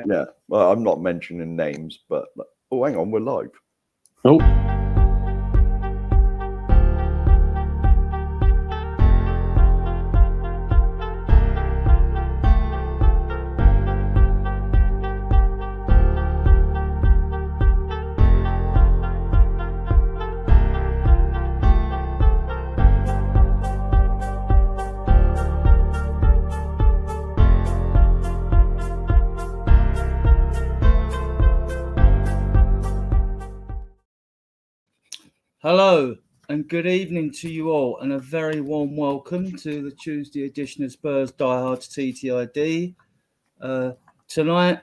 Yeah. Well, I'm not mentioning names, but oh, hang on, we're live. Oh. Hello and good evening to you all, and a very warm welcome to the Tuesday edition of Spurs Diehards TTID. Tonight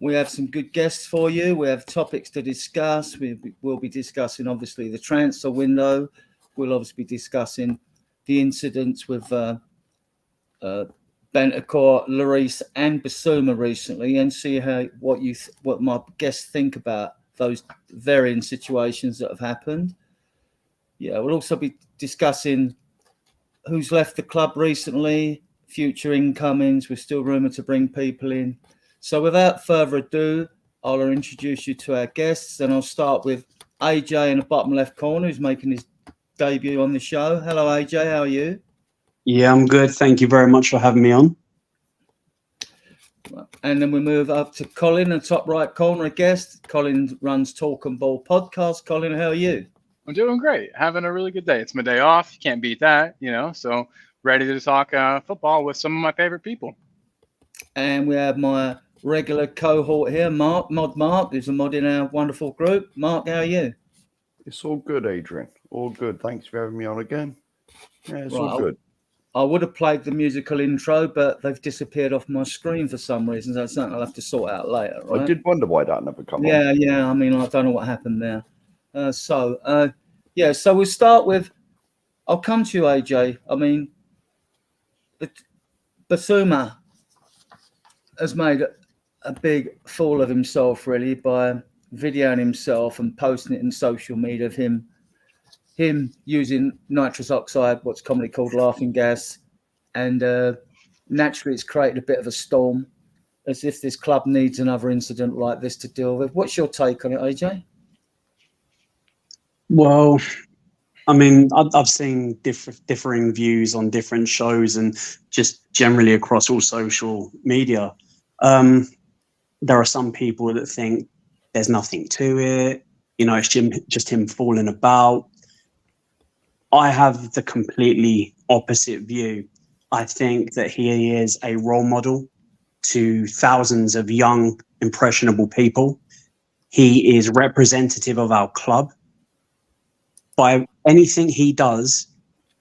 we have some good guests for you. We have topics to discuss. We'll be discussing obviously the transfer window. We'll obviously be discussing the incidents with Bentancur, Lloris and Bissouma recently, and see what my guests think about those varying situations that have happened. Yeah, we'll also be discussing who's left the club recently, future incomings. We're still rumoured to bring people in. So without further ado, I'll introduce you to our guests, and I'll start with AJ in the bottom left corner, who's making his debut on the show. Hello, AJ. How are you? Yeah, I'm good. Thank you very much for having me on. And then we move up to Colin in the top right corner, a guest. Colin runs Talk and Ball podcast. Colin, how are you? I'm doing great. Having a really good day. It's my day off. You can't beat that, so ready to talk football with some of my favorite people. And we have my regular cohort here, Mark, who's a mod in our wonderful group. Mark, how are you? It's all good, Adrian. All good. Thanks for having me on again. Yeah, it's all good. I would have played the musical intro, but they've disappeared off my screen for some reason. So that's something I'll have to sort out later, right? I did wonder why that never come on. Yeah. I mean, I don't know what happened there. So we'll start with, I'll come to you, AJ. I mean, Bissouma has made a big fool of himself, really, by videoing himself and posting it in social media of him using nitrous oxide, what's commonly called laughing gas. And naturally, it's created a bit of a storm, as if this club needs another incident like this to deal with. What's your take on it, AJ? Well, I mean, I've seen differing views on different shows and just generally across all social media. There are some people that think there's nothing to it. It's just him falling about. I have the completely opposite view. I think that he is a role model to thousands of young, impressionable people. He is representative of our club. By anything he does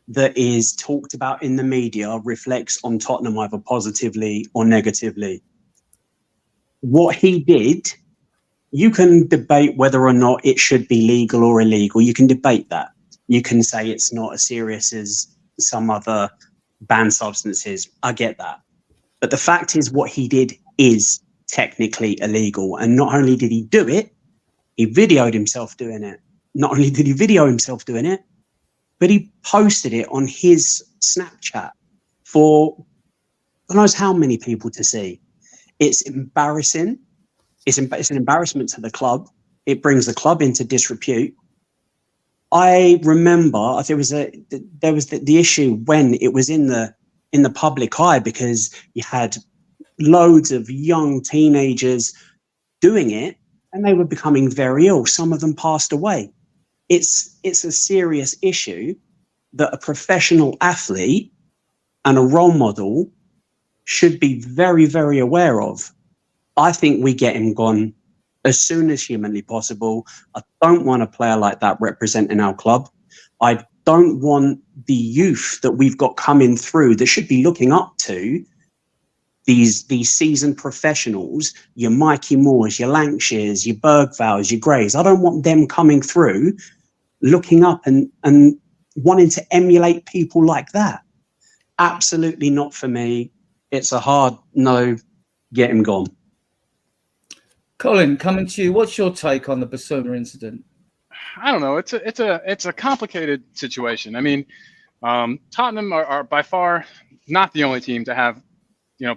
that is talked about in the media reflects on Tottenham either positively or negatively. What he did, you can debate whether or not it should be legal or illegal. You can debate that. You can say it's not as serious as some other banned substances. I get that. But the fact is, what he did is technically illegal. And not only did he do it, he videoed himself doing it. Not only did he video himself doing it, but he posted it on his Snapchat for who knows how many people to see. It's embarrassing. It's an embarrassment to the club. It brings the club into disrepute. I remember there was the issue when it was in the public eye, because you had loads of young teenagers doing it, and they were becoming very ill. Some of them passed away. It's a serious issue that a professional athlete and a role model should be very, very aware of. I think we get him gone as soon as humanly possible. I don't want a player like that representing our club. I don't want the youth that we've got coming through that should be looking up to these seasoned professionals, your Mikey Moores, your Lancashires, your Bergvals, your Greys. I don't want them coming through looking up and wanting to emulate people like that. Absolutely not for me. It's a hard no, get him gone. Colin, coming to you, what's your take on the Bissouma incident? I don't know. It's a complicated situation. I mean, Tottenham are by far not the only team to have,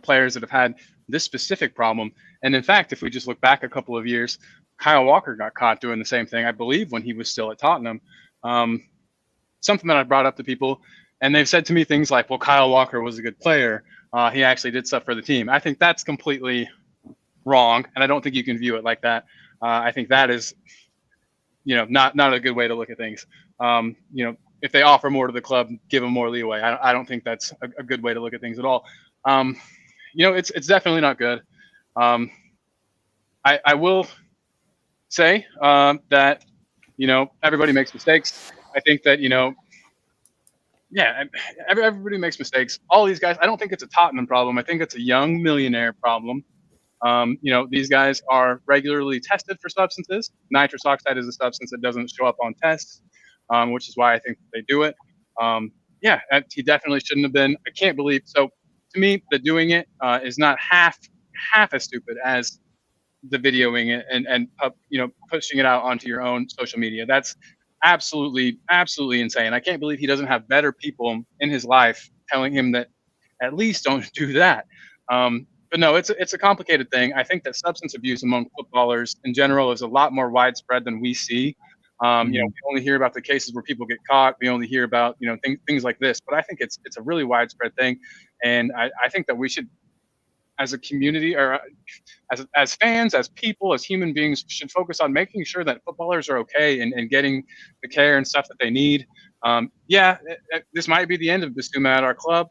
players that have had this specific problem. And in fact, if we just look back a couple of years, Kyle Walker got caught doing the same thing, I believe, when he was still at Tottenham. Something that I brought up to people, and they've said to me things like, well, Kyle Walker was a good player. He actually did stuff for the team. I think that's completely wrong, and I don't think you can view it like that. I think that is, not a good way to look at things. If they offer more to the club, give them more leeway. I don't think that's a good way to look at things at all. It's definitely not good. I will say that, everybody makes mistakes. I think that, everybody makes mistakes. All these guys, I don't think it's a Tottenham problem. I think it's a young millionaire problem. These guys are regularly tested for substances. Nitrous oxide is a substance that doesn't show up on tests, which is why I think they do it. He definitely shouldn't have been. I can't believe. So to me, the doing it is not half as stupid as the videoing it and pushing it out onto your own social media. That's absolutely insane. I can't believe he doesn't have better people in his life telling him that at least don't do that. But no, it's a complicated thing. I think that substance abuse among footballers in general is a lot more widespread than we see. We only hear about the cases where people get caught. We only hear about things like this. But I think it's a really widespread thing, and I think that we should, as a community, or as fans, as people, as human beings, should focus on making sure that footballers are okay and getting the care and stuff that they need. This might be the end of Bissouma at our club.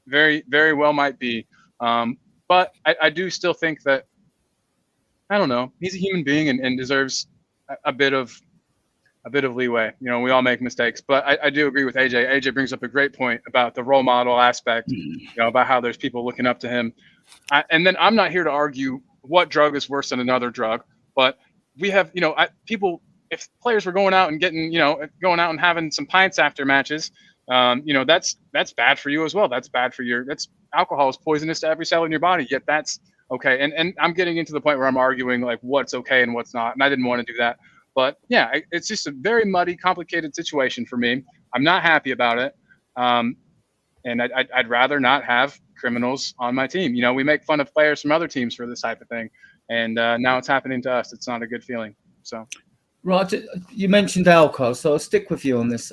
Very, very well might be. But I do still think that, I don't know, he's a human being and deserves a bit of leeway. We all make mistakes, but I do agree with AJ. AJ brings up a great point about the role model aspect, about how there's people looking up to him. And then I'm not here to argue what drug is worse than another drug, but we have, people, if players were going out and getting, going out and having some pints after matches, that's bad for you as well. That's bad for alcohol is poisonous to every cell in your body, yet that's okay. And I'm getting into the point where I'm arguing like what's okay and what's not. And I didn't want to do that. But yeah, it's just a very muddy, complicated situation for me. I'm not happy about it. And I'd rather not have criminals on my team. We make fun of players from other teams for this type of thing. And now it's happening to us. It's not a good feeling. So, right. You mentioned alcohol, so I'll stick with you on this.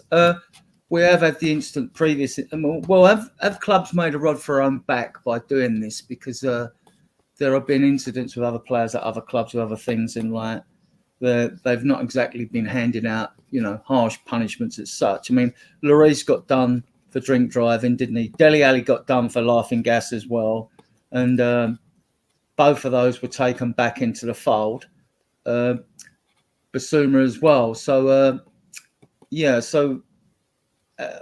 We have had the incident previously. Well, have clubs made a rod for their own back by doing this? Because there have been incidents with other players at other clubs with other things, and like they've not exactly been handing out, harsh punishments as such. I mean, Lloris got done for drink driving, didn't he? Dele Alli got done for laughing gas as well, and both of those were taken back into the fold. Bissouma as well. So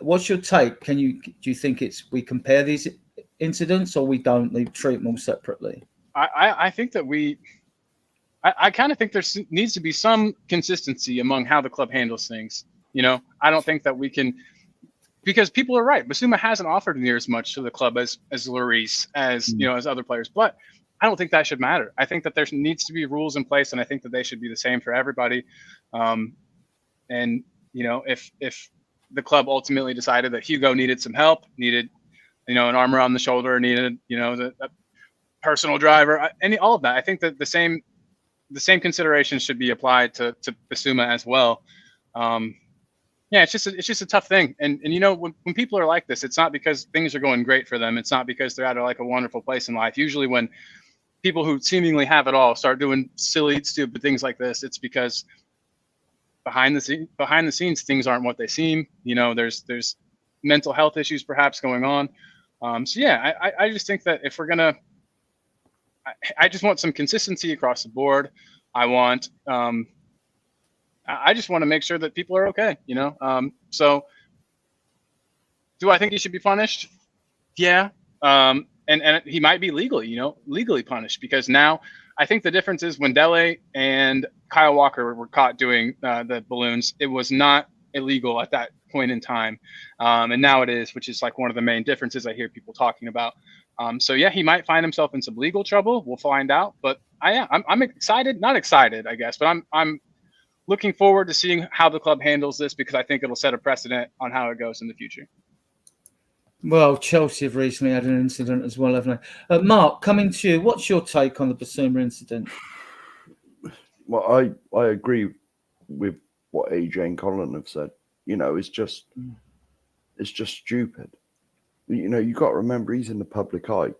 what's your take? Do you think we compare these incidents, or we don't? We treat them all separately. I think that I kind of think there needs to be some consistency among how the club handles things. I don't think that we can, because people are right. Bissouma hasn't offered near as much to the club as Lloris, as as other players, but I don't think that should matter. I think that there needs to be rules in place, and I think that they should be the same for everybody. If the club ultimately decided that Hugo needed some help, needed, an arm around the shoulder, needed, the personal driver, all of that, I think that the same considerations should be applied to Bissouma as well. It's just a tough thing. And when people are like this, it's not because things are going great for them. It's not because they're at a wonderful place in life. Usually when people who seemingly have it all start doing silly, stupid things like this, it's because behind the scenes, things aren't what they seem. There's mental health issues perhaps going on. I just think that if we're gonna, I just want some consistency across the board. I just want to make sure that people are okay. So do I think he should be punished? Yeah. And he might be legally punished, because now I think the difference is when Dele and Kyle Walker were caught doing the balloons, it was not illegal at that point in time. And now it is, which is one of the main differences I hear people talking about. He might find himself in some legal trouble. We'll find out. But I'm excited, not excited, I guess, but I'm looking forward to seeing how the club handles this, because I think it'll set a precedent on how it goes in the future. Well, Chelsea have recently had an incident as well, haven't they? Mark, coming to you, what's your take on the Bissouma incident? Well, I agree with what AJ and Colin have said. It's just stupid. You got to remember he's in the public eye.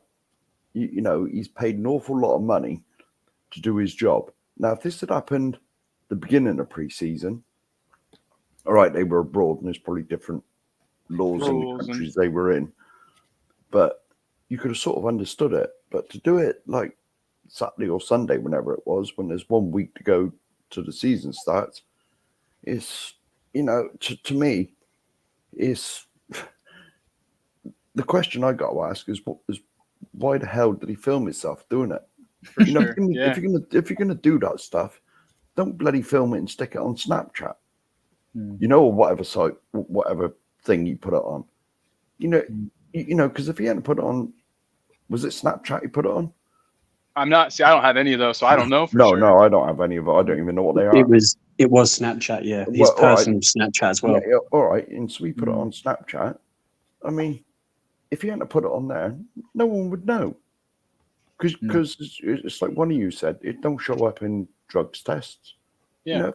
He's paid an awful lot of money to do his job. Now, if this had happened the beginning of pre-season, all right, they were abroad and there's probably different laws in the countries they were in, but you could have sort of understood it. But to do it like Saturday or Sunday, whenever it was, when there's 1 week to go to the season starts, is, to me, is the question I got to ask is why the hell did he film himself doing it? Sure. If you're gonna do that stuff, don't bloody film it and stick it on Snapchat. Or whatever site, whatever thing you put it on. Because if he hadn't put it on, was it Snapchat he put it on? I don't have any of those, so I don't know for sure. No, I don't have any of it. I don't even know what they are. It was Snapchat, yeah. His personal Snapchat as well. Yeah, all right. And so we put it on Snapchat. I mean, if he hadn't put it on there, no one would know. Because it's like one of you said, it don't show up in drugs tests. Yeah.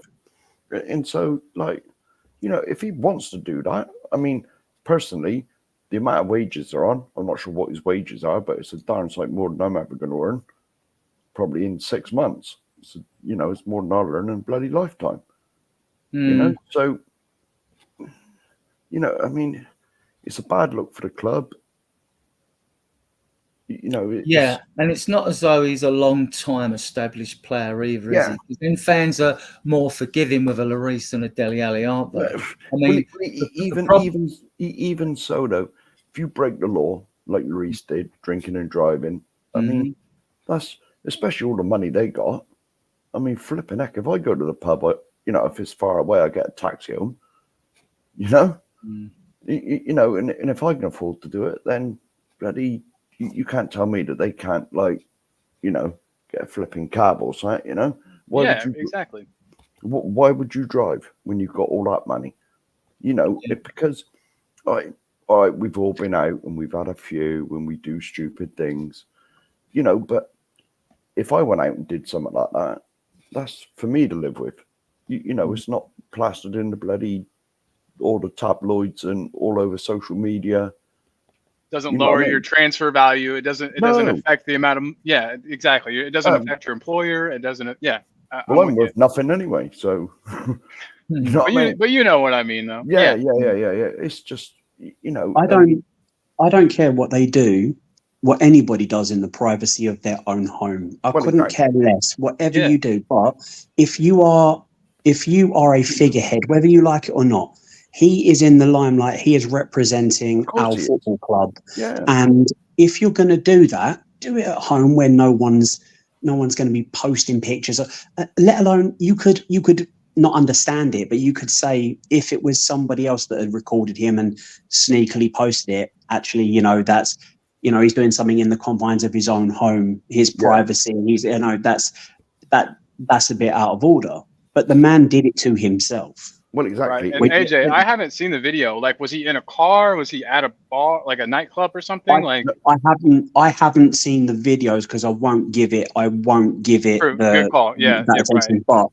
And so, if he wants to do that, I mean, personally, the amount of wages they're on, I'm not sure what his wages are, but it's a darn sight more than I'm ever going to earn, probably in 6 months. So, it's more than I'll earn in a bloody lifetime. So, I mean, it's a bad look for the club. And it's not as though he's a long-time established player either, is he? Because then fans are more forgiving with a Lloris than a Dele Alli, aren't they? I mean, even so, though, if you break the law like Lloris did, drinking and driving, I mean, that's especially all the money they got. I mean, flipping heck, if I go to the pub, if it's far away, I get a taxi home. And if I can afford to do it, then bloody. You can't tell me that they can't, get a flipping cab or something, Exactly. Why would you drive when you've got all that money? Because, all right, we've all been out and we've had a few when we do stupid things, but if I went out and did something like that, that's for me to live with. It's not plastered in all the tabloids and all over social media. Doesn't lower your transfer value. It doesn't affect the amount of exactly. It doesn't affect your employer. It doesn't I'm worth nothing anyway, so but you know what I mean though. Yeah. It's just I don't care what they do, what anybody does in the privacy of their own home. I couldn't care less, whatever you do. But if you are a figurehead, whether you like it or not, he is in the limelight. He is representing our football club. Yeah. And if you're going to do that, do it at home where no one's going to be posting pictures. Let alone you could not understand it, but you could say if it was somebody else that had recorded him and sneakily posted it, actually, that's, he's doing something in the confines of his own home, his privacy. He's, that's a bit out of order. But the man did it to himself. Well, exactly. Right. And AJ, I haven't seen the video. Was he in a car? Was he at a bar, like a nightclub or something? I haven't seen the videos because I won't give it. Good call. Yeah. Attention. Right.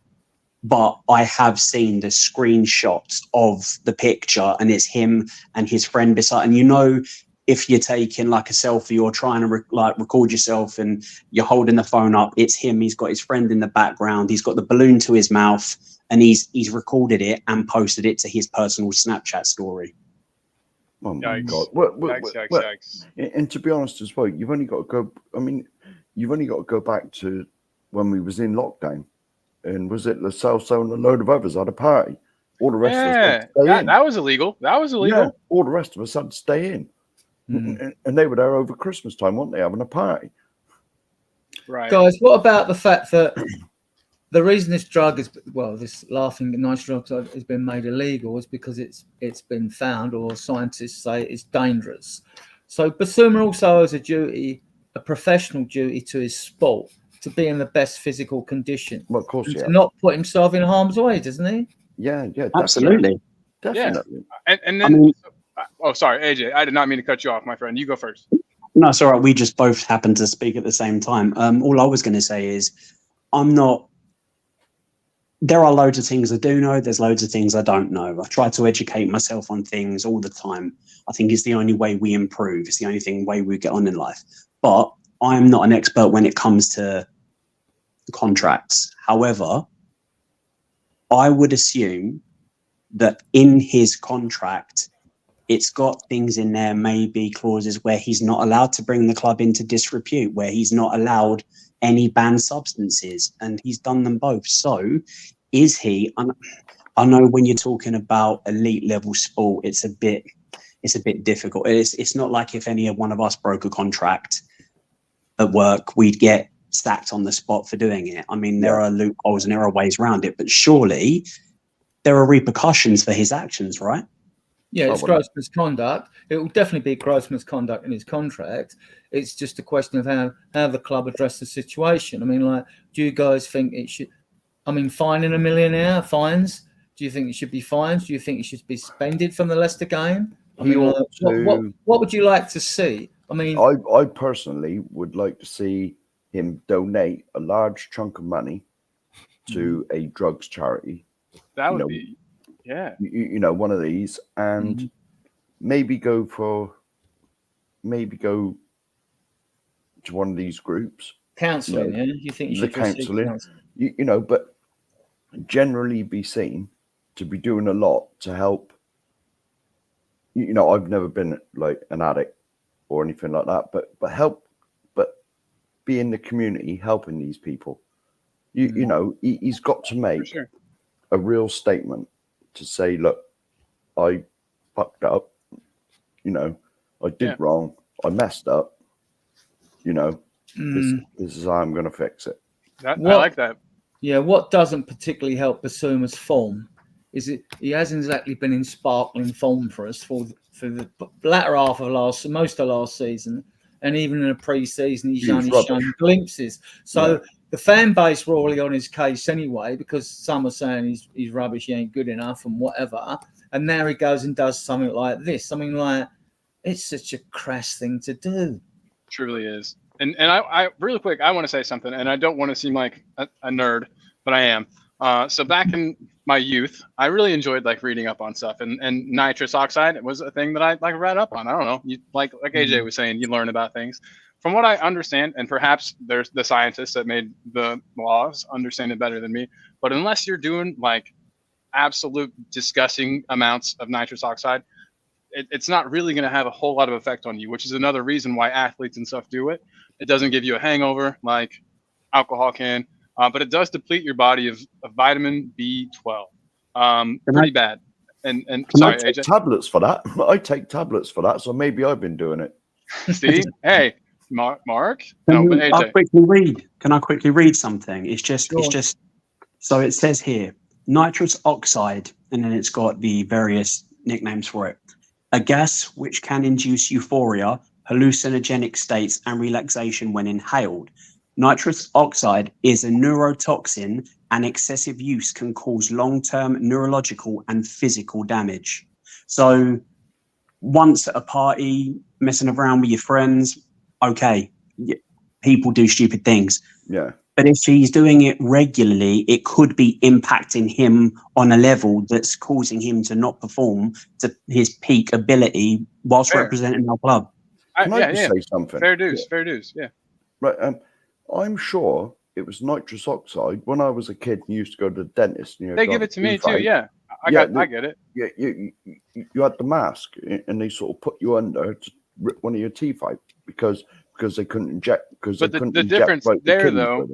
But I have seen the screenshots of the picture, and it's him and his friend beside. And if you're taking a selfie or trying to record yourself and you're holding the phone up, it's him. He's got his friend in the background. He's got the balloon to his mouth, and he's recorded it and posted it to his personal Snapchat story. Oh my Yikes. God! Yikes. And to be honest as well, you've only got to go. I mean, you've only got to go back to when we was in lockdown, and was it Lo Celso and a load of others had a party? All the rest of us had to stay in. That was illegal. Yeah, all the rest of us had to stay in. And they were there over Christmas time, weren't they, having a party? Right. Guys, what about the fact that the reason this drug this laughing nitrous oxide has been made illegal is because it's been found, or scientists say it's dangerous. So Bissouma also has a professional duty to his sport, to be in the best physical condition. Well, of course, to not put himself in harm's way, doesn't he? Yeah, absolutely. Definitely. Yeah. And then Oh, sorry, AJ. I did not mean to cut you off, my friend. You go first. No, it's all right. We just both happened to speak at the same time. All I was going to say is, I'm not. There are loads of things I do know. There's loads of things I don't know. I've tried to educate myself on things all the time. I think it's the only way we improve. It's the only way we get on in life. But I'm not an expert when it comes to contracts. However, I would assume that in his contract, it's got things in there, maybe clauses where he's not allowed to bring the club into disrepute, where he's not allowed any banned substances, and he's done them both. So is he? I know when you're talking about elite level sport, it's a bit difficult. It's not like if any one of us broke a contract at work, we'd get sacked on the spot for doing it. I mean, there are loopholes and there are ways around it, but surely there are repercussions for his actions, right? Yeah, it's gross misconduct. It will definitely be gross misconduct in his contract. It's just a question of how the club address the situation. I mean, like, do you guys think it should? I mean, fining a millionaire, fines. Do you think it should be fines? Do you think it should be suspended from the Leicester game? I mean, what would you like to see? I mean, I personally would like to see him donate a large chunk of money to a drugs charity. That would be. Yeah, one of these, and maybe go to one of these groups. Counselling, yeah. You think you should counselling? But generally be seen to be doing a lot to help. I've never been like an addict or anything like that, but be in the community helping these people. He's got to make a real statement to say, look, I fucked up, I did wrong, I messed up, this is how I'm going to fix it. I like that. Yeah, what doesn't particularly help Bissouma's form is he hasn't exactly been in sparkling form for us for the latter half of most of last season, and even in the pre-season he's only shown glimpses. So the fan base were already on his case anyway, because some are saying he's rubbish, he ain't good enough and whatever. And now he goes and does something like this. I mean, like, it's such a crass thing to do. It truly is. And I really quick, I want to say something, and I don't want to seem like a nerd, but I am. So back in my youth, I really enjoyed like reading up on stuff, and nitrous oxide was a thing that I like read up on. I don't know, you like AJ was saying, you learn about things. From what I understand, and perhaps there's the scientists that made the laws understand it better than me, but unless you're doing like absolute disgusting amounts of nitrous oxide, it's not really going to have a whole lot of effect on you, which is another reason why athletes and stuff do it. It doesn't give you a hangover like alcohol can, but it does deplete your body of vitamin B12. Pretty bad. And sorry, I take AJ. tablets for that. I take tablets for that, so maybe I've been doing it. See, hey. Mark, AJ. Can I quickly read something? It's just so it says here, nitrous oxide, and then it's got the various nicknames for it. A gas which can induce euphoria, hallucinogenic states, and relaxation when inhaled. Nitrous oxide is a neurotoxin, and excessive use can cause long-term neurological and physical damage. So once at a party, messing around with your friends, okay, people do stupid things. Yeah. But if he's doing it regularly, it could be impacting him on a level that's causing him to not perform to his peak ability whilst representing our club. Can I just say something? Fair dues, yeah. Right, I'm sure it was nitrous oxide when I was a kid and used to go to the dentist. They give it to me too, yeah. I get it. Yeah, you had the mask, and they sort of put you under to rip one of your teeth out because they couldn't inject. But the difference there, though,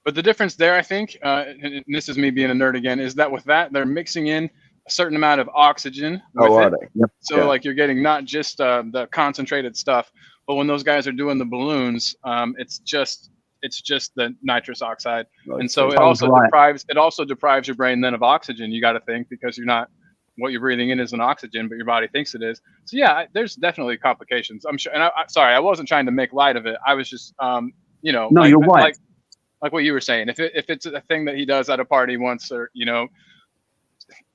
but the difference there, I think, and this is me being a nerd again, is that with that they're mixing in a certain amount of oxygen with it. Yep. So like you're getting not just the concentrated stuff, but when those guys are doing the balloons, it's just the nitrous oxide, and so it also deprives your brain then of oxygen. You got to think, because what you're breathing in isn't oxygen, but your body thinks it is. So yeah, there's definitely complications, I'm sure. And sorry, I wasn't trying to make light of it. I was just, no, you're right. Like what you were saying. If it's a thing that he does at a party once, or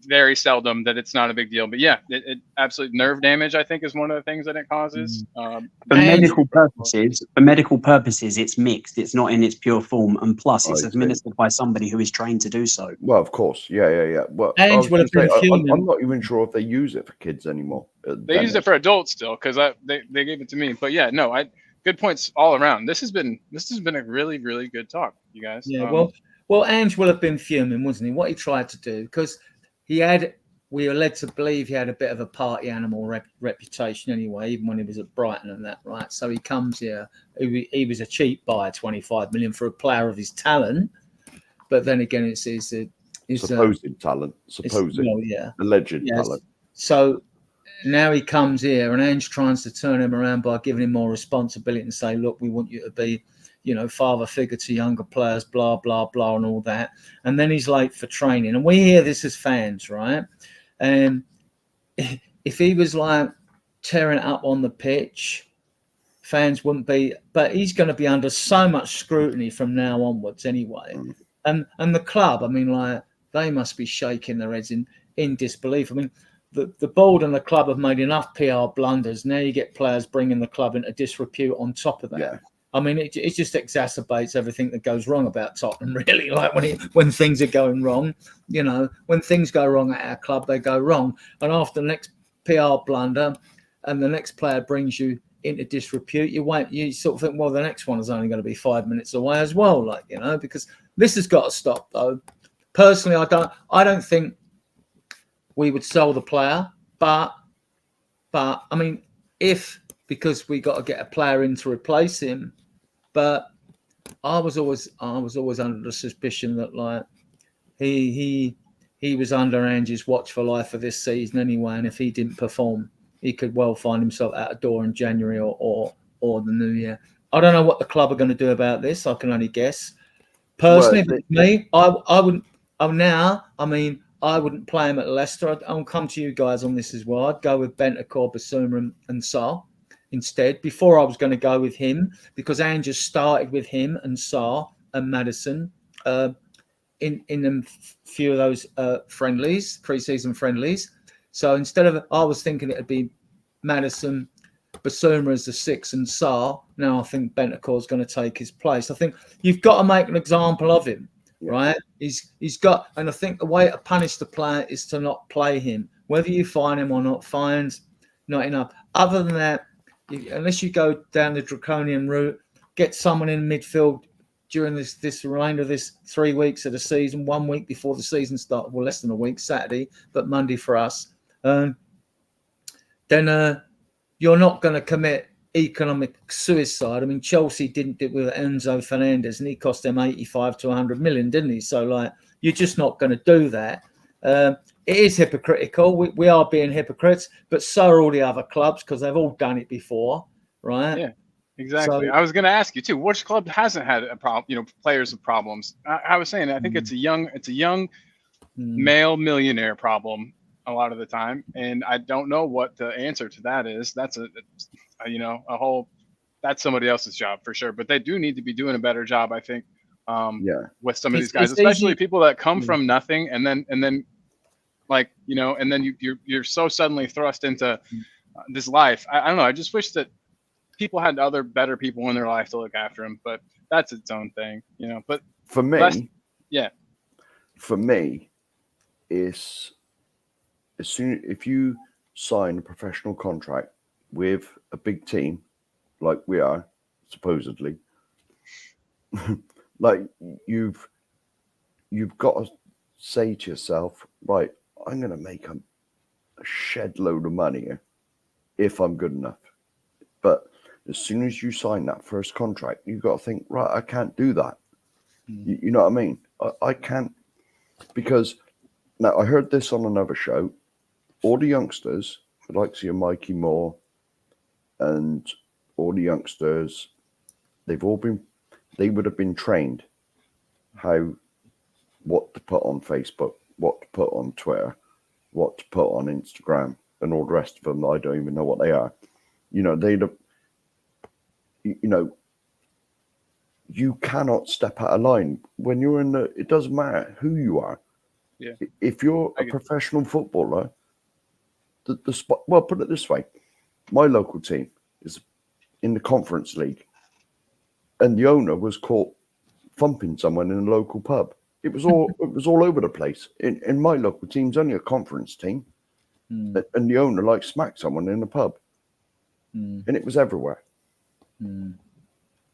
very seldom that it's not a big deal. But yeah, it absolutely nerve damage, I think, is one of the things that it causes. For And- medical purposes, it's mixed. It's not in its pure form, and plus, I it's see. administered by somebody who is trained to do so. Well, of course, yeah. Well, Ange I was would have gonna been say, fuming. I'm not even sure if they use it for kids anymore. They use it for adults still because they gave it to me. But yeah, no, good points all around. This has been a really, really good talk, you guys. Yeah, well, Ange will have been fuming, wasn't he? What he tried to do, because we were led to believe he had a bit of a party animal reputation anyway, even when he was at Brighton and that, right? So he comes here. He was a cheap buy, 25 million for a player of his talent. But then again, it's supposed talent, alleged talent. So now he comes here, and Ange tries to turn him around by giving him more responsibility and say, look, we want you to be, father figure to younger players, blah, blah, blah, and all that. And then he's late for training. And we hear this as fans, right? And if he was like tearing it up on the pitch, fans wouldn't be. But he's going to be under so much scrutiny from now onwards anyway. And the club, I mean, like, they must be shaking their heads in disbelief. I mean, the board and the club have made enough PR blunders. Now you get players bringing the club into disrepute on top of that. Yeah. I mean, it just exacerbates everything that goes wrong about Tottenham, really. Like when things are going wrong, when things go wrong at our club, they go wrong. And after the next PR blunder and the next player brings you into disrepute, you sort of think, well, the next one is only going to be 5 minutes away as well, because this has got to stop, though. Personally, I don't think we would sell the player, but I mean, because we got to get a player in to replace him. But I was always under the suspicion that, like, he was under Ange's watch for life for this season anyway, and if he didn't perform, he could well find himself out of door in January or the new year. I don't know what the club are going to do about this. I can only guess. Personally, me, I wouldn't. I wouldn't play him at Leicester. I'll come to you guys on this as well. I'd go with Bentancur, Bissouma, and Sarr instead. Before I was going to go with him because Ange started with him and Sarr and Maddison in a few of those friendlies, pre-season friendlies. So I was thinking it'd be Maddison, Bissouma as the 6 and Sarr. Now I think Bentancur is going to take his place. I think you've got to make an example of him. Right, he's got, and I think the way to punish the player is to not play him, whether you fine him or not. Fines, not enough. Other than that, unless you go down the draconian route, get someone in midfield during this remainder of this 3 weeks of the season, 1 week before the season starts, well, less than a week, Saturday, but Monday for us. Then you're not going to commit economic suicide. I mean, Chelsea didn't do it with Enzo Fernandez, and he cost them 85 to 100 million, didn't he? So, like, you're just not going to do that. It is hypocritical. We are being hypocrites, but so are all the other clubs because they've all done it before, right? Yeah, exactly. So, I was going to ask you too. Which club hasn't had a problem? Players with problems. I was saying, I think it's a young male millionaire problem a lot of the time, and I don't know what the answer to that is. That's that's somebody else's job for sure. But they do need to be doing a better job, I think. With some of these guys, especially people that come from nothing, and then like, and then you're so suddenly thrust into this life. I don't know. I just wish that people had other better people in their life to look after them, but that's its own thing, But for me, it's if you sign a professional contract with a big team like we are supposedly, like you've got to say to yourself, right, I'm going to make a shed load of money here if I'm good enough. But as soon as you sign that first contract, you've got to think, right, I can't do that. You know what I mean? I can't, because now I heard this on another show. All the youngsters, like your Mikey Moore and all the youngsters, they would have been trained what to put on Facebook, what to put on Twitter, what to put on Instagram, and all the rest of them. I don't even know what they are. You cannot step out of line when you're it doesn't matter who you are. Yeah. If you're a professional footballer, the spot. Well, put it this way: my local team is in the Conference League, and the owner was caught thumping someone in a local pub. It was all over the place. In my local team's only a conference team, and the owner like smacked someone in a pub, and it was everywhere. You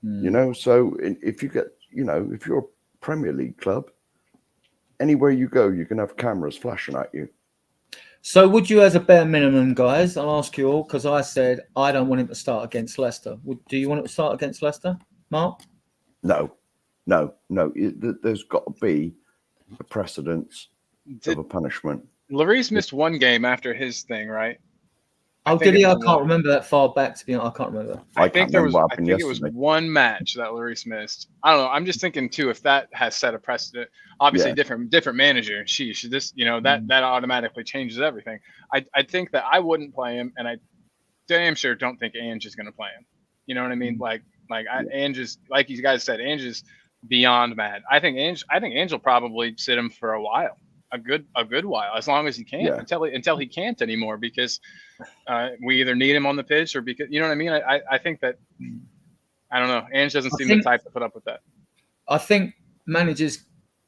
know, so if you get, you know, if you're a Premier League club, anywhere you go, you can have cameras flashing at you. So would you, as a bare minimum, guys, I'll ask you all, because I said I don't want him to start against Leicester. Do you want him to start against Leicester, Mark? No. There's got to be a precedence of a punishment. Lloris missed one game after his thing, right? Oh, did he? I can't remember that far back, to be honest. I can't remember. I think it was one match that Lloris missed. I don't know. I'm just thinking too, if that has set a precedent. Obviously, different manager. Sheesh, this, you know, that automatically changes everything. I think that I wouldn't play him, and I damn sure don't think Ange is going to play him. You know what I mean? Ange is, like you guys said, Ange is beyond mad. I think Ange will probably sit him for a while. A good while, as long as he can, until he can't anymore, because we either need him on the pitch or because, you know what I mean. I think that, I don't know. Ange doesn't seem the type to put up with that. I think managers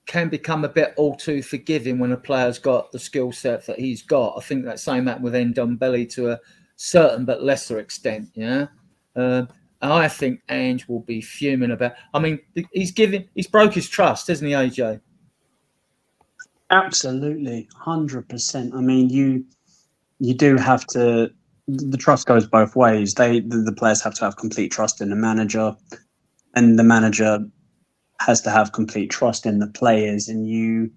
can become a bit all too forgiving when a player's got the skill set that he's got. I think that same happened with Ndombele to a certain but lesser extent. Yeah, and I think Ange will be fuming about. I mean, he's broke his trust, isn't he, AJ? Absolutely, 100%. I mean, you do have to. The trust goes both ways. The players have to have complete trust in the manager, and the manager has to have complete trust in the players. And you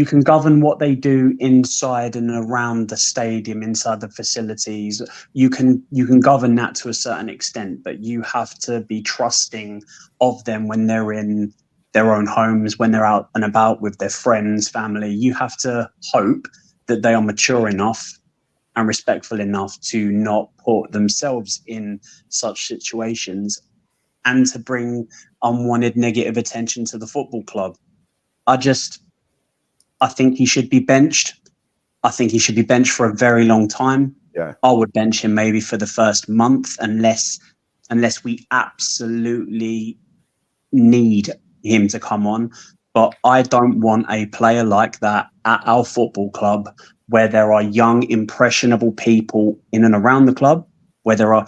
can govern what they do inside and around the stadium, inside the facilities. You can govern that to a certain extent, but you have to be trusting of them when they're in their own homes, when they're out and about with their friends, family. You have to hope that they are mature enough and respectful enough to not put themselves in such situations and to bring unwanted negative attention to the football club. I think he should be benched. I think he should be benched for a very long time. Yeah. I would bench him maybe for the first month unless we absolutely need him to come on. But I don't want a player like that at our football club, where there are young, impressionable people in and around the club, where there are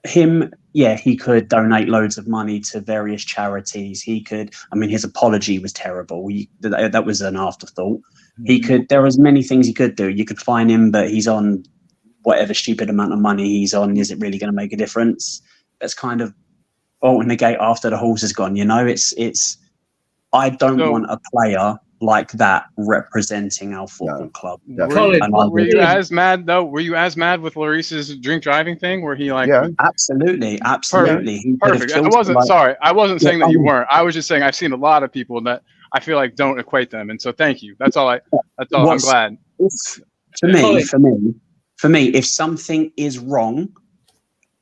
him. Yeah, he could donate loads of money to various charities. He could, I mean, his apology was terrible. That was an afterthought. He could, there was many things he could do. You could fine him, but he's on whatever stupid amount of money he's on. Is it really going to make a difference? That's kind of bolting the gate after the horse has gone. You know, I don't want a player like that representing our football club. Colin, were you as mad though? Were you as mad with Lloris's drink driving thing, where he like? Yeah, absolutely. Perfect. I wasn't saying that you weren't. I was just saying I've seen a lot of people that I feel like don't equate them, and so thank you. That's all. I'm glad. For me, if something is wrong,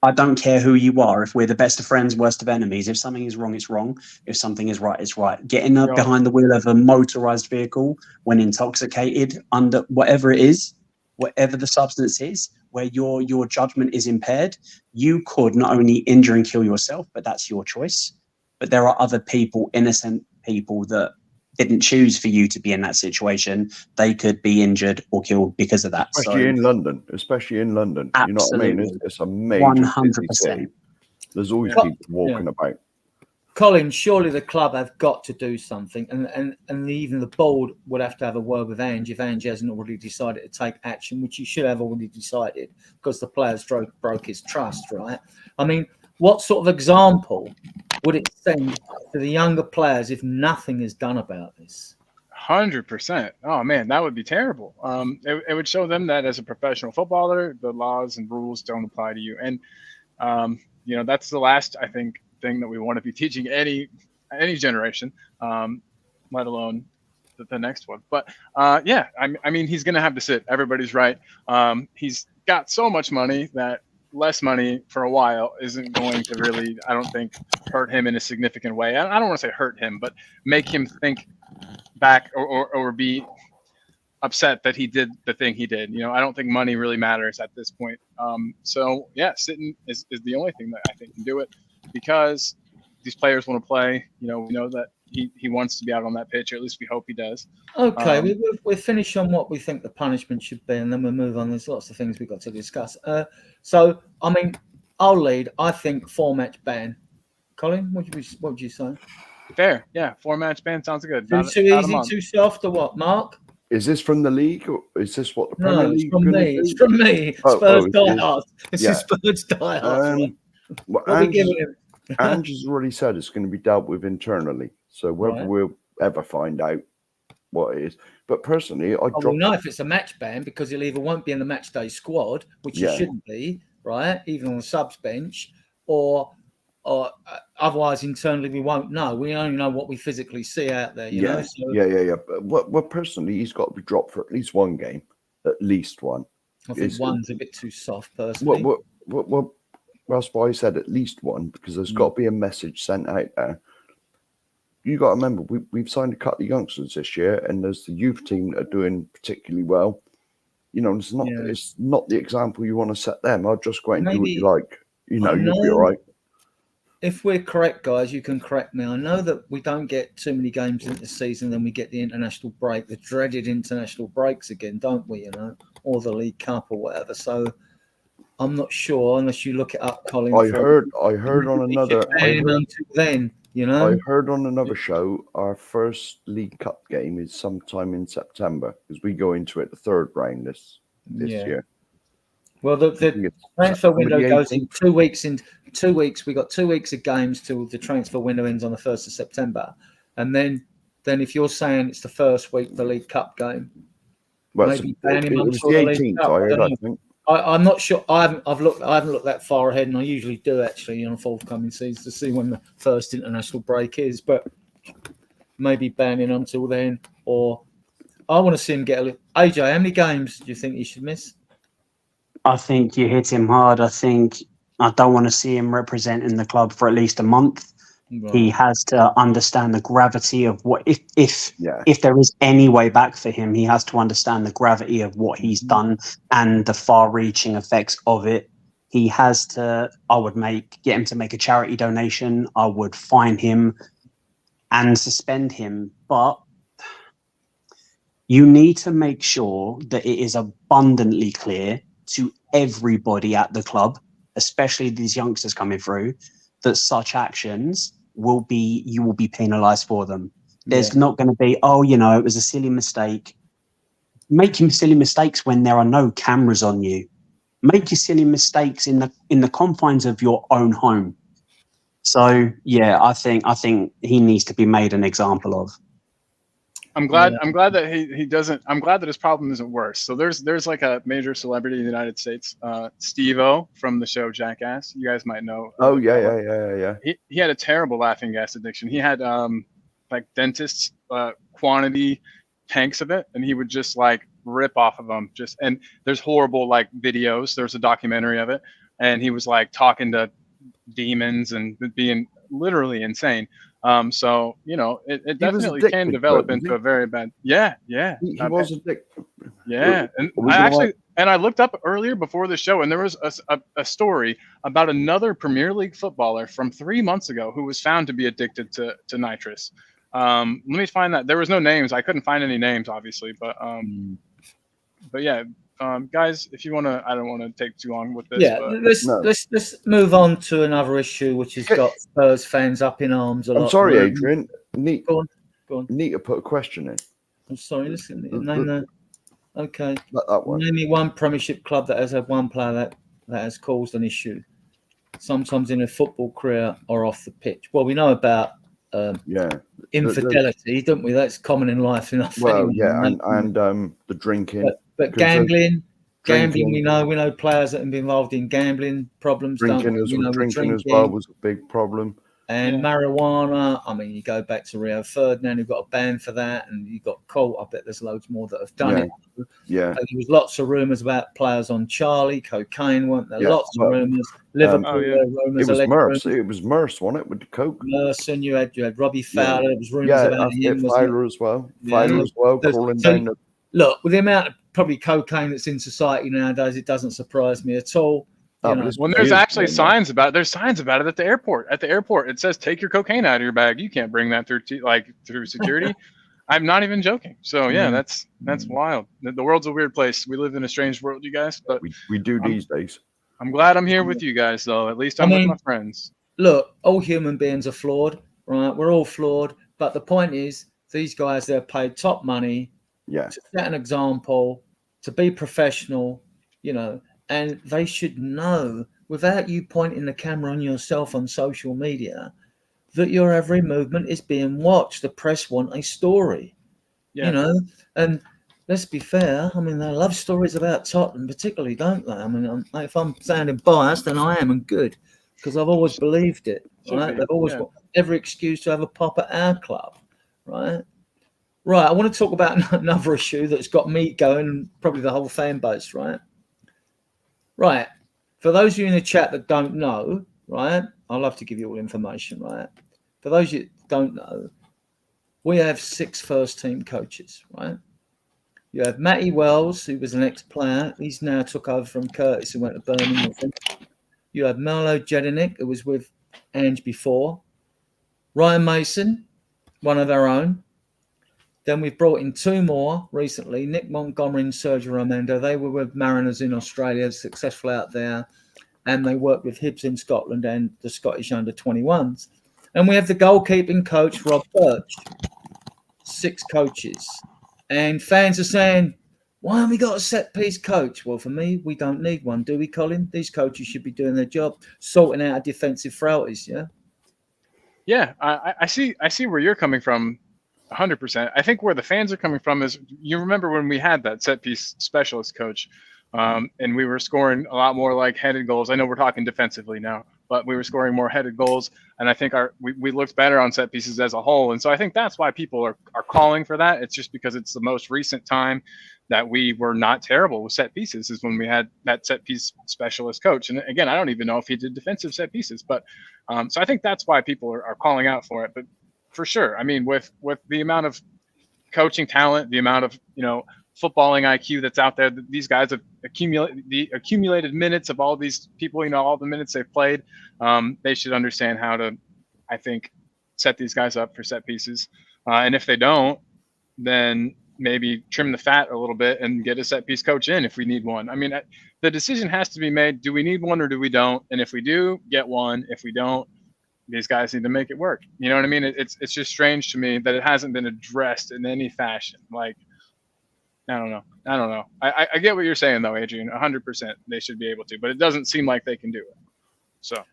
I don't care who you are. If we're the best of friends, worst of enemies, if something is wrong, it's wrong. If something is right, it's right. Getting up behind the wheel of a motorized vehicle when intoxicated, under whatever it is, whatever the substance is, where your judgment is impaired, you could not only injure and kill yourself, but that's your choice. But there are other people, innocent people, that didn't choose for you to be in that situation. They could be injured or killed because of that. Especially in London. Absolutely. You know what I mean? It's a major 100%. There's always people walking about. Colin, surely the club have got to do something, and even the board would have to have a word with Ange if Ange hasn't already decided to take action, which he should have already decided, because the players broke his trust, right? I mean, what sort of example would it send to the younger players if nothing is done about this? 100%. Oh man, that would be terrible. It would show them that as a professional footballer, the laws and rules don't apply to you, and that's the last, I think, thing that we want to be teaching any generation, let alone the next one. But I mean, he's going to have to sit. Everybody's right. He's got so much money that less money for a while isn't going to really, I don't think, hurt him in a significant way. I don't want to say hurt him, but make him think back or be upset that he did the thing he did. I don't think money really matters at this point. So yeah, sitting is the only thing that I think can do it, because these players want to play. We know that he wants to be out on that pitch, or at least we hope he does. Okay, we'll finish on what we think the punishment should be, and then we'll move on. There's lots of things we've got to discuss. So, I mean, I'll lead. I think 4-match ban. Colin, what would you say? Fair, yeah. 4-match ban sounds good. Too easy, too soft, or what, Mark? Is this from the league, or is this what the Premier League? No, it's from me. Spurs Diehards. This is Spurs Diehards. Well, Ange's already said it's going to be dealt with internally. So whether we'll ever find out what it is. But personally, we'll know if it's a match ban, because he'll either won't be in the match day squad, which he shouldn't be, right? Even on the subs bench, or otherwise internally we won't know. We only know what we physically see out there, you know? So, yeah. But personally, he's got to be dropped for at least one game. At least one. I think one's a bit too soft, personally. Well, that's why I said at least one, because there's got to be a message sent out there. You got to remember, we've signed a couple of youngsters this year, and there's the youth team that are doing particularly well. It's not the example you want to set them. I'll just go out and do what you like. You'll be all right. If we're correct, guys, you can correct me. I know that we don't get too many games into the season, then we get the international break, the dreaded international breaks again, don't we? Or the League Cup or whatever. So I'm not sure, unless you look it up, Colin. I heard on another. Until then, I heard on another show our first League Cup game is sometime in September, because we go into it the third round this year. Well, the transfer window goes in 2 weeks. In 2 weeks, we got 2 weeks of games till the transfer window ends on the 1st of September, and then if you're saying it's the first week the League Cup game, maybe it was the 18th. I heard. I think. I'm not sure. I haven't looked that far ahead, and I usually do actually on forthcoming seasons to see when the first international break is. But maybe banning until then, or I want to see him get a little. AJ, how many games do you think he should miss? I think you hit him hard. I don't want to see him representing the club for at least a month. Right. He has to understand the gravity of what if there is any way back for him, he has to understand the gravity of what he's done and the far-reaching effects of it. He has to. I would get him to make a charity donation. I would fine him and suspend him. But you need to make sure that it is abundantly clear to everybody at the club, especially these youngsters coming through, that such actions you will be penalized for them. There's not going to be, it was a silly mistake. Making silly mistakes when there are no cameras on you. Make your silly mistakes in the confines of your own home. So I think he needs to be made an example of. I'm glad that he doesn't. I'm glad that his problem isn't worse. So there's like a major celebrity in the United States, Steve-O from the show Jackass. You guys might know. Oh yeah. He had a terrible laughing gas addiction. He had like dentists quantity tanks of it, and he would just like rip off of them. And there's horrible like videos. There's a documentary of it, and he was like talking to demons and being literally insane. So it definitely can develop into a very bad. Yeah. He was addicted. Yeah, and I looked up earlier before the show, and there was a story about another Premier League footballer from 3 months ago who was found to be addicted to nitrous. Let me find that. There was no names. I couldn't find any names, obviously, but yeah. Guys, if you want to, I don't want to take too long with this. Yeah, let's move on to another issue, which has got Spurs fans up in arms a lot. I'm sorry, Adrian. Go on. Need to put a question in. I'm sorry. Listen, name okay. That one. Name me one Premiership club that has had one player that has caused an issue, sometimes in a football career or off the pitch. Well, we know about infidelity, don't we? That's common in life enough. Well, and the drinking. But gambling, we know players that have been involved in gambling problems. Drinking as well was a big problem. And marijuana, I mean, you go back to Rio Ferdinand, who got a ban for that, and you got caught. I bet there's loads more that have done it. Yeah. There was lots of rumours about players on Charlie, cocaine, weren't there? Lots of rumours. Liverpool, rumours. It was Merce. It was Merce, wasn't it, with the coke? Merce, and you had Robbie Fowler. There was rumours about him. Fowler as well. Fowler as well, crawling down the... Look, with the amount of probably cocaine that's in society nowadays, it doesn't surprise me at all. When there's actually signs about it, there's signs about it at the airport. At the airport, it says take your cocaine out of your bag. You can't bring that through through security. I'm not even joking. So that's wild. The world's a weird place. We live in a strange world, you guys. But we do these days. I'm glad I'm here with you guys, though. At least I'm with my friends. Look, all human beings are flawed, right? We're all flawed. But the point is, these guys, they're paid top money to set an example, to be professional, and they should know, without you pointing the camera on yourself on social media, that your every movement is being watched. The press want a story, and let's be fair. I mean, they love stories about Tottenham, particularly, don't they? I mean, if I'm sounding biased, then I am, and good, because I've always believed it, right? They've always got every excuse to have a pop at our club, right? Right, I want to talk about another issue that's got me going, probably the whole fan base, right? Right. For those of you in the chat that don't know, right, I love to give you all information, right? For those of you that don't know, we have 6 first-team coaches, right? You have Matty Wells, who was an ex-player. He's now took over from Curtis, who went to Birmingham with him. You have Milo Jedinek, who was with Ange before. Ryan Mason, one of our own. Then we've brought in 2 more recently, Nick Montgomery and Sergio Romando. They were with Mariners in Australia, successful out there, and they worked with Hibs in Scotland and the Scottish under-21s. And we have the goalkeeping coach, Rob Birch. 6 coaches. And fans are saying, why haven't we got a set-piece coach? Well, for me, we don't need one, do we, Colin? These coaches should be doing their job, sorting out our defensive frailties, yeah? Yeah, I see where you're coming from. 100%. I think where the fans are coming from is, you remember when we had that set piece specialist coach, and we were scoring a lot more like headed goals. I know we're talking defensively now, but we were scoring more headed goals, and I think we looked better on set pieces as a whole. And so I think that's why people are calling for that. It's just because it's the most recent time that we were not terrible with set pieces is when we had that set piece specialist coach. And again, I don't even know if he did defensive set pieces, but so I think that's why people are calling out for it. But for sure, I mean, with the amount of coaching talent, the amount of footballing IQ that's out there, these guys have accumulated minutes of all these people, all the minutes they've played. They should understand how to, I think, set these guys up for set pieces. And if they don't, then maybe trim the fat a little bit and get a set piece coach in if we need one. I mean, the decision has to be made. Do we need one or do we don't? And if we do, get one. If we don't, these guys need to make it work. You know what I mean? It's just strange to me that it hasn't been addressed in any fashion. Like, I don't know. I get what you're saying though, Adrian. 100%, they should be able to, but it doesn't seem like they can do it. So,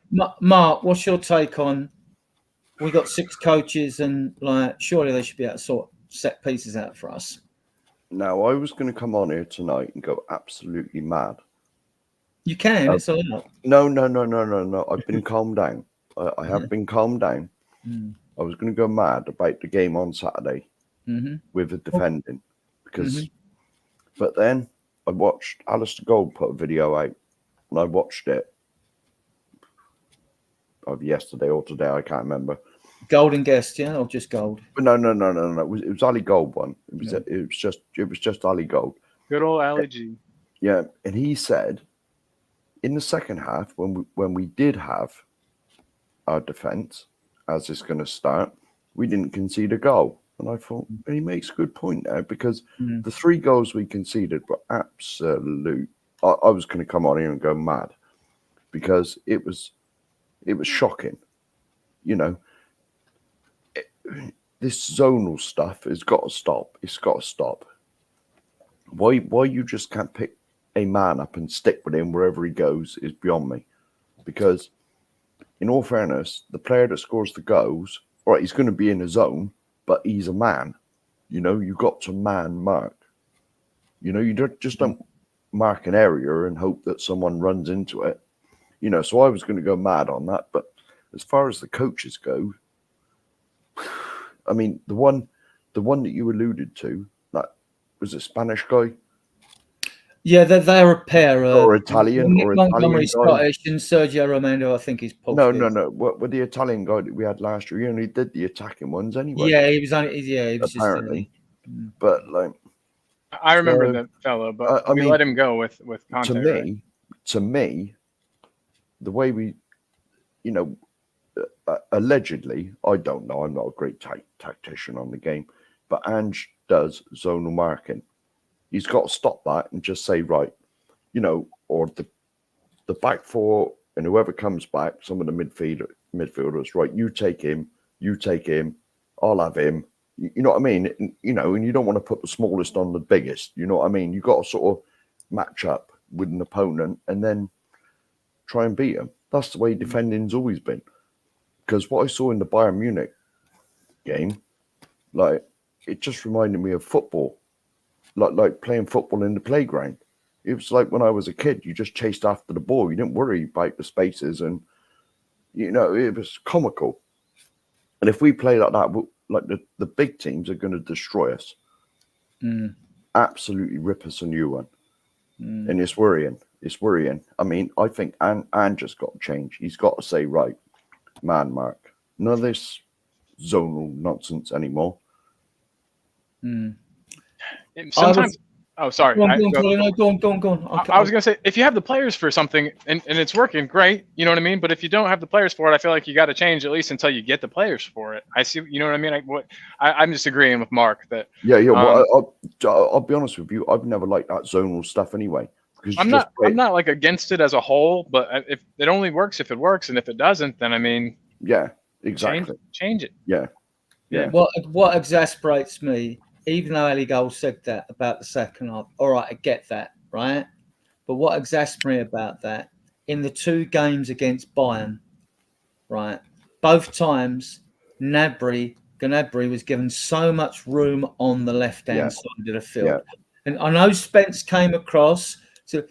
Mark, what's your take on? We got 6 coaches, and surely they should be able to sort set pieces out for us. Now, I was going to come on here tonight and go absolutely mad. You can. It's all right. No. I've been calmed down. I have been calmed down. I was going to go mad about the game on Saturday with the defending because, but then I watched Alistair Gold put a video out, and I watched it yesterday or today. I can't remember. Golden Guest, yeah, or just Gold? No. It was Ali Gold one. It was just Ali Gold. Good old Ali G. Yeah, and he said in the second half when we did have our defense as it's going to start, we didn't concede a goal, and I thought he makes a good point there because the 3 goals we conceded were absolute. I was going to come on here and go mad because it was shocking. This zonal stuff has got to stop. It's got to stop. Why you just can't pick a man up and stick with him wherever he goes is beyond me. Because, in all fairness, the player that scores the goals, right, he's going to be in a zone, but he's a man. You got to man mark. You don't mark an area and hope that someone runs into it. So I was going to go mad on that, but as far as the coaches go, I mean, the one that you alluded to, that was a Spanish guy. Yeah, they're a pair. Or Italian, Nick or Montgomery, Italian guy. Scottish, and Sergio Romano, I think, is Portuguese. No. What with the Italian guy that we had last year? He only did the attacking ones anyway. Yeah, he was only. Yeah, he was apparently. Just. But like, I remember that fellow, but I we mean, let him go with Conte. To me, the way we, allegedly, I don't know. I'm not a great tactician on the game, but Ange does zonal marking. He's got to stop that and just say, right, or the back four and whoever comes back, some of the midfielders, right, you take him, I'll have him. You know what I mean? And you don't want to put the smallest on the biggest. You know what I mean? You've got to sort of match up with an opponent and then try and beat them. That's the way defending's always been. Because what I saw in the Bayern Munich game, like, it just reminded me of football, like playing football in the playground. It was like when I was a kid, you just chased after the ball. You didn't worry about the spaces, and it was comical. And if we play like that, like the big teams are going to destroy us. Absolutely rip us a new one. And it's worrying. It's worrying. I mean, I think Ange just got to change. He's got to say, right, man, Mark, none of this zonal nonsense anymore. Sometimes. Oh, sorry. Go on. I was going to say, if you have the players for something and it's working, great. You know what I mean? But if you don't have the players for it, I feel like you got to change at least until you get the players for it. I see. You know what I mean? I'm just agreeing with Mark that. Yeah. Well, I'll be honest with you. I've never liked that zonal stuff anyway. I'm not like against it as a whole, but if it only works if it works, and if it doesn't, then I mean. Yeah, exactly. Change it. Yeah. What exasperates me, even though Ali Gold said that about the second half, all right, I get that, right? But what exasperates me about that, in the two games against Bayern, right, both times Gnabry was given so much room on the left-hand side of the field. Yeah. And I know Spence came across, so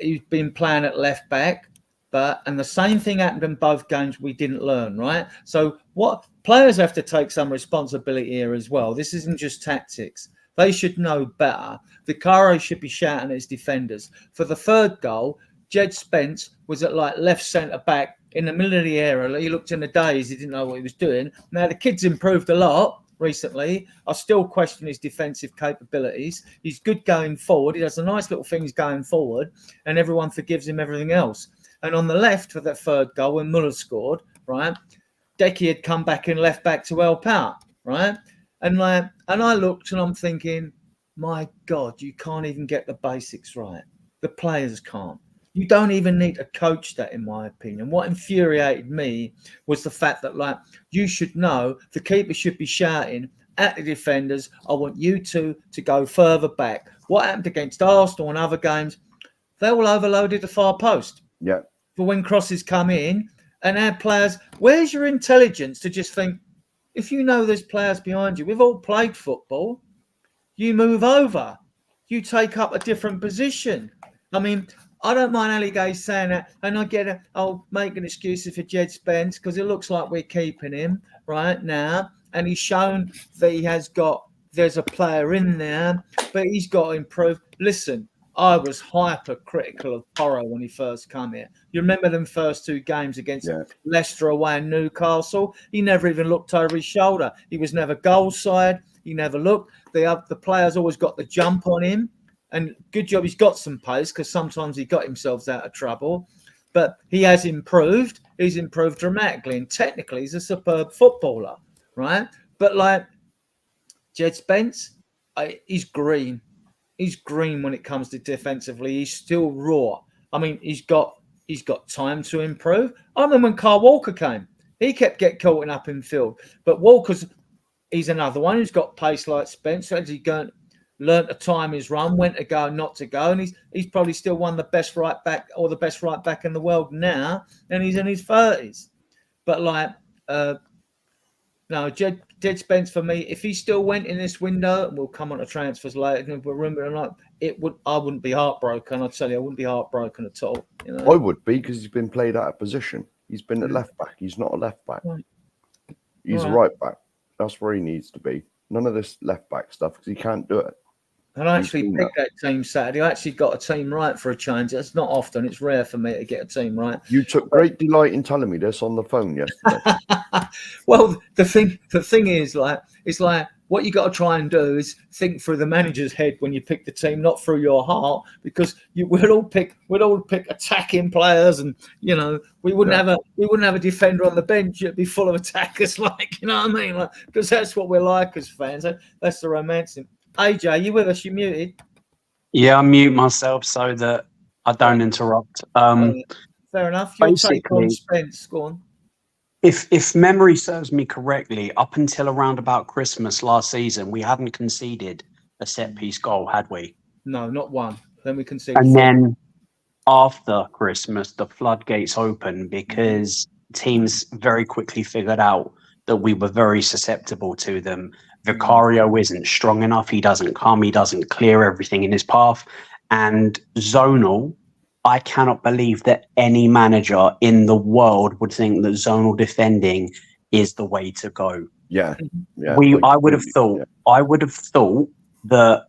he's been playing at left back, and the same thing happened in both games. We didn't learn, right? So what players have to take some responsibility here as well. This isn't just tactics. They should know better. Vicario should be shouting at his defenders. For the third goal, Jed Spence was at like left centre back in the middle of the area. He looked in the daze. He didn't know what he was doing. Now the kid's improved a lot recently. I still question his defensive capabilities. He's good going forward. He does the nice little things going forward, and everyone forgives him everything else. And on the left for that third goal, when Muller scored, right, Decky had come back in left back to help out, right? And I looked and I'm thinking, my God, you can't even get the basics right. The players can't. You don't even need to coach that, in my opinion. What infuriated me was the fact that, you should know the keeper should be shouting at the defenders, I want you to go further back. What happened against Arsenal and other games? They all overloaded the far post. Yeah. For when crosses come in, and our players, where's your intelligence to just think, if you know there's players behind you, we've all played football, you move over, you take up a different position. I mean, I don't mind Ali Gay saying that, and I get it. I'll make an excuse for Jed Spence because it looks like we're keeping him right now, and he's shown that there's a player in there, but he's got to improve. Listen, I was hypercritical of Porro when he first come here. You remember them first two games against Leicester away and Newcastle? He never even looked over his shoulder. He was never goal side. He never looked. The players always got the jump on him. And good job he's got some pace because sometimes he got himself out of trouble. But he has improved. He's improved dramatically. And technically, he's a superb footballer, right? But Jed Spence, he's green. He's green when it comes to defensively. He's still raw. I mean, he's got time to improve. I remember when Kyle Walker came. He kept getting caught up in field. But he's another one who's got pace like Spence. So as he learned to time his run, when to go, not to go. And he's probably still one of the best right back or the best right back in the world now. And he's in his 30s. But no, Jed Spence for me, if he still went in this window, and we'll come on to transfers later, and we'll remember tonight, I wouldn't be heartbroken. I'll tell you, I wouldn't be heartbroken at all. I would be because he's been played out of position. He's been at left back. He's not a left back. Right. He's a right back. That's where he needs to be. None of this left back stuff because he can't do it. And I actually picked that team Saturday. I actually got a team right for a change. It's not often. It's rare for me to get a team right. You took great delight in telling me this on the phone yesterday. Well, the thing is, like, it's like what you got to try and do is think through the manager's head when you pick the team, not through your heart, because we'd all pick attacking players, and you know we wouldn't have a defender on the bench. It'd be full of attackers, like, you know what I mean, like, because that's what we're like as fans. That's the romancing. AJ, you with us? You muted? Yeah, I mute myself so that I don't interrupt. Fair enough. Your take on Spence, go on. If memory serves me correctly, up until around about Christmas last season, we hadn't conceded a set-piece goal, had we? No, not one. Then we conceded. And then after Christmas, the floodgates opened because teams very quickly figured out that we were very susceptible to them. Vicario isn't strong enough. He doesn't come. He doesn't clear everything in his path. And zonal, I cannot believe that any manager in the world would think that zonal defending is the way to go. Yeah. I would have thought that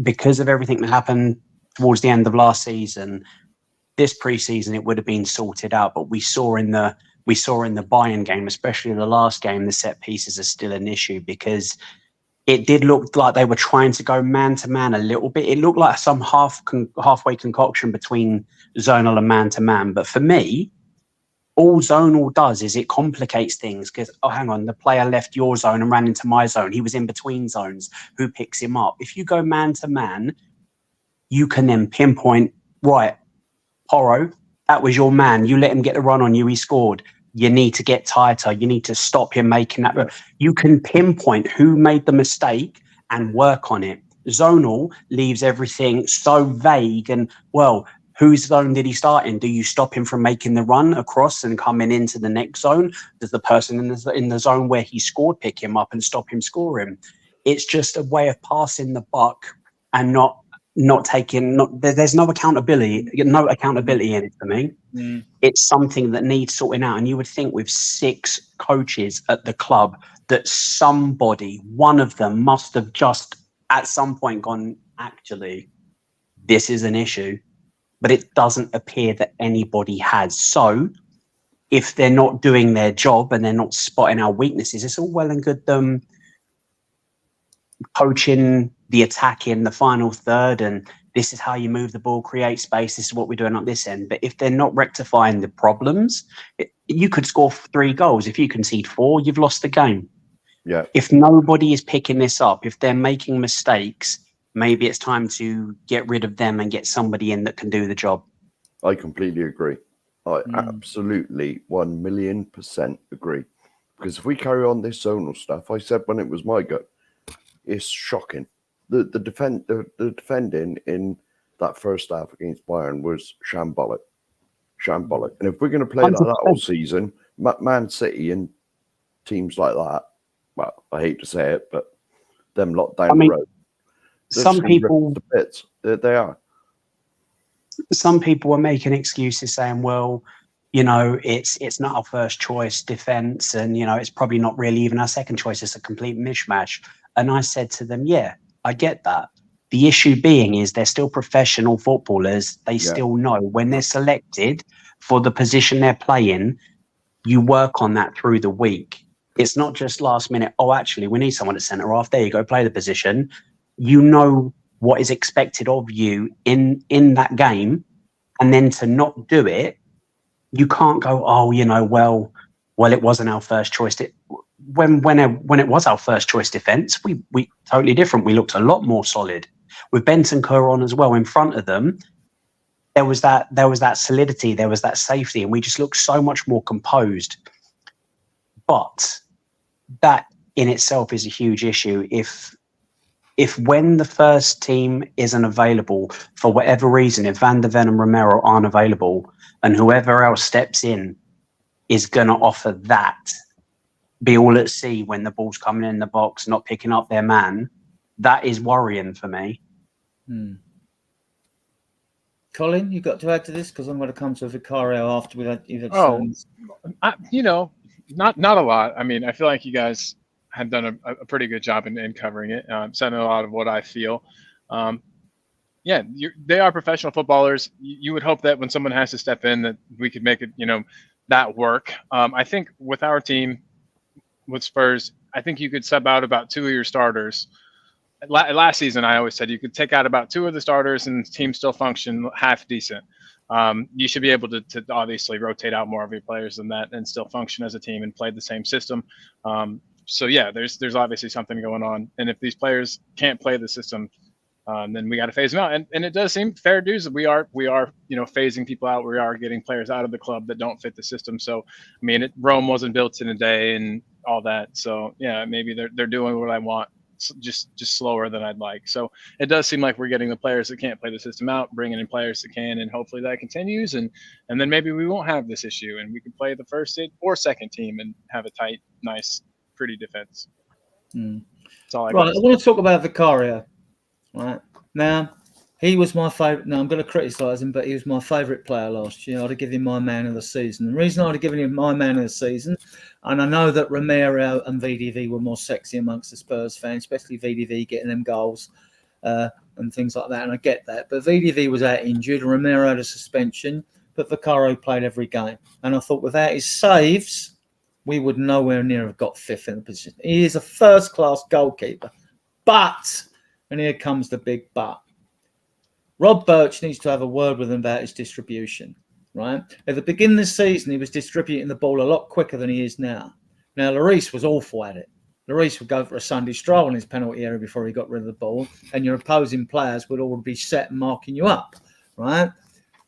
because of everything that happened towards the end of last season, this preseason it would have been sorted out. But we saw in the Bayern game, especially the last game, the set pieces are still an issue because it did look like they were trying to go man-to-man a little bit. It looked like some halfway concoction between zonal and man-to-man. But for me, all zonal does is it complicates things because, oh, hang on, the player left your zone and ran into my zone. He was in between zones. Who picks him up? If you go man-to-man, you can then pinpoint, right, Porro, that was your man. You let him get the run on you. He scored. You need to get tighter. You need to stop him making that. Yes. You can pinpoint who made the mistake and work on it. Zonal leaves everything so vague and, well, whose zone did he start in? Do you stop him from making the run across and coming into the next zone? Does the person in the zone where he scored pick him up and stop him scoring? It's just a way of passing the buck and there's no accountability in it for me. It's something that needs sorting out. And you would think with 6 coaches at the club that one of them must have just at some point gone, actually, this is an issue. But it doesn't appear that anybody has. So if they're not doing their job and they're not spotting our weaknesses, it's all well and good them coaching the attack in the final third and this is how you move the ball, create space, this is what we're doing at this end. But if they're not rectifying the problems, you could score 3 goals. If you concede 4, you've lost the game. Yeah. If nobody is picking this up, if they're making mistakes, maybe it's time to get rid of them and get somebody in that can do the job. I completely agree. I absolutely 1,000,000% agree. Because if we carry on this zonal stuff, I said when it was my go, it's shocking. The defending in that first half against Bayern was shambolic. And if we're going to play like that all season, Man City and teams like that, well, I hate to say it, but them lot down the road. Some people, the bits. They are. Some people are making excuses saying, well, you know, it's not our first choice defense. And, you know, it's probably not really even our second choice. It's a complete mishmash. And I said to them, yeah, I get that. The issue being is they're still professional footballers. They still know when they're selected for the position they're playing, you work on that through the week. It's not just last minute. Oh, actually, we need someone at centre half. There you go, play the position. You know what is expected of you in that game, and then to not do it, you can't go, oh, you know, well, it wasn't our first choice. When it was our first choice defence, we totally different. We looked a lot more solid. With Bentancur on as well in front of them, there was that solidity, there was that safety, and we just looked so much more composed. But that in itself is a huge issue. If when the first team isn't available for whatever reason, if Van der Ven and Romero aren't available and whoever else steps in is going to offer that, be all at sea when the ball's coming in the box, not picking up their man, that is worrying for me. Colin, you got to add to this because I'm going to come to Vicario after you've had Oh, some- not a lot. I mean, I feel like you guys have done a pretty good job in covering it, saying a lot of what I feel. Yeah, they are professional footballers. You would hope that when someone has to step in, that we could make it, that work. I think with our team, with Spurs, I think you could sub out about 2 of your starters. Last season, I always said you could take out about 2 of the starters and the team still function half decent. You should be able to obviously rotate out more of your players than that and still function as a team and play the same system. So yeah, there's obviously something going on. And if these players can't play the system, then we got to phase them out. And it does seem fair dues that we are phasing people out. We are getting players out of the club that don't fit the system. So I mean, Rome wasn't built in a day and all that. So yeah, maybe they're doing what I want. Just slower than I'd like. So it does seem like we're getting the players that can't play the system out, bringing in players that can, and hopefully that continues. And then maybe we won't have this issue, and we can play the first or second team and have a tight, nice, pretty defense. That's all I got. Right, I want to talk about Vicario. Right now, he was my favourite. Now I'm going to criticise him, but he was my favourite player last year. I'd have given him my man of the season. The reason I'd have given him my man of the season, and I know that Romero and VDV were more sexy amongst the Spurs fans, especially VDV getting them goals and things like that, and I get that. But VDV was out injured, Romero had a suspension, but Vicario played every game. And I thought without his saves, we would nowhere near have got fifth in the position. He is a first-class goalkeeper. But, and here comes the big but, Rob Birch needs to have a word with him about his distribution, right? At the beginning of the season, he was distributing the ball a lot quicker than he is now. Now, Lloris was awful at it. Lloris would go for a Sunday stroll in his penalty area before he got rid of the ball, and your opposing players would all be set and marking you up, right?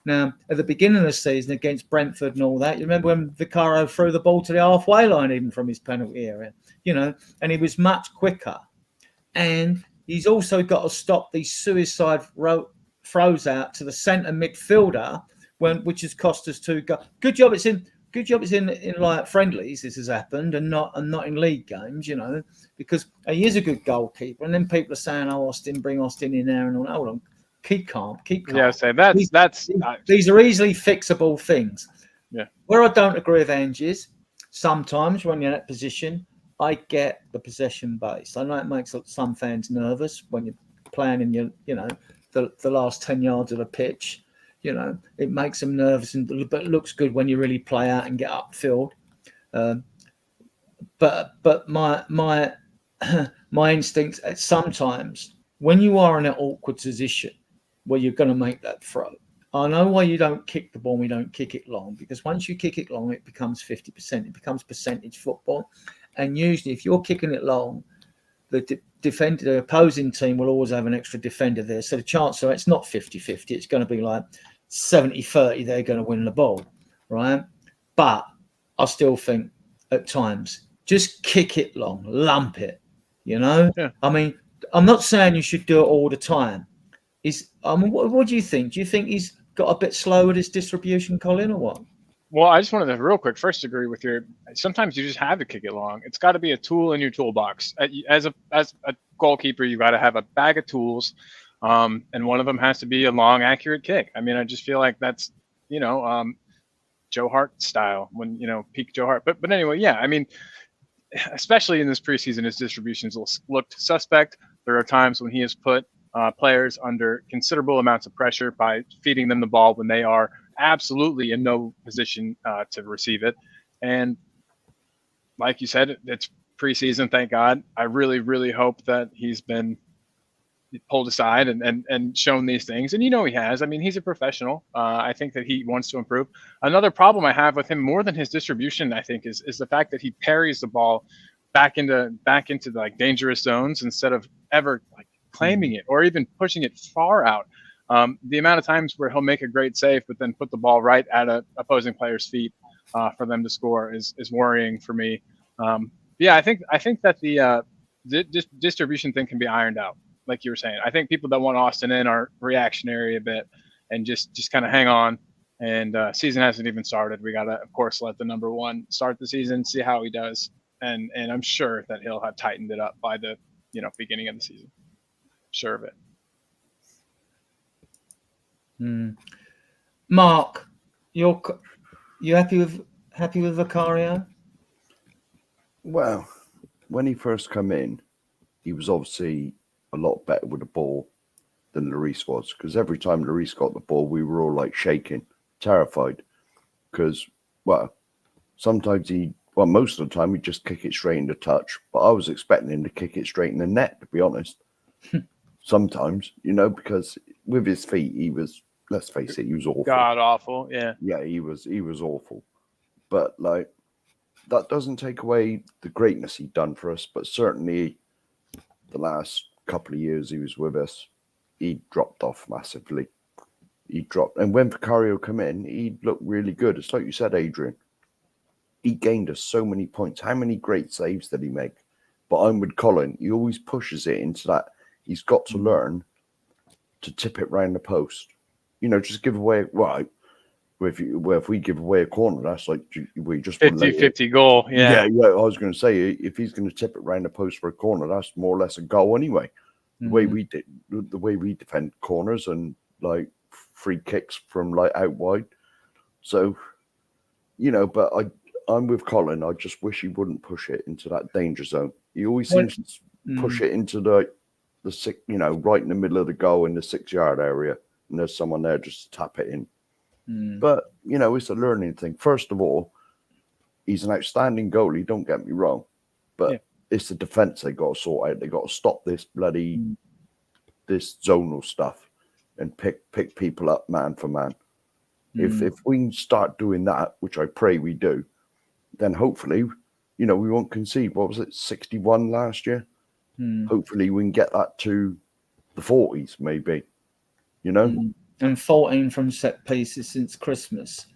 Now, at the beginning of the season against Brentford and all that, you remember when Vicario threw the ball to the halfway line even from his penalty area, and he was much quicker. And he's also got to stop these suicide throws out to the centre midfielder, which has cost us 2 goals. Good job it's in like friendlies this has happened and not in league games, because he is a good goalkeeper. And then people are saying, "Oh, Austin, bring Austin in there," and all. Hold on, keep calm. Yeah, say these are easily fixable things. Yeah. Where I don't agree with Ange is sometimes when you're in that position, I get the possession base. I know it makes some fans nervous when you're playing in the last 10 yards of the pitch. It makes them nervous, but it looks good when you really play out and get upfield. But my my instincts sometimes when you are in an awkward position where you're going to make that throw. I know why you don't kick the ball and we don't kick it long, because once you kick it long, it becomes 50%. It becomes percentage football. And usually if you're kicking it long, the opposing team will always have an extra defender there. So the chance it's not 50-50. It's going to be like 70-30. They're going to win the ball, right? But I still think at times, just kick it long, lump it, Yeah. I mean, I'm not saying you should do it all the time. What do you think? Do you think he's got a bit slow with his distribution, Colin, or what? Well, I just wanted to real quick first agree with sometimes you just have to kick it long. It's got to be a tool in your toolbox. As a goalkeeper, you got to have a bag of tools, and one of them has to be a long, accurate kick. I mean, I just feel like that's Joe Hart style when peak Joe Hart. But anyway, yeah. I mean, especially in this preseason, his distributions looked suspect. There are times when he has put players under considerable amounts of pressure by feeding them the ball when they are absolutely in no position to receive it. And like you said, it's preseason, thank God. I really, really hope that he's been pulled aside and shown these things. And he has. I mean, he's a professional. I think that he wants to improve. Another problem I have with him, more than his distribution, I think, is the fact that he parries the ball back into like dangerous zones instead of ever like claiming it or even pushing it far out. The amount of times where he'll make a great save, but then put the ball right at an opposing player's feet for them to score is worrying for me. Yeah, I think that the distribution thing can be ironed out, like you were saying. I think people that want Austin in are reactionary a bit and just kind of hang on. And season hasn't even started. We gotta, of course, let the number one start the season, see how he does, and I'm sure that he'll have tightened it up by the beginning of the season. Sure of it. Mark, you happy with Vicario? Well, when he first come in, he was obviously a lot better with the ball than Lloris was, because every time Lloris got the ball, we were all like shaking, terrified, because, well, most of the time he'd just kick it straight into touch, but I was expecting him to kick it straight in the net, to be honest. Sometimes, because with his feet, he was, let's face it, he was awful. God awful, yeah. Yeah, he was awful. But, like, that doesn't take away the greatness he'd done for us, but certainly the last couple of years he was with us, he dropped off massively. And when Vicario come in, he looked really good. It's like you said, Adrian. He gained us so many points. How many great saves did he make? But I'm with Colin. He always pushes it into that. He's got to learn to tip it round the post. Just give away. Right. If we give away a corner, that's like we just 50-50 goal. Yeah. Yeah. I was going to say, if he's going to tip it round the post for a corner, that's more or less a goal anyway. The way we defend corners and like free kicks from like out wide. So, but I'm with Colin. I just wish he wouldn't push it into that danger zone. He always seems to push it into the six, right in the middle of the goal in the 6-yard area, and there's someone there just to tap it in. But it's a learning thing. First of all, he's an outstanding goalie. Don't get me wrong, but it's the defense they got to sort out. They got to stop this this zonal stuff and pick people up man for man. If we can start doing that, which I pray we do, then hopefully, we won't concede. What was it, 61 last year? Hopefully we can get that to the 40s, maybe. And 14 from set pieces since Christmas.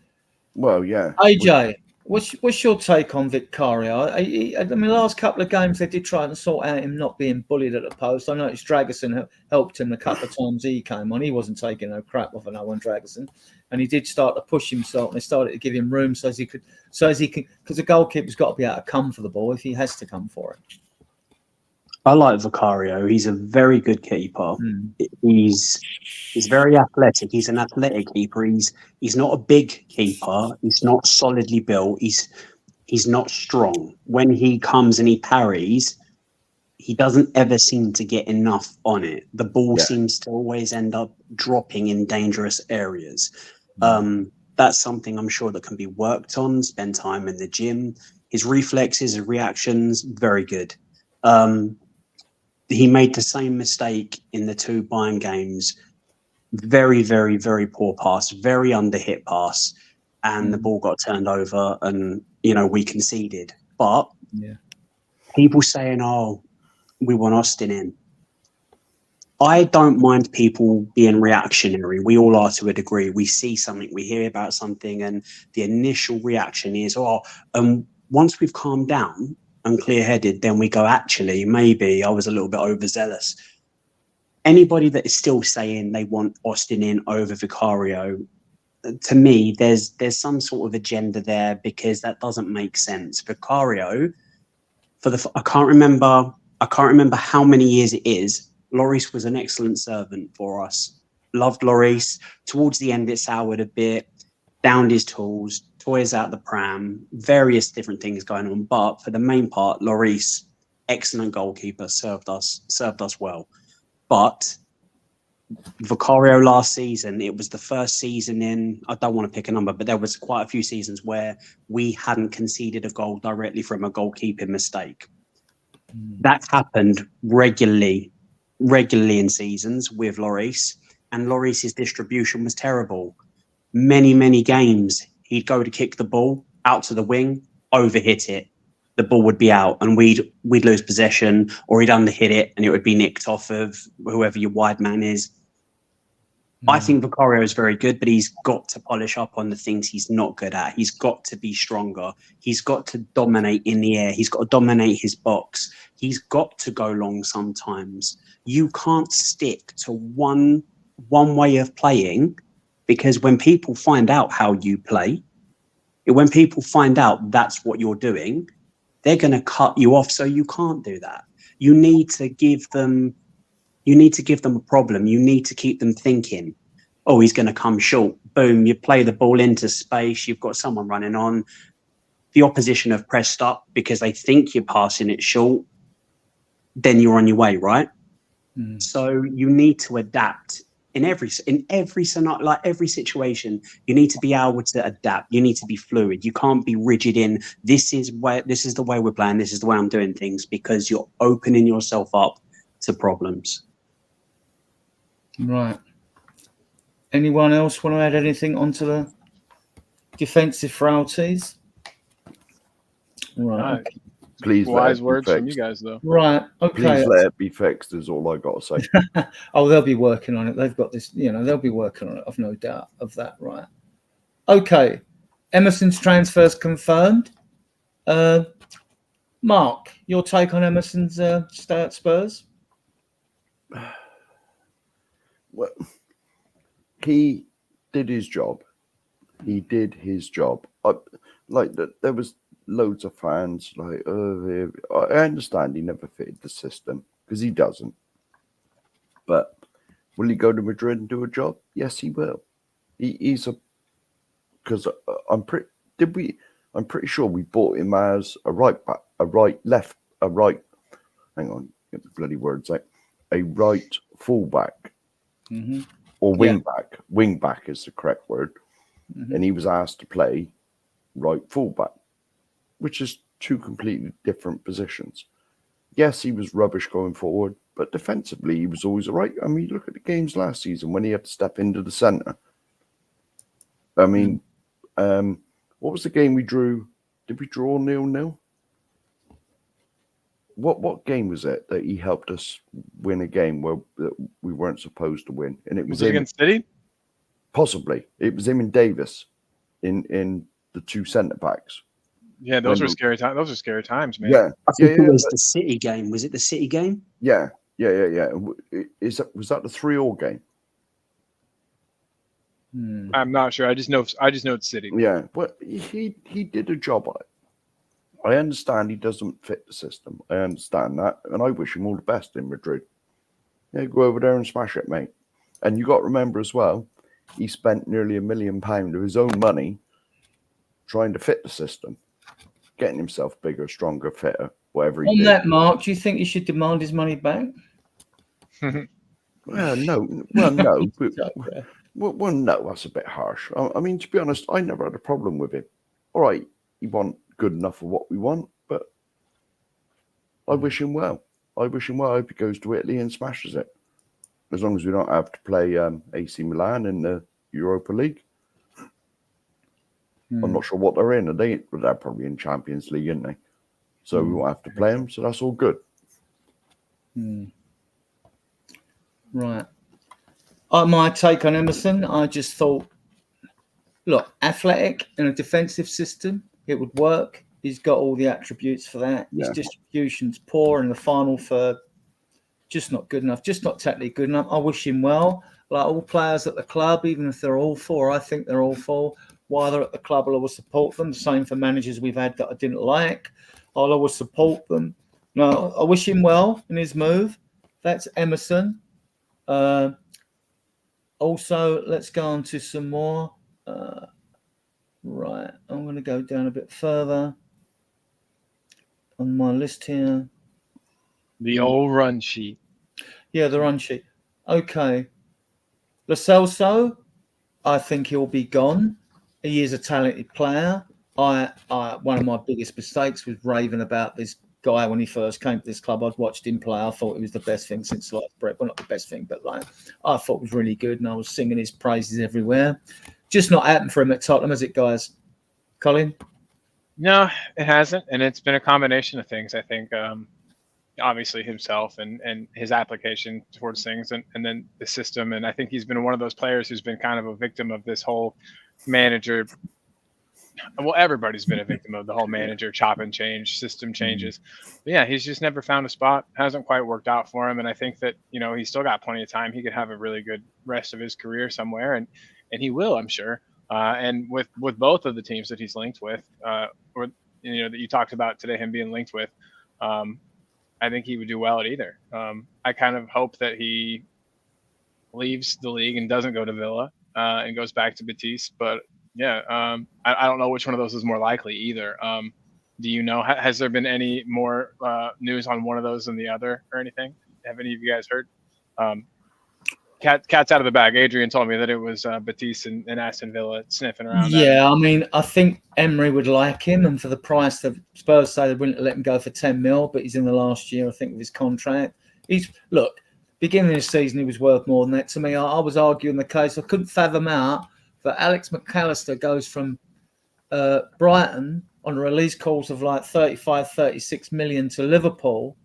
Well, yeah. AJ, what's your take on Vicario? I mean, the last couple of games they did try and sort out him not being bullied at the post. I noticed Dragerson helped him a couple of times he came on. He wasn't taking no crap off an Owen Dragerson, and he did start to push himself. And they started to give him room so as he can, because the goalkeeper's got to be able to come for the ball if he has to come for it. I like Vicario. He's a very good keeper. He's very athletic. He's an athletic keeper. He's not a big keeper. He's not solidly built. He's not strong. When he comes and he parries, he doesn't ever seem to get enough on it. The ball seems to always end up dropping in dangerous areas. That's something I'm sure that can be worked on. Spend time in the gym. His reflexes, his reactions, very good. He made the same mistake in the 2 Bayern games. Very, very, very poor pass, very under-hit pass, and the ball got turned over and, we conceded. But people saying, we want Austin in. I don't mind people being reactionary. We all are to a degree. We see something, we hear about something, and the initial reaction is, once we've calmed down and clear-headed, then we go, actually, maybe I was a little bit overzealous. Anybody that is still saying they want Austin in over Vicario, to me, there's some sort of agenda there, because that doesn't make sense. Vicario, I can't remember how many years it is. Lloris was an excellent servant for us. Loved Lloris. Towards the end, it soured a bit. Downed his tools, toys out the pram, various different things going on. But for the main part, Lloris, excellent goalkeeper, served us well. But Vicario last season, it was the first season in, I don't want to pick a number, but there was quite a few seasons where we hadn't conceded a goal directly from a goalkeeping mistake. That happened regularly in seasons with Lloris, and Lloris's distribution was terrible. Many games, he'd go to kick the ball out to the wing, overhit it. The ball would be out and we'd lose possession, or he'd underhit it and it would be nicked off of whoever your wide man is. I think Vicario is very good, but he's got to polish up on the things he's not good at. He's got to be stronger. He's got to dominate in the air. He's got to dominate his box. He's got to go long sometimes. You can't stick to one way of playing, because when people find out how you play, when people find out that's what you're doing, they're going to cut you off. So you can't do that. You need to give them a problem. You need to keep them thinking. oh, he's going to come short. Boom, you play the ball into space. You've got someone running on. The opposition have pressed up because they think you're passing it short. Then you're on your way, right? Mm. So you need to adapt in every scenario, like every situation. You need to be able to adapt. You need to be fluid. You can't be rigid in this is the way we're playing. This is the way I'm doing things, because you're opening yourself up to problems. Right. Anyone else want to add anything onto the defensive frailties? Right. Okay. Please let Wise it be words from you fixed. guys, though. Right. Okay. Please let it be fixed is all I got to say. Oh, they'll be working on it. They've got this, they'll be working on it. I've no doubt of that. Right. Okay. Emerson's transfer's confirmed. Mark, your take on Emerson's stay at Spurs? Well, he did his job. He did his job. There was loads of fans like, I understand he never fitted the system because he doesn't. But will he go to Madrid and do a job? Yes, he will. He's because I'm pretty sure we bought him as a right back, hang on, get the bloody words out, a right fullback. Mm-hmm. Or wing back. Wing back is the correct word. Mm-hmm. And he was asked to play right fullback, which is two completely different positions. Yes, he was rubbish going forward, but defensively he was always all right. I mean, look at the games last season when he had to step into the centre. I mean, what was the game we drew? Did we draw 0-0? What game was it that he helped us win a game where we weren't supposed to win? And it was it against City? Possibly. It was him and Davis in the two centre backs. Yeah, those were scary times. Those are scary times, man. Yeah. I think it was the City game. Was it the City game? Yeah. Was that the 3-3 game? I'm not sure. I just know it's City. Yeah. But he did a job. I understand he doesn't fit the system. I understand that. And I wish him all the best in Madrid. Yeah, go over there and smash it, mate. And you got to remember as well, he spent nearly £1 million of his own money trying to fit the system, getting himself bigger, stronger, fitter, whatever he did. On that, Mark, do you think he should demand his money back? Well, no. Well, no, that's a bit harsh. I mean, to be honest, I never had a problem with him. All right, he wasn't good enough for what we want, but I wish him well. I hope he goes to Italy and smashes it. As long as we don't have to play AC Milan in the Europa League. I'm not sure what they're in. They're probably in Champions League, aren't they? So we won't have to play them. So that's all good. Right. My take on Emerson, I just thought, look, athletic in a defensive system, it would work. He's got all the attributes for that. His distribution's poor in the final third. Just not good enough. Just not technically good enough. I wish him well. Like all players at the club, even if they're awful, or I think they're awful, while they're at the club, I'll always support them. Same for managers we've had that I didn't like. I'll always support them. No, I wish him well in his move. That's Emerson. Also, let's go on to some more. Right, I'm going to go down a bit further on my list here. The old run sheet. Yeah, the run sheet. Okay. Lo Celso, I think he'll be gone. He is a talented player. One of my biggest mistakes was raving about this guy when he first came to this club. I'd watched him play. I thought it was the best thing since sliced bread. Well, not the best thing, but I thought it was really good, and I was singing his praises everywhere. Just not happened for him at Tottenham, has it, guys? Colin? No, it hasn't, and it's been a combination of things. I think obviously himself and his application towards things, and then the system. And I think he's been one of those players who's been kind of a victim of this whole manager. Well, everybody's been a victim of the whole manager chop and change, system changes. But yeah, he's just never found a spot. Hasn't quite worked out for him. And I think that, he's still got plenty of time. He could have a really good rest of his career somewhere, and he will, I'm sure. And with both of the teams that he's linked with, or that you talked about today, him being linked with, I think he would do well at either. I kind of hope that he leaves the league and doesn't go to Villa and goes back to Betis. But yeah, I don't know which one of those is more likely either. Do you know? Has there been any more news on one of those than the other or anything? Have any of you guys heard? Cat's out of the bag. Adrian told me that it was Betis and Aston Villa sniffing around. Yeah, I mean, I think Emery would like him, and for the price that Spurs say they wouldn't let him go for 10 mil, but he's in the last year, I think, of his contract. Beginning of the season, he was worth more than that to me. I was arguing the case. I couldn't fathom out that Alex McAllister goes from Brighton on a release clause of like 35, 36 million to Liverpool,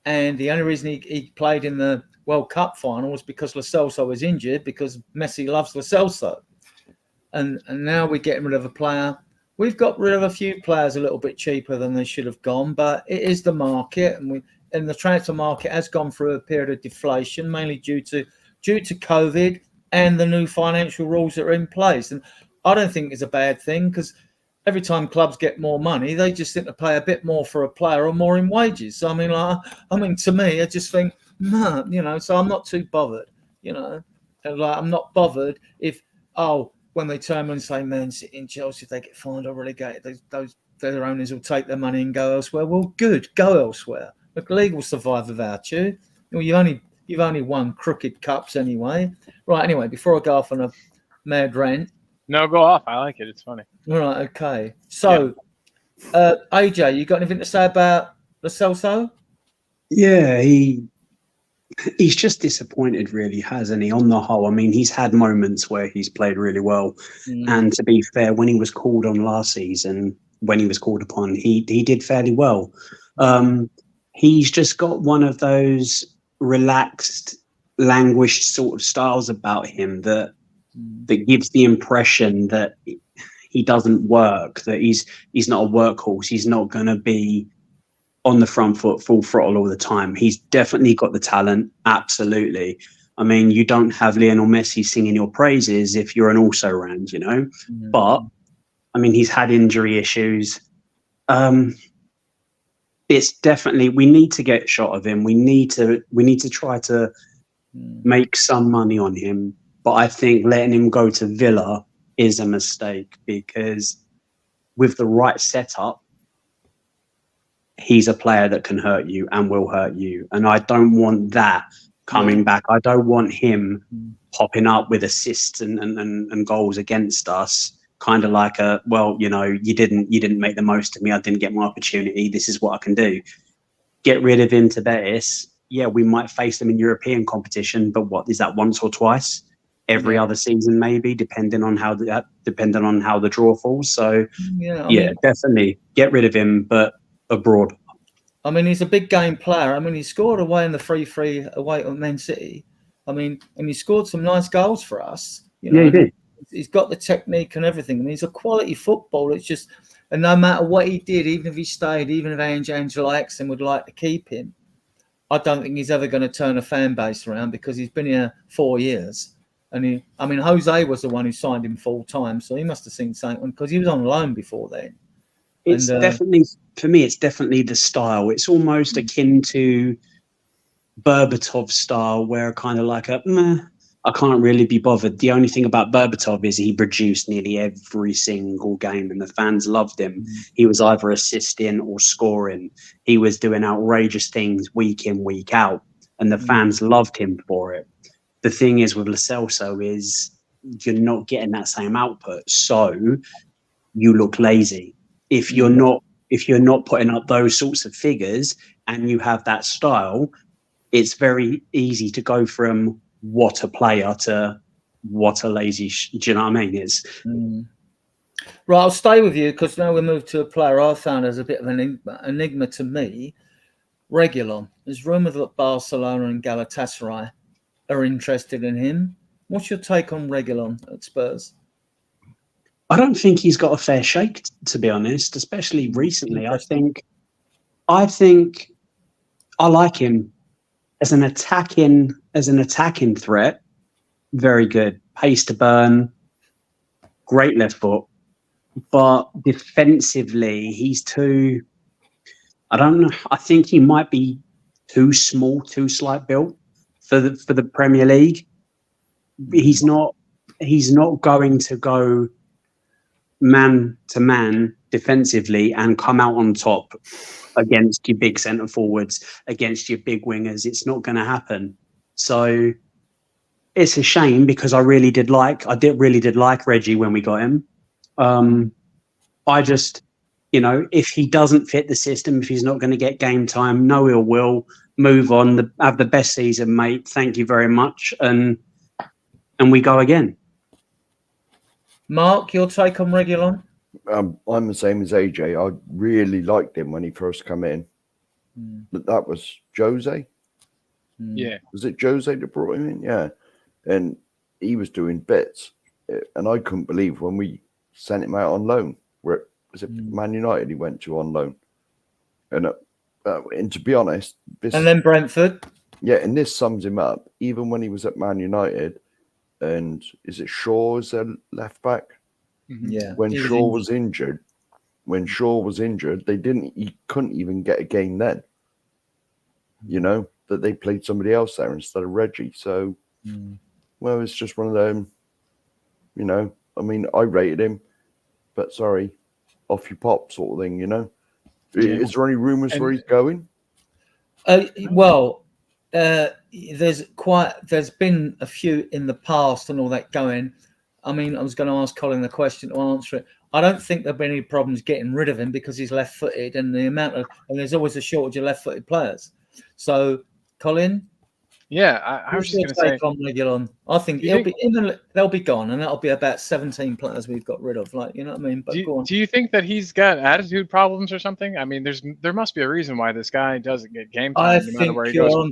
and the only reason he played in the World Cup final was because Lo Celso was injured, because Messi loves Lo Celso. And now we're getting rid of a player. We've got rid of a few players a little bit cheaper than they should have gone, but it is the market, and the transfer market has gone through a period of deflation, mainly due to COVID and the new financial rules that are in place. And I don't think it's a bad thing, because every time clubs get more money, they just think to pay a bit more for a player or more in wages. So, to me, I just think, no, so I'm not too bothered, and I'm not bothered if, when they turn around and say Man City and Chelsea, if they get fined or relegated, their owners will take their money and go elsewhere. Well, good, go elsewhere. The league will survive without you. You've only won crooked cups anyway. Right, anyway, before I go off on a mad rant. No, go off. I like it. It's funny. All right, okay. So, AJ, you got anything to say about Lo Celso? Yeah, he's just disappointed, really, hasn't he? On the whole, I mean, he's had moments where he's played really well. And to be fair, when he was called on last season, when he was called upon, he did fairly well. He's just got one of those relaxed, languished sort of styles about him that gives the impression that he doesn't work, that he's not a workhorse. He's not going to be on the front foot, full throttle all the time. He's definitely got the talent. Absolutely. I mean, you don't have Lionel Messi singing your praises if you're an also-ran, But, I mean, he's had injury issues. It's definitely, we need to get a shot of him. We need to try to make some money on him. But I think letting him go to Villa is a mistake, because with the right setup, he's a player that can hurt you and will hurt you. And I don't want that coming back. I don't want him popping up with assists and goals against us. Kind of like you didn't make the most of me. I didn't get my opportunity. This is what I can do. Get rid of him to Betis. Yeah, we might face them in European competition, but what is that, once or twice? Every other season, maybe, depending on how the draw falls. So, definitely get rid of him, but abroad. I mean, he's a big game player. I mean, he scored away in the 3-3 away at Man City. I mean, and he scored some nice goals for us. Yeah, he did. He's got the technique and everything. I mean, he's a quality footballer. It's just, and no matter what he did, even if he stayed, even if Angel likes him, would like to keep him, I don't think he's ever going to turn a fan base around, because he's been here 4 years. And Jose was the one who signed him full time, so he must have seen something, because he was on loan before then. It's definitely, for me, it's definitely the style. It's almost akin to Berbatov style, where kind of like I can't really be bothered. The only thing about Berbatov is he produced nearly every single game and the fans loved him. He was either assisting or scoring. He was doing outrageous things week in, week out, and the fans loved him for it. The thing is with Lo Celso is you're not getting that same output, so you look lazy. If you're not putting up those sorts of figures and you have that style, it's very easy to go from what a player to what a lazy. Do you know what I mean? It's right. I'll stay with you, because now we move to a player I found as a bit of an enigma to me. Reguilon. There's rumours that Barcelona and Galatasaray are interested in him. What's your take on Reguilon at Spurs? I don't think he's got a fair shake, to be honest, especially recently. I think I like him as an attacking threat. Very good. Pace to burn. Great left foot. But defensively, he's too, I don't know. I think he might be too small, too slight built for the Premier League. he's not going to go man to man defensively and come out on top against your big centre forwards, against your big wingers. It's not going to happen. So it's a shame because I really did like Reggie when we got him. I just, if he doesn't fit the system, if he's not going to get game time, no ill will, move on, have the best season, mate. Thank you very much. And we go again. Mark, your take on Reguilon? I'm the same as AJ. I really liked him when he first come in. But that was Jose. Yeah. Was it Jose that brought him in? Yeah. And he was doing bits. And I couldn't believe when we sent him out on loan. Where was it Man United he went to on loan? And to be honest, and then Brentford. Yeah, and this sums him up. Even when he was at Man United, and is it Shaw as a left back? Yeah. When Shaw was injured, he couldn't even get a game then. That they played somebody else there instead of Reggie. So, well, it's just one of them. I mean, I rated him, but sorry, off you pop sort of thing. Yeah. Is there any rumours where he's going? There's been a few in the past and all that going. I mean, I was going to ask Colin the question to answer it. I don't think there've been any problems getting rid of him because he's left-footed, and there's always a shortage of left-footed players. So, Colin, I was just going to say, on Reguilon, I think they'll be gone, and that'll be about 17 players we've got rid of. Like, you know what I mean? But do you think that he's got attitude problems or something? I mean, there must be a reason why this guy doesn't get game time no matter where he goes.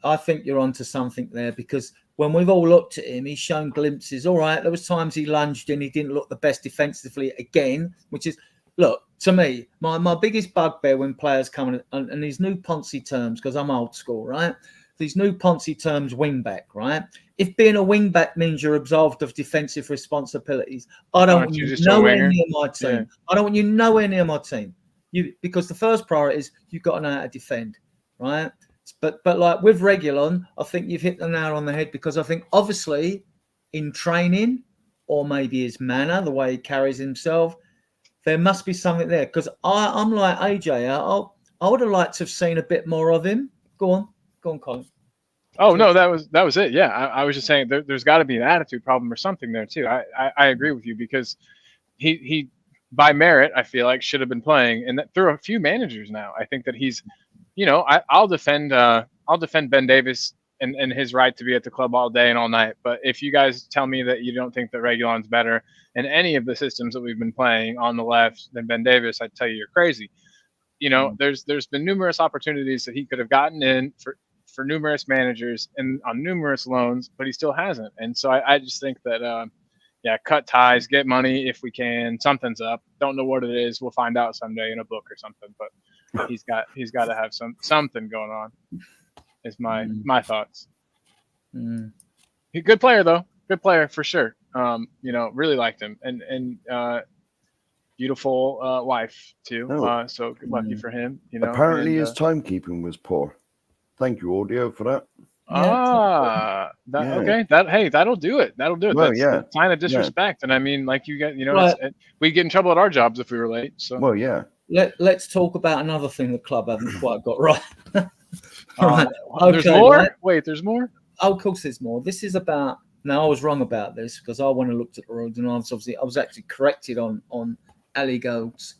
I think you're onto something there, because when we've all looked at him, he's shown glimpses. All right, there was times he lunged in, he didn't look the best defensively again, which is, look, to me, my biggest bugbear when players come in, and these new Ponzi terms, because I'm old school, right? These new Ponzi terms, wing back, right? If being a wing back means you're absolved of defensive responsibilities, I don't want you nowhere near my team. Yeah. I don't want you nowhere near my team. Because the first priority is you've got to know how to defend, right? But like with Reguilon, I think you've hit the nail on the head, because I think obviously in training, or maybe his manner, the way he carries himself, there must be something there. Because I'm like AJ, I would have liked to have seen a bit more of him. Go on, Colin. Oh no, that was it. Yeah, I was just saying there's got to be an attitude problem or something there too. I agree with you, because he by merit, I feel like, should have been playing, and that through a few managers now. I think that he's, I'll defend Ben Davis and his right to be at the club all day and all night. But if you guys tell me that you don't think that Reguilon's better in any of the systems that we've been playing on the left than Ben Davis, I'd tell you you're crazy. There's been numerous opportunities that he could have gotten in for numerous managers and on numerous loans, but he still hasn't. And so I just think that, cut ties, get money if we can. Something's up. Don't know what it is. We'll find out someday in a book or something. But he's got to have something going on. Is my thoughts. Good player though. Good player for sure. Really liked him, and beautiful wife too. So lucky for him. Apparently his timekeeping was poor. Thank you, audio, for that. Okay. That'll do it. That'll do it. Well, that's a sign of disrespect. And I mean, like, you get, we get in trouble at our jobs if we were late. So well, yeah. Let's talk about another thing the club haven't quite got right. Right. There's more. Right? Wait, there's more. Oh, of course, there's more. This is about. Now, I was wrong about this, because I went and looked at the rules, and I was actually corrected on Ali Gold's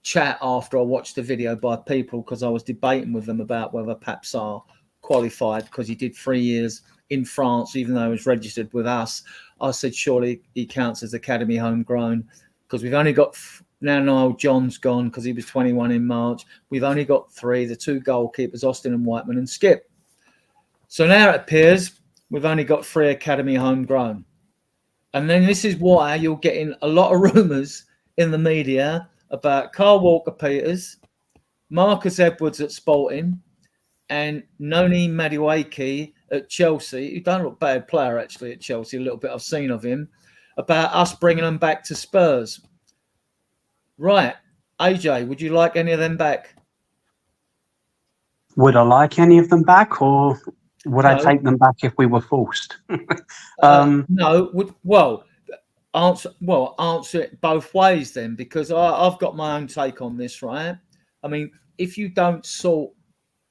chat after I watched the video by people, because I was debating with them about whether Papsar qualified because he did 3 years in France, even though he was registered with us. I said surely he counts as academy homegrown, because we've only got now Niall John's gone because he was 21 in March. We've only got 3, the 2 goalkeepers, Austin and Whiteman, and Skip. So now it appears we've only got 3 academy homegrown. And then this is why you're getting a lot of rumours in the media about Carl Walker-Peters, Marcus Edwards at Sporting, and Noni Madueke at Chelsea, who don't look a bad player actually at Chelsea, a little bit I've seen of him, about us bringing them back to Spurs. Right. AJ, would you like any of them back? Would I like any of them back, or? Would I No. take them back if we were forced? No. Answer it both ways then, because I've got my own take on this, right? I mean, if you don't sort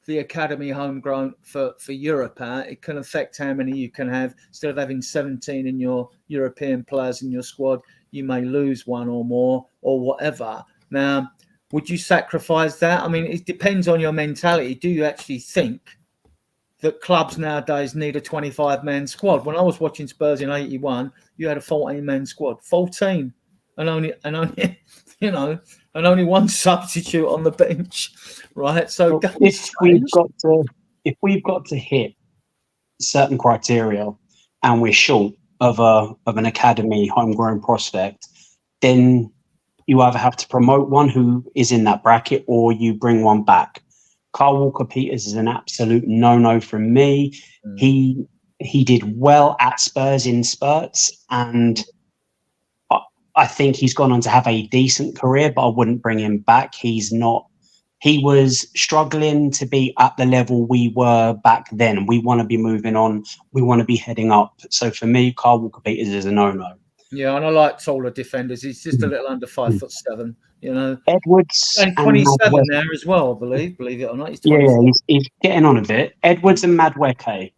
the academy homegrown for Europe out, it can affect how many you can have. Instead of having 17 in your European players in your squad, you may lose one or more or whatever. Now, would you sacrifice that? I mean, it depends on your mentality. Do you actually think that clubs nowadays need a 25-man squad? When I was watching Spurs in '81, you had a 14-man squad, 14, and only and only one substitute on the bench, right? So if we've got to hit certain criteria and we're short of an academy homegrown prospect, then you either have to promote one who is in that bracket or you bring one back. Kyle Walker-Peters is an absolute no-no from me. He did well at Spurs in spurts, and I think he's gone on to have a decent career, but I wouldn't bring him back. He was struggling to be at the level we were back then. We want to be moving on. We want to be heading up. So for me, Kyle Walker-Peters is a no-no. Yeah, and I like taller defenders. He's just a little under 5'7", Edwards and 27 now as well, believe it or not. He's 27. Yeah, he's getting on a bit. Edwards and Madueke.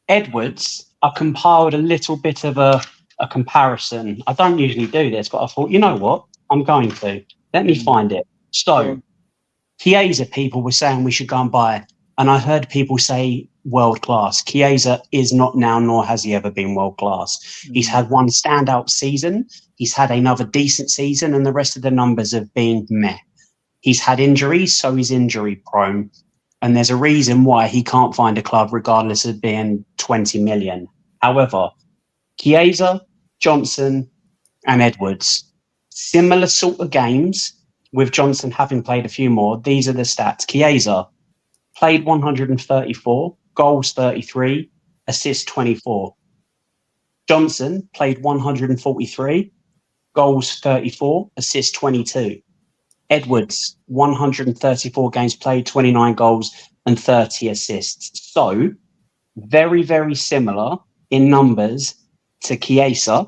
Edwards, I compiled a little bit of a comparison. I don't usually do this, but I thought, you know what? I'm going to. Let me find it. So, Chiesa, people were saying we should go and buy, and I heard people say world class. Chiesa is not now, nor has he ever been world class. He's had one standout season. He's had another decent season, and the rest of the numbers have been meh. He's had injuries, so he's injury prone. And there's a reason why he can't find a club regardless of being 20 million. However, Chiesa, Johnson and Edwards, similar sort of games, with Johnson having played a few more. These are the stats. Chiesa played 134, goals 33, assists 24. Johnson played 143, goals 34, assists 22. Edwards, 134 games played, 29 goals and 30 assists. So very, very similar in numbers to Chiesa,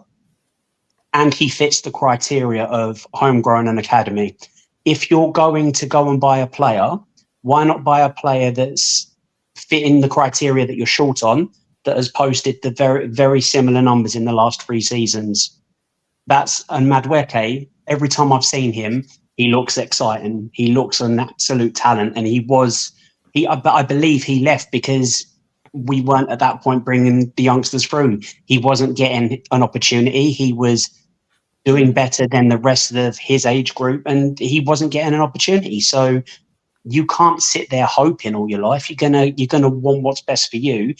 and he fits the criteria of homegrown and academy. If you're going to go and buy a player, why not buy a player that's fitting the criteria that you're short on, that has posted the very, very similar numbers in the last 3 seasons? And Madueke, every time I've seen him, he looks exciting. He looks an absolute talent. And I believe he left because we weren't at that point bringing the youngsters through. He wasn't getting an opportunity. He was doing better than the rest of his age group, and he wasn't getting an opportunity. So you can't sit there hoping all your life. You're gonna want what's best for you,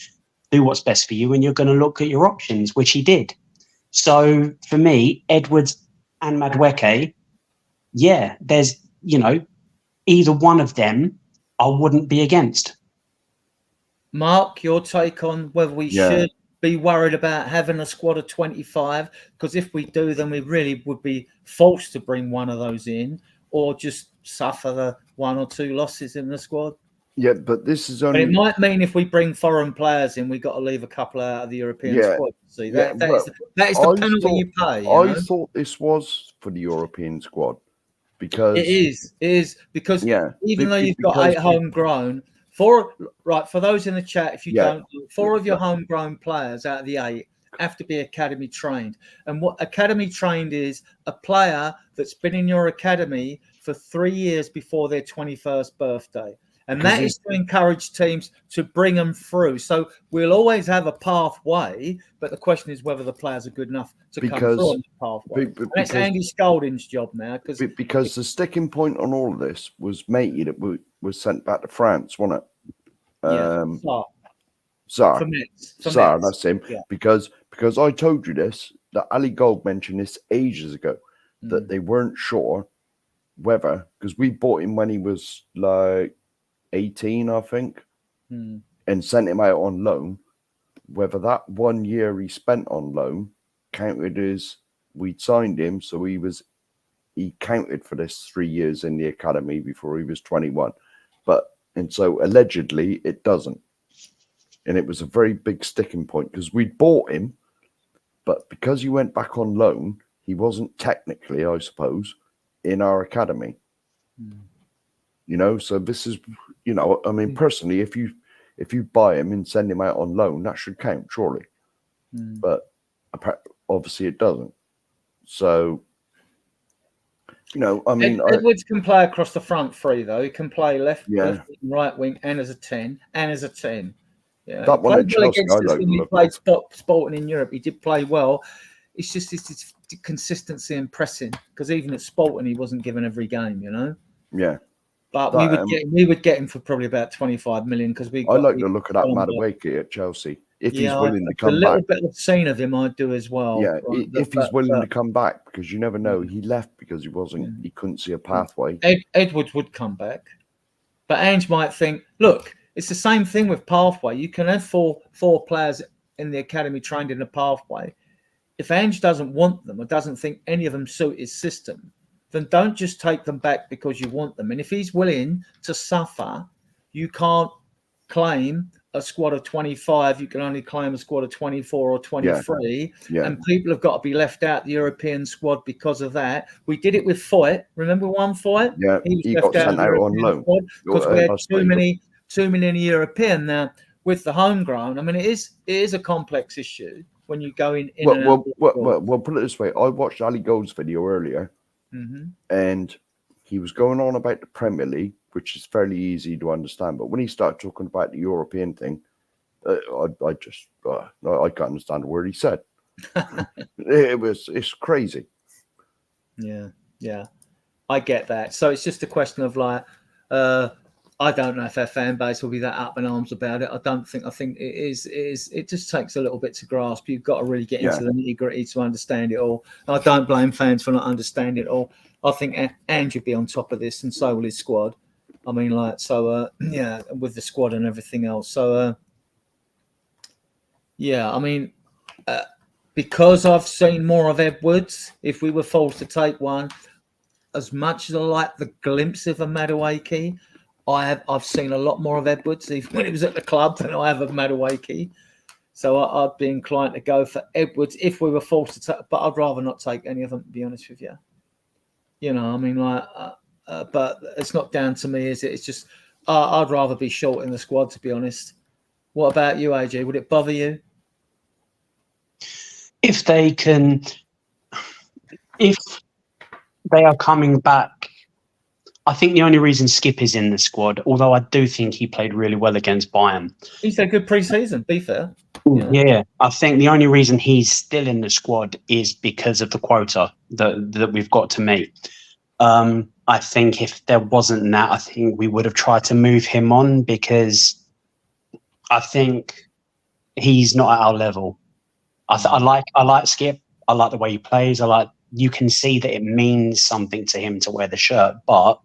do what's best for you, and you're gonna look at your options, which he did. So for me, Edwards and Madueke, yeah, there's, either one of them I wouldn't be against. Mark, your take on whether we should be worried about having a squad of 25? Because if we do, then we really would be forced to bring one of those in, or just suffer the 1 or 2 losses in the squad. Yeah, but this is only. But it might mean if we bring foreign players in, we got to leave a couple out of the European squad. See, that is the penalty you pay. I thought this was for the European squad because it is because even though you've got 8 homegrown, for those in the chat, if you don't, 4 of your homegrown players out of the 8 have to be academy trained. And what academy trained is a player that's been in your academy for 3 years before their 21st birthday. And that is to encourage teams to bring them through. So we'll always have a pathway, but the question is whether the players are good enough to come through on the pathway. And that's Andy Scolding's job now. Because the sticking point on all of this was Matey that was sent back to France, wasn't it? Sarr, that's him. Yeah. Because I told you this, that Ali Gold mentioned this ages ago, that they weren't sure whether, because we bought him when he was like 18, I think, and sent him out on loan, whether that 1 year he spent on loan counted as we'd signed him, so he counted for this 3 years in the academy before he was 21. And so allegedly it doesn't. And it was a very big sticking point because we bought him, but because he went back on loan, he wasn't technically, I suppose, in our academy. You know, so this is, you know, I mean, personally, if you buy him and send him out on loan, that should count, surely. But obviously it doesn't. So, you know, I mean, Edwards can play across the front three, though. He can play left wing, right wing, and as a 10, Yeah, that one at Chelsea, I like the he look played of. Sporting in Europe. He did play well. It's just his consistency and pressing, because even at Sporting, he wasn't given every game, you know. Yeah. But we would get him for probably about 25 million, because I like the look of that Madueke at Chelsea. If he's willing to come back. A little bit of scene of him I'd do as well. Yeah, if he's willing to come back, because you never know. He left because he couldn't see a pathway. Edwards would come back. But Ange might think, look, it's the same thing with pathway. You can have four players in the academy trained in a pathway. If Ange doesn't want them or doesn't think any of them suit his system, then don't just take them back because you want them. And if he's willing to suffer, you can't claim a squad of 25. You can only claim a squad of 24 or 23. Yeah. And people have got to be left out the European squad because of that. We did it with Foyt. Remember one Foyt? Yeah, he got sent out on loan because we had too many in the European. Now, with the homegrown, I mean, it is a complex issue when you go in. Well, put it this way. I watched Ali Gold's video earlier, and he was going on about the Premier League, which is fairly easy to understand. But when he started talking about the European thing, I can't understand a word he said. It's crazy. Yeah, I get that. So it's just a question of like, I don't know if our fan base will be that up in arms about it. I think it is. It just takes a little bit to grasp. You've got to really get into the nitty gritty to understand it all. I don't blame fans for not understanding it all. I think Ange would be on top of this, and so will his squad. I mean, like, so, with the squad and everything else. So, I mean, because I've seen more of Edwards, if we were forced to take one, as much as I like the glimpse of a Madueke, I've seen a lot more of Edwards, even when he was at the club, than I have of Madueke. So I'd be inclined to go for Edwards if we were forced to take, but I'd rather not take any of them, to be honest with you. You know, I mean, like, but it's not down to me, is it? It's just I'd rather be short in the squad, to be honest. What about you, AJ? Would it bother you? If they are coming back, I think the only reason Skip is in the squad, although I do think he played really well against Bayern. He's had a good pre-season, be fair. Yeah, I think the only reason he's still in the squad is because of the quota that we've got to meet. I think if there wasn't that, I think we would have tried to move him on, because I think he's not at our level. I like Skip. I like the way he plays. You can see that it means something to him to wear the shirt, but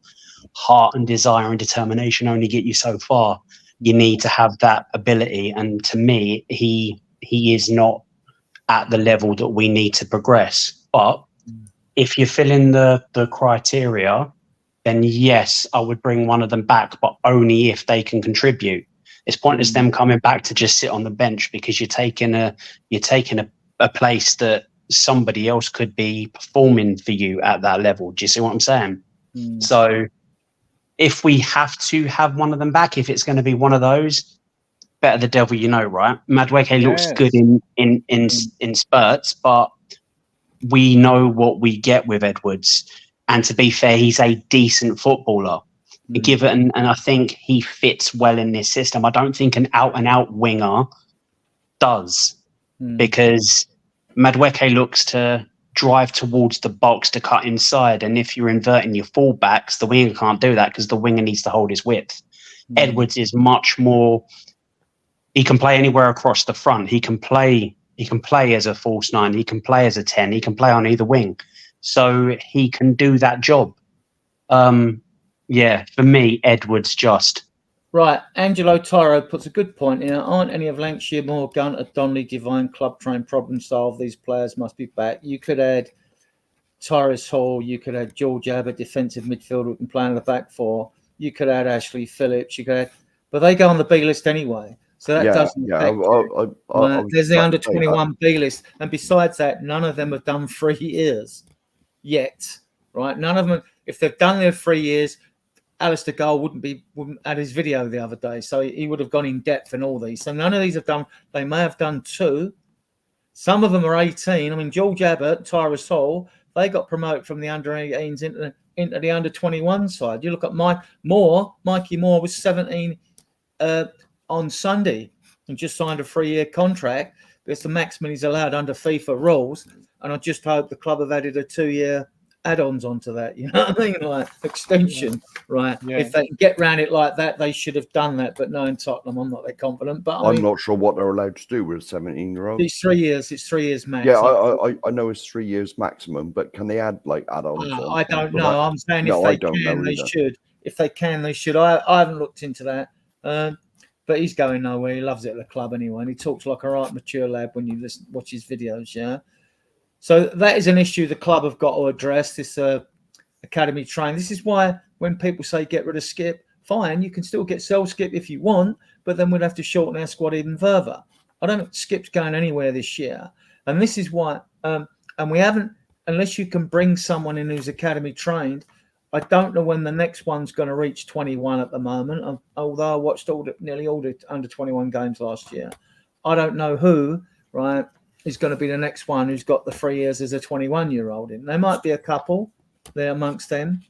heart and desire and determination only get you so far. You need to have that ability, and to me, he is not at the level that we need to progress. But if you fill in the criteria, then yes, I would bring one of them back, but only if they can contribute. It's pointless them coming back to just sit on the bench, because you're taking a place that somebody else could be performing for you at that level. Do you see what I'm saying? So if we have to have one of them back, if it's going to be one of those, better the devil you know, right? Madueke looks good in spurts, but we know what we get with Edwards. And to be fair, he's a decent footballer. And I think he fits well in this system. I don't think an out-and-out winger does, because Madueke looks to drive towards the box to cut inside. And if you're inverting your fullbacks, the winger can't do that, because the winger needs to hold his width. Edwards is much more... He can play anywhere across the front. He can play as a false nine. He can play as a 10. He can play on either wing. So he can do that job. For me, Edwards just. Right. Angelo Tyro puts a good point in. Aren't any of Lancashire, Moore, Gunter, Donnelly, Divine, club trained, problem solved? These players must be back. You could add Tyrus Hall. You could add George Abbott, defensive midfielder who can play in the back four. You could add Ashley Phillips. You could add, but they go on the B list anyway. So that doesn't affect you. There's the under 21 B list, and besides that, none of them have done 3 years yet, right? None of them. If they've done their 3 years, Alistair Gold wouldn't add his video the other day, so he would have gone in depth in all these. So none of these have done. They may have done 2. Some of them are 18. I mean, George Abbott, Tyrus Hall, they got promoted from the under 18s into the under 21 side. You look at Mikey Moore was 17 on Sunday and just signed a 3-year contract. It's the maximum he's allowed under FIFA rules. And I just hope the club have added a 2-year add-ons onto that. You know what I mean? Like extension, right? Yeah. If they can get around it like that, they should have done that. But no, in Tottenham, I'm not that confident. But I'm not sure what they're allowed to do with a 17-year-old. It's 3 years. It's 3 years max. Yeah, I know it's 3 years maximum, but can they add like add-ons? I don't know. I'm saying if they can, they should. If they can, they should. I haven't looked into that. But he's going nowhere. He loves it at the club anyway. And he talks like a right mature lad when you watch his videos, yeah? So that is an issue the club have got to address, this academy training. This is why when people say get rid of Skip, fine, you can still sell Skip if you want, but then we'd have to shorten our squad even further. I don't think Skip's going anywhere this year. And this is why, and we haven't, unless you can bring someone in who's academy trained, I don't know when the next one's going to reach 21 at the moment, although I watched nearly all the under 21 games last year. I don't know who, right, is going to be the next one who's got the 3 years as a 21-year-old in. There might be a couple there amongst them.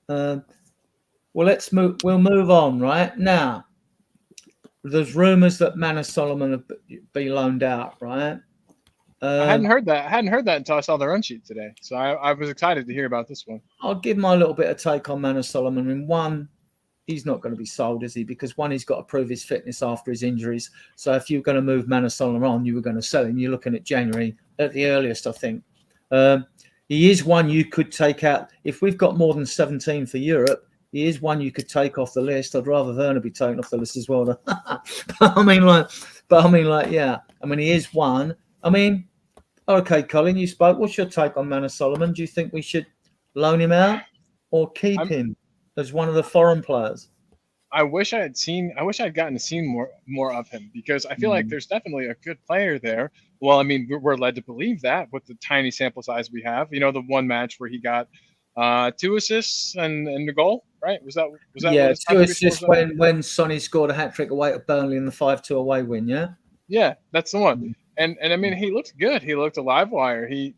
Well, we'll move on right now. There's rumours that Manor Solomon will be loaned out, right? I hadn't heard that. I hadn't heard that until I saw the run sheet today. So I was excited to hear about this one. I'll give my little bit of take on Manor Solomon. In one, he's not going to be sold, is he? Because one, he's got to prove his fitness after his injuries. So if you're going to move Manor Solomon on, you were going to sell him. You're looking at January at the earliest, I think. He is one you could take out. If we've got more than 17 for Europe, he is one you could take off the list. I'd rather Werner be taken off the list as well. I mean, yeah. I mean, he is one. I mean, okay, Colin, you spoke. What's your take on Manor Solomon? Do you think we should loan him out or keep him as one of the foreign players? I wish I'd gotten to see more of him, because I feel like there's definitely a good player there. Well, I mean, we're led to believe that with the tiny sample size we have. You know, the one match where he got 2 assists and the goal, right? Was that? Yeah, 2 assists when Sonny scored a hat-trick away at Burnley in the 5-2 away win, yeah? Yeah, that's the one. And I mean, he looked good. He looked a live wire. He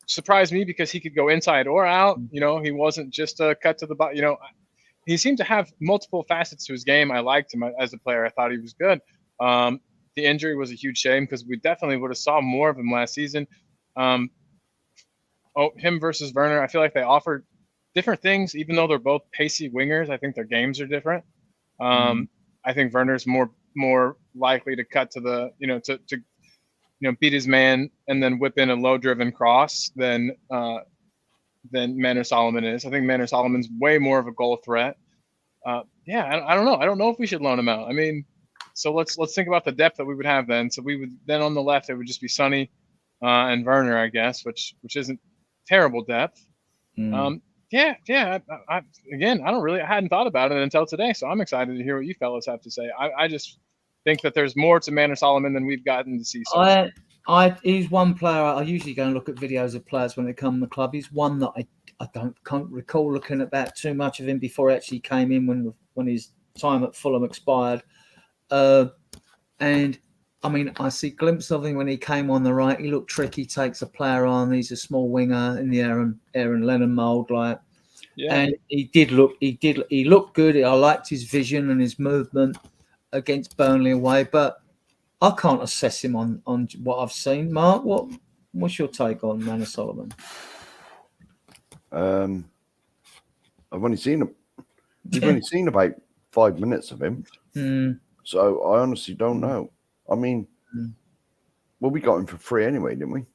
surprised me because he could go inside or out. You know, he wasn't just a cut to the bottom. You know, he seemed to have multiple facets to his game. I liked him as a player. I thought he was good. The injury was a huge shame because we definitely would have saw more of him last season. Him versus Werner, I feel like they offered different things, even though they're both pacey wingers. I think their games are different. I think Werner's more likely to cut to the, to beat his man and then whip in a low-driven cross than Manor Solomon is. I think Manor Solomon's way more of a goal threat. I don't know. I don't know if we should loan him out. I mean, so let's think about the depth that we would have then. So we would then on the left, it would just be Sonny and Werner, I guess, which isn't terrible depth. I hadn't thought about it until today, so I'm excited to hear what you fellas have to say. I just think that there's more to Manor Solomon than we've gotten to see. So he's one player. I usually go and look at videos of players when they come to the club. He's one that I can't recall looking at that too much of him before he actually came in when his time at Fulham expired. And I mean, I see glimpses of him when he came on the right. He looked tricky, takes a player on. He's a small winger in the Aaron Lennon mould, like. Yeah. And he looked good. I liked his vision and his movement against Burnley away, but I can't assess him on what I've seen. Mark, what's your take on Manor Solomon? I've only seen him. We've only seen about 5 minutes of him. So I honestly don't know. I mean, well, we got him for free anyway, didn't we?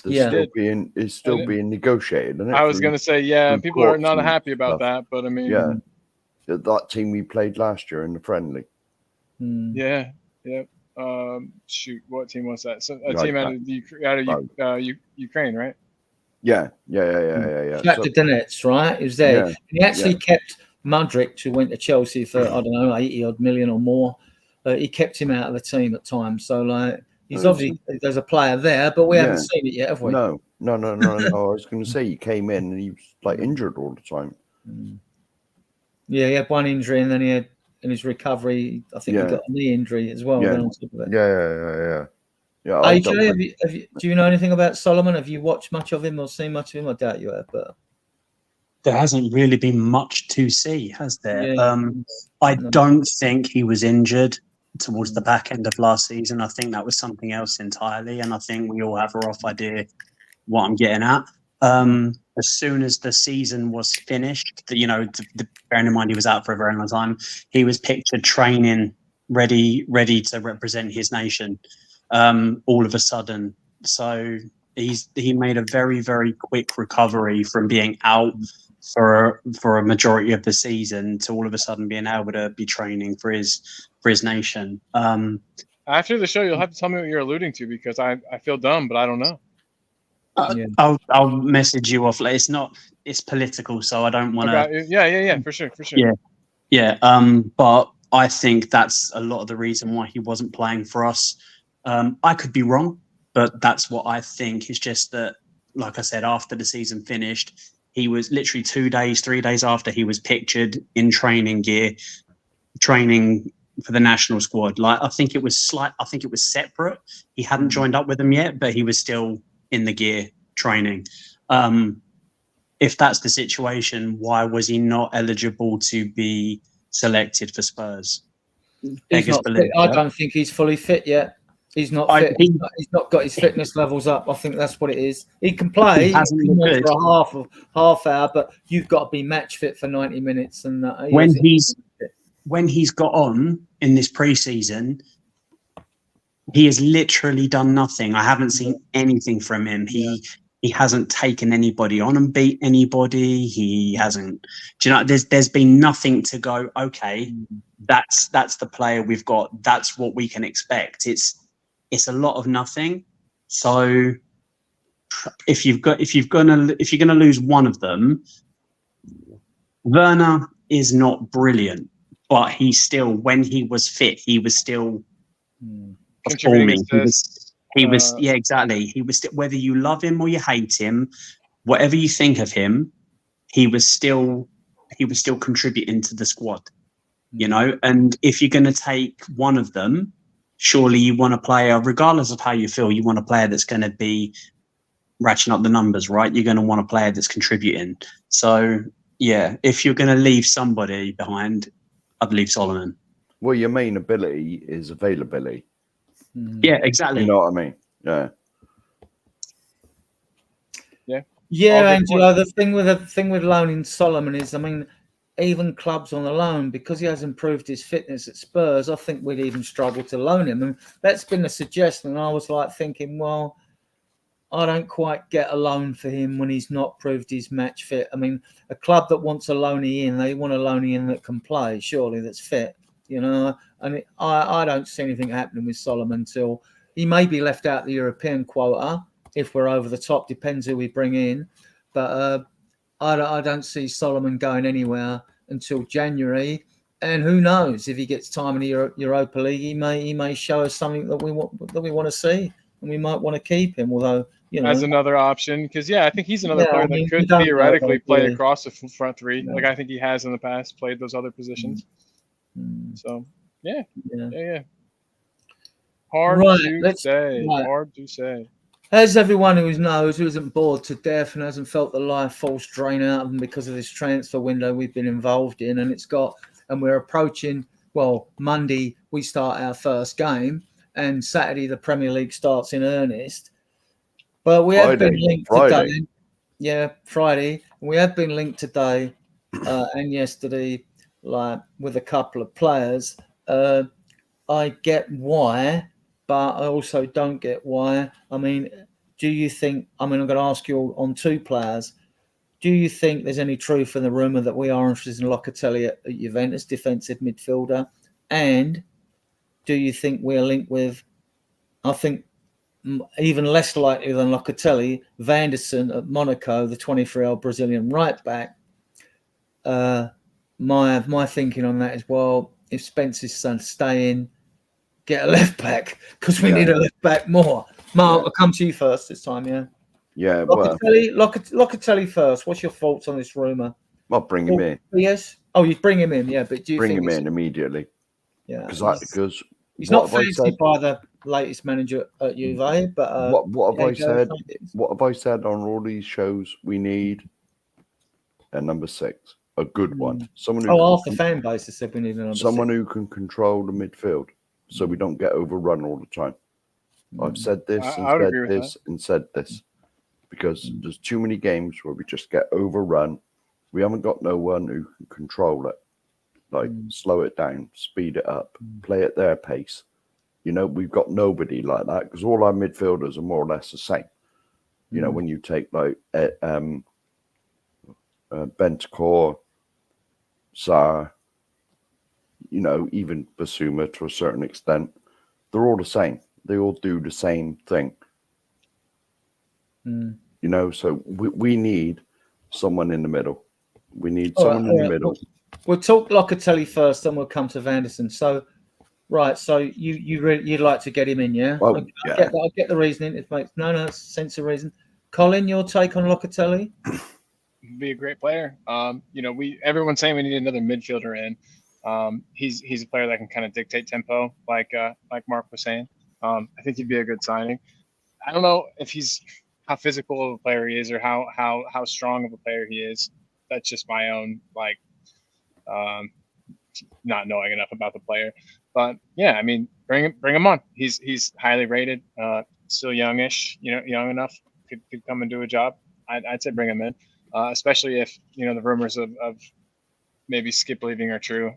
It's still being negotiated. Isn't it? I was going to say, people are not happy about that, but I mean, that team we played last year in the friendly. Yeah. Shoot, what team was that? So a team out of Ukraine, right? Yeah. Shakhtar Donetsk, right? He was there. Yeah. He actually kept Mudryk, who went to Chelsea for 80 odd million or more. he kept him out of the team at times. So like he's obviously there's a player there, but we haven't seen it yet, have we? No. I was going to say he came in and he was like injured all the time. Yeah, he had one injury, and then he had in his recovery, I think he got a knee injury as well. Yeah. Then on top of it. Yeah. AJ, do you know anything about Solomon? Have you watched much of him or seen much of him? I doubt you have, but there hasn't really been much to see, has there? Yeah. I don't think he was injured towards the back end of last season. I think that was something else entirely, and I think we all have a rough idea what I'm getting at. As soon as the season was finished, bearing in mind he was out for a very long time, he was pictured training, ready to represent his nation. All of a sudden, so he made a very, very quick recovery from being out for a majority of the season to all of a sudden being able to be training for his nation. After the show, you'll have to tell me what you're alluding to, because I feel dumb, but I don't know. I'll message you off. It's political, so I don't want to. Yeah, for sure. Yeah. But I think that's a lot of the reason why he wasn't playing for us. I could be wrong, but that's what I think. It's just that, like I said, after the season finished, he was literally 3 days after he was pictured in training gear, training for the national squad. Like I think it was separate. He hadn't joined up with them yet, but he was still in the gear training. If that's the situation, why was he not eligible to be selected for Spurs? I don't think he's fully fit yet. He's not fit. He's not got his fitness levels up. I think that's what it is. He can play for a half hour, but you've got to be match fit for 90 minutes. And when he's got on in this preseason, he has literally done nothing. I haven't seen anything from him. He hasn't taken anybody on and beat anybody. He hasn't. Do you know? There's been nothing to go. Okay, that's the player we've got. That's what we can expect. It's a lot of nothing. So if you're gonna lose one of them, Werner is not brilliant, but he's still, when he was fit, he was still performing. He was exactly. He was still, whether you love him or you hate him, whatever you think of him, he was still contributing to the squad. You know, and if you're going to take one of them, surely you want a player, regardless of how you feel, you want a player that's going to be ratcheting up the numbers, right? You're going to want a player that's contributing. So, yeah, if you're going to leave somebody behind, I'd leave Solomon. Well, your main ability is availability. Yeah, exactly. You know what I mean? Yeah, Angelo. The thing with loaning Solomon is, I mean, even clubs on the loan, because he has improved his fitness at Spurs, I think we'd even struggle to loan him. And that's been a suggestion. And I was like thinking, well, I don't quite get a loan for him when he's not proved his match fit. I mean, a club that wants a loanee in, they want a loanee in that can play, surely, that's fit, you know. And I don't see anything happening with Solomon until he may be left out the European quota if we're over the top, depends who we bring in. But I don't see Solomon going anywhere until January, and who knows, if he gets time in the Europa League, he may show us something that we want to see, and we might want to keep him. Although, you know, as another option, because I think he's another player that could theoretically play across the front three, like I think he has in the past played those other positions. So yeah. Hard to say. As everyone who knows, who isn't bored to death and hasn't felt the life force drain out of them because of this transfer window we've been involved in, and we're approaching, well, Monday we start our first game, and Saturday the Premier League starts in earnest. But we have been linked today. Yeah, Friday. We have been linked today and yesterday, like with a couple of players. I get why, but I also don't get why. I mean, do you think, I'm going to ask you on two players, do you think there's any truth in the rumour that we are interested in Locatelli at Juventus, defensive midfielder? And do you think we're linked with, I think, even less likely than Locatelli, Vanderson at Monaco, the 23-year-old Brazilian right back? My thinking on that is, well, if Spencer's staying, get a left back because we need a left back more. Mark, I'll come to you first this time. Yeah. Yeah. Well, Locatelli first. What's your thoughts on this rumor? I'll bring him in. Yes. Oh, you'd bring him in, yeah. But do you Bring think him in immediately? Yeah. Because he's not fancied by the latest manager at Juve. But what have I said? What have I said on all these shows? We need a number 6, a good one. Someone who half the fan base has said we need a number 6. Who can control the midfield, so we don't get overrun all the time. I've said this and said this because there's too many games where we just get overrun. We haven't got no one who can control it, like slow it down, speed it up, play at their pace. You know, we've got nobody like that because all our midfielders are more or less the same. You know, when you take like Bentancur, Sarr, you know, even Bissouma to a certain extent, they're all the same. They all do the same thing. You know, so we need someone in the middle. We need someone in the middle. We'll talk Locatelli first, then we'll come to Vanderson. So, right, so you'd like to get him in, yeah? Well, I get the reasoning. It makes no sense of reason. Colin, your take on Locatelli? Be a great player. You know, everyone's saying we need another midfielder in. He's a player that can kind of dictate tempo, like Mark was saying. I think he'd be a good signing. I don't know if he's how physical of a player he is or how strong of a player he is. That's just my own not knowing enough about the player. But yeah, I mean, bring him on. He's highly rated, still youngish, you know, young enough, could come and do a job. I'd say bring him in, especially if, you know, the rumors of maybe Skip leaving are true.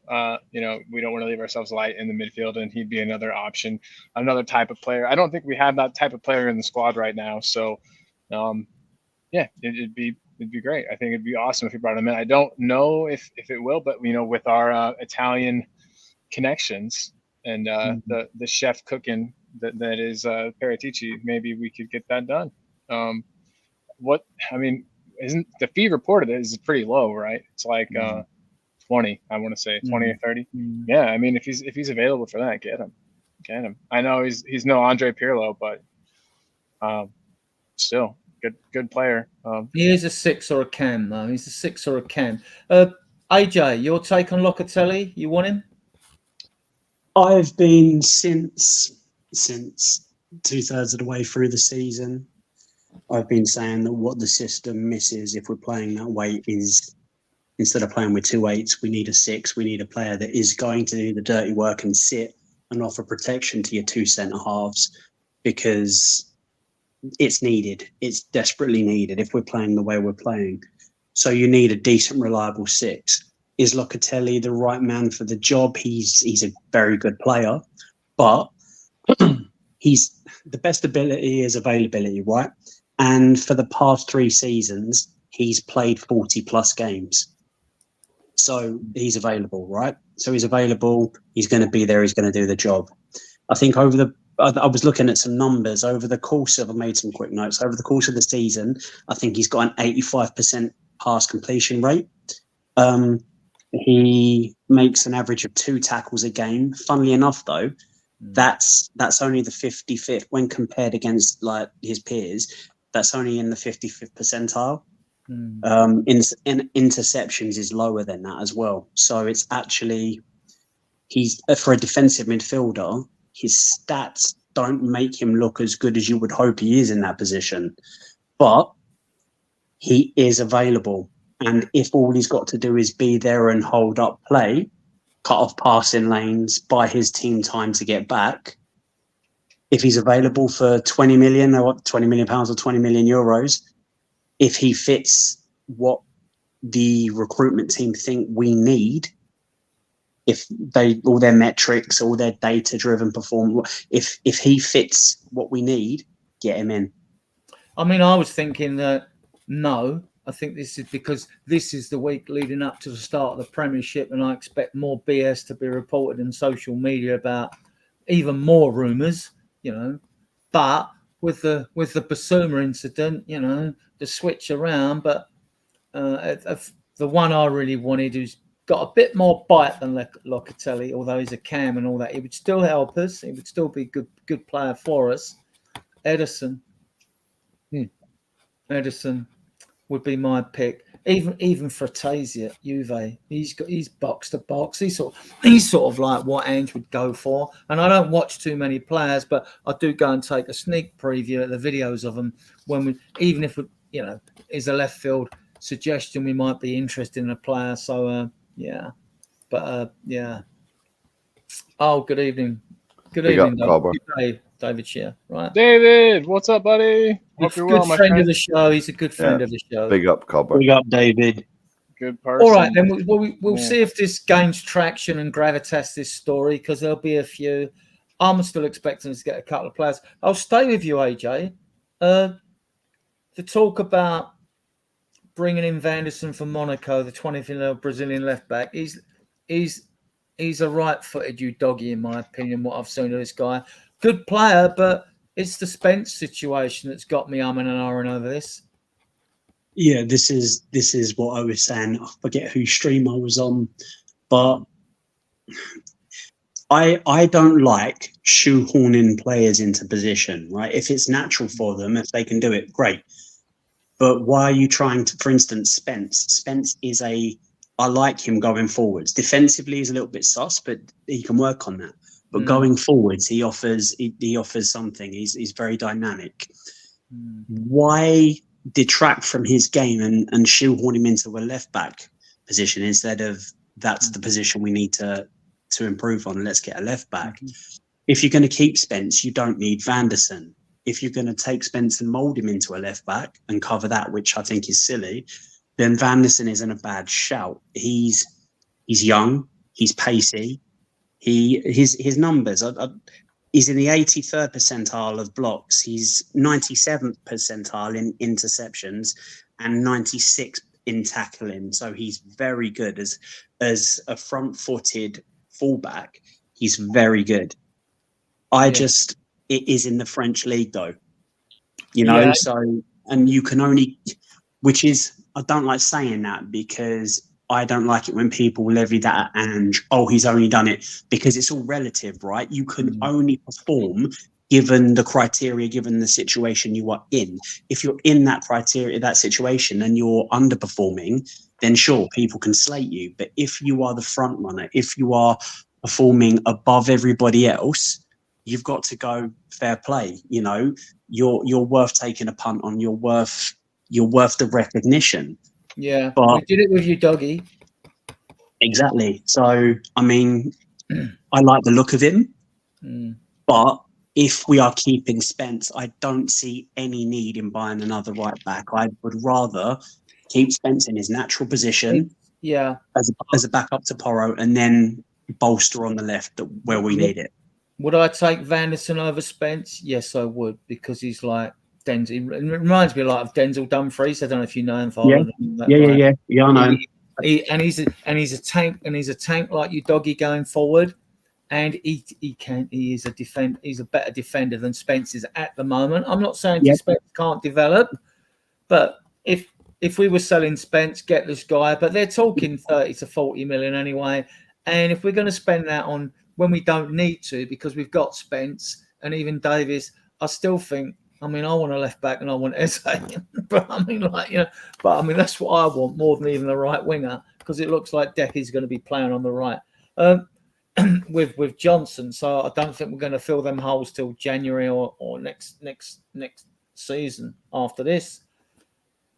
You know, we don't want to leave ourselves light in the midfield, and he'd be another option, another type of player. I don't think we have that type of player in the squad right now. So, yeah, it'd be great. I think it'd be awesome if we brought him in. I don't know if it will, but, you know, with our Italian connections and the chef cooking that is Paratici, maybe we could get that done. Isn't the fee reported is pretty low, right? It's like 20, I want to say 20 or 30. Yeah, I mean, if he's available for that, get him. I know he's no Andre Pirlo, but still good player. He is a 6 or a cam, though. He's a 6 or a cam. AJ, your take on Locatelli? You want him? I've been since 2/3 of the way through the season. I've been saying that what the system misses if we're playing that way is, instead of playing with 2 8s, we need a 6. We need a player that is going to do the dirty work and sit and offer protection to your 2 centre halves, because it's needed. It's desperately needed if we're playing the way we're playing. So you need a decent, reliable 6. Is Locatelli the right man for the job? He's a very good player, but he's the best ability is availability, right? And for the past 3 seasons, he's played 40 plus games. So he's available, right? So he's available. He's going to be there. He's going to do the job. I think I was looking at some numbers over the course of, I made some quick notes. Over the course of the season, I think he's got an 85% pass completion rate. He makes an average of 2 tackles a game. Funnily enough, though, that's only the 55th when compared against like his peers. That's only in the 55th percentile. In interceptions is lower than that as well. So it's actually, he's for a defensive midfielder, his stats don't make him look as good as you would hope he is in that position, but he is available. And if all he's got to do is be there and hold up play, cut off passing lanes, buy his team time to get back, if he's available for 20 million or 20 million pounds or 20 million euros, if he fits what the recruitment team think we need, if they all their metrics, all their data-driven performance, if he fits what we need, get him in. I mean, I was thinking that no. I think this is because this is the week leading up to the start of the Premiership, and I expect more BS to be reported in social media about even more rumours, you know. But with the Bissouma incident, you know, the switch around. But the one I really wanted, who's got a bit more bite than Locatelli, although he's a cam and all that. He would still help us. He would still be a good player for us. Ederson. Ederson would be my pick. Even Frattesi at Juve, he's box to box. He's sort of like what Ange would go for. And I don't watch too many players, but I do go and take a sneak preview at the videos of them even if is a left field suggestion, we might be interested in a player. So yeah. Oh, good evening. Good evening, David Shear. Right. David, what's up, buddy? Hope you're well, my friend friend. of the show. He's a good friend of the show. Big up, Cobber. Big up, David. Good person. All right, then we'll see if this gains traction and gravitas, this story, because there'll be a few. I'm still expecting us to get a couple of players. I'll stay with you, AJ. The talk about bringing in Vanderson from Monaco, the 20th Brazilian left back. He's a right-footed doggy, in my opinion. What I've seen of this guy, good player, but it's the Spence situation that's got me umming and ahhing over this. Yeah, this is what I was saying. I forget whose stream I was on, but I don't like shoehorning players into position, right? If it's natural for them, if they can do it, great. But why are you trying to, for instance, Spence? Spence is I like him going forwards. Defensively, he's a little bit sus, but he can work on that. But going forwards, he offers something. He's very dynamic. Why detract from his game and shoehorn him into a left back position instead of that's the position we need to improve on? Let's get a left back. If you're going to keep Spence, you don't need Vanderson. If you're going to take Spence and mould him into a left back and cover that, which I think is silly, then Vanderson isn't a bad shout. He's young, he's pacey. His numbers he's in the 83rd percentile of blocks. He's 97th percentile in interceptions and 96th in tackling. So he's very good as a front-footed fullback. He's very good. It is in the French league though, so, and you can only, which is, I don't like saying that because I don't like it when people levy that at Ange. Oh, he's only done it because it's all relative, right? You can only perform given the criteria, given the situation you are in. If you're in that criteria, that situation, and you're underperforming, then sure, people can slate you. But if you are the front runner, if you are performing above everybody else, you've got to go fair play. You're worth taking a punt on. You're worth the recognition. Yeah, but we did it with you, doggy. Exactly. So, I mean, I like the look of him, but if we are keeping Spence, I don't see any need in buying another right back. I would rather keep Spence in his natural position, as a backup to Porro, and then bolster on the left where we need it. Would I take Vanderson over Spence? Yes, I would, because he's like Denzel. It reminds me a lot of Denzel Dumfries. I don't know if you know him. Yeah, I know him. He's a tank like you, doggy, going forward, and he is a defender. He's a better defender than Spence is at the moment. I'm not saying Spence can't develop, but if we were selling Spence, get this guy. But they're talking 30 to 40 million anyway, and if we're going to spend that on when we don't need to, because we've got Spence and even Davis, I still think, I want a left back and I want Eze. but that's what I want more than even the right winger, because it looks like Decky's going to be playing on the right with Johnson. So I don't think we're going to fill them holes till January or next season after this.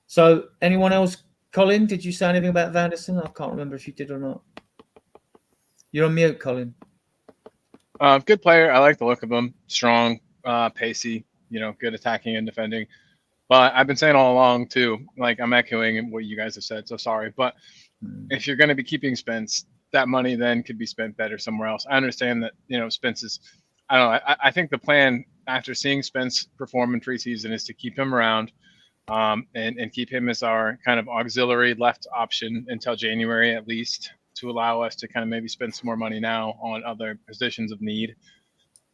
So anyone else? Colin, did you say anything about Vanderson? I can't remember if you did or not. You're on mute, Colin. Good player. I like the look of him. Strong, pacey, good attacking and defending. But I've been saying all along too, like I'm echoing what you guys have said, so sorry. But if you're going to be keeping Spence, that money then could be spent better somewhere else. I understand that, Spence is, I don't know. I think the plan after seeing Spence perform in preseason is to keep him around and keep him as our kind of auxiliary left option until January at least, to allow us to kind of maybe spend some more money now on other positions of need.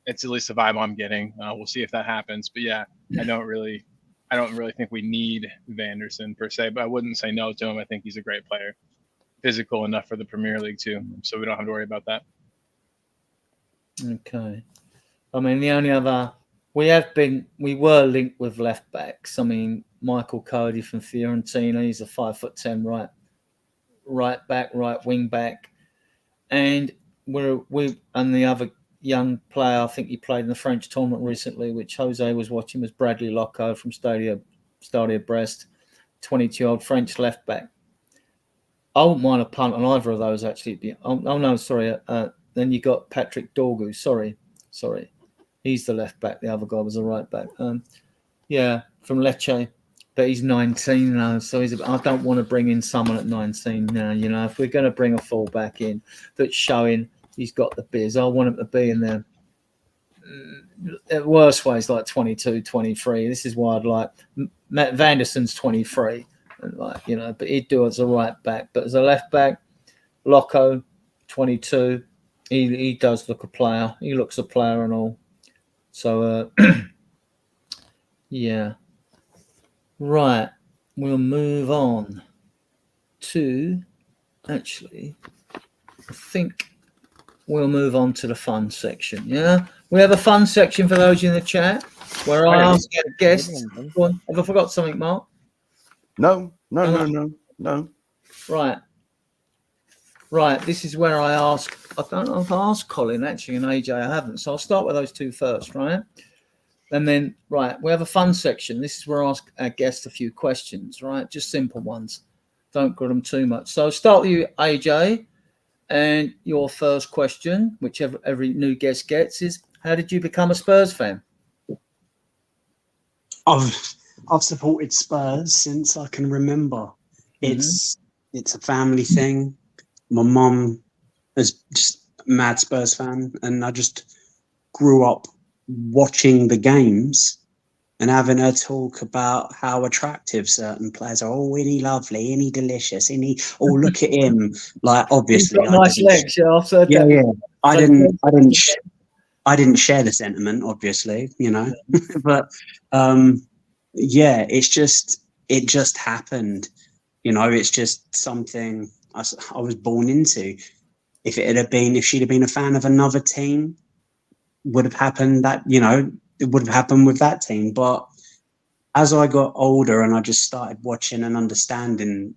It's at least the vibe I'm getting. We'll see if that happens. But yeah, I don't really think we need Vanderson per se, but I wouldn't say no to him. I think he's a great player. physical enough for the Premier League too. So we don't have to worry about that. Okay. I mean, the only other we were linked with left backs. I mean, Michael Cody from Fiorentina, he's a 5'10" right back, right wing back, and we and the other young player, I think he played in the French tournament recently, which Jose was watching, was Bradley Loco from Stadia Brest, 22-year-old French left back. I wouldn't mind a punt on either of those actually. Oh no, sorry. Then you got Patrick Dorgu. Sorry. He's the left back. The other guy was the right back. From Lecce, but he's 19 now, so I don't want to bring in someone at 19 now. You know, if we're going to bring a fullback in that's showing he's got the biz, I want him to be in there. At worst ways, like 22, 23. This is why I'd like Matt Vanderson's 23, and but he'd do as a right back. But as a left back, Loco, 22. He does look a player. He looks a player and all. So, yeah. Right. We'll move on to, actually, I think we'll move on to the fun section. Yeah. We have a fun section for those in the chat where I ask a guest. Go on. Have I forgot something, Mark? No. Right. This is where I ask. I don't know if I asked Colin actually, and AJ I haven't. So I'll start with those two first, right? And then, we have a fun section. This is where I ask our guests a few questions, right? Just simple ones. Don't grit them too much. So I'll start with you, AJ. And your first question, which every new guest gets, is how did you become a Spurs fan? I've supported Spurs since I can remember. It's a family thing. My mum is just a mad Spurs fan, and I just grew up watching the games and having her talk about how attractive certain players are. Oh, any lovely, any delicious, any. Oh, look at him! Like obviously, he's got nice legs. Yeah, I've said that. Yeah. I didn't share the sentiment, obviously, but it just happened. It's just something I was born into. If she'd have been a fan of another team, would have happened that, it would have happened with that team. But as I got older and I just started watching and understanding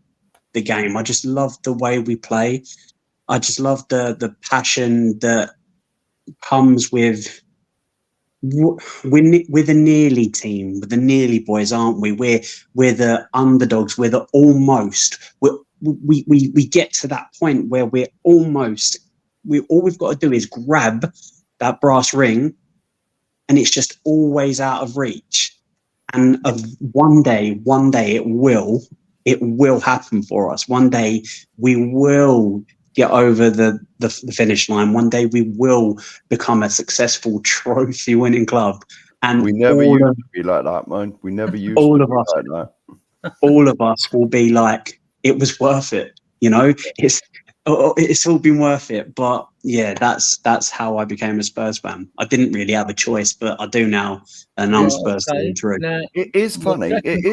the game, I just loved the way we play. I just loved the passion that comes with we're the nearly team, with the nearly boys, aren't we? We're the underdogs. We're the almost. We get to that point where we're almost. All we've got to do is grab that brass ring, and it's just always out of reach. And one day it will happen for us. One day we will get over the finish line. One day we will become a successful trophy-winning club. And we never used to be like that, man. We never used to be like that. All of us will be like, it was worth it. It's all been worth it. But yeah, that's how I became a Spurs fan. I didn't really have a choice, but I do now, and I'm Spurs fan through. It is funny. It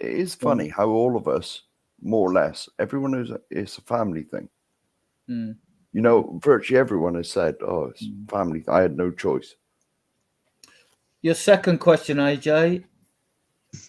is funny how all of us, more or less, everyone it's a family thing. Virtually everyone has said, "Oh, it's family. I had no choice." Your second question, AJ,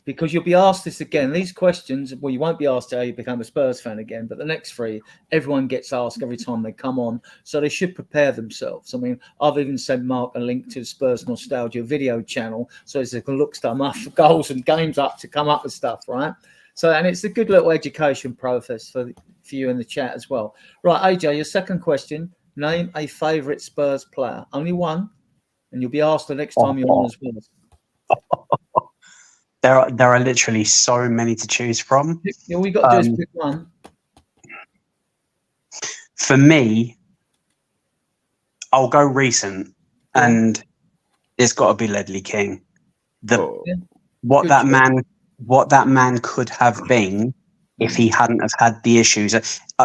because you'll be asked this again. These questions, well, you won't be asked how you become a Spurs fan again, but the next three, everyone gets asked every time they come on, so they should prepare themselves. I mean, I've even sent Mark a link to the Spurs Nostalgia video channel, so they can look stuff up for goals and games up to come up with stuff, right? So, and it's a good little education process for you in the chat as well. Right, AJ, your second question, name a favourite Spurs player. Only one, and you'll be asked the next time you're on as well. There are literally so many to choose from. All we got to do is pick one. For me, I'll go recent, and it's got to be Ledley King. What that man could have been if he hadn't have had the issues.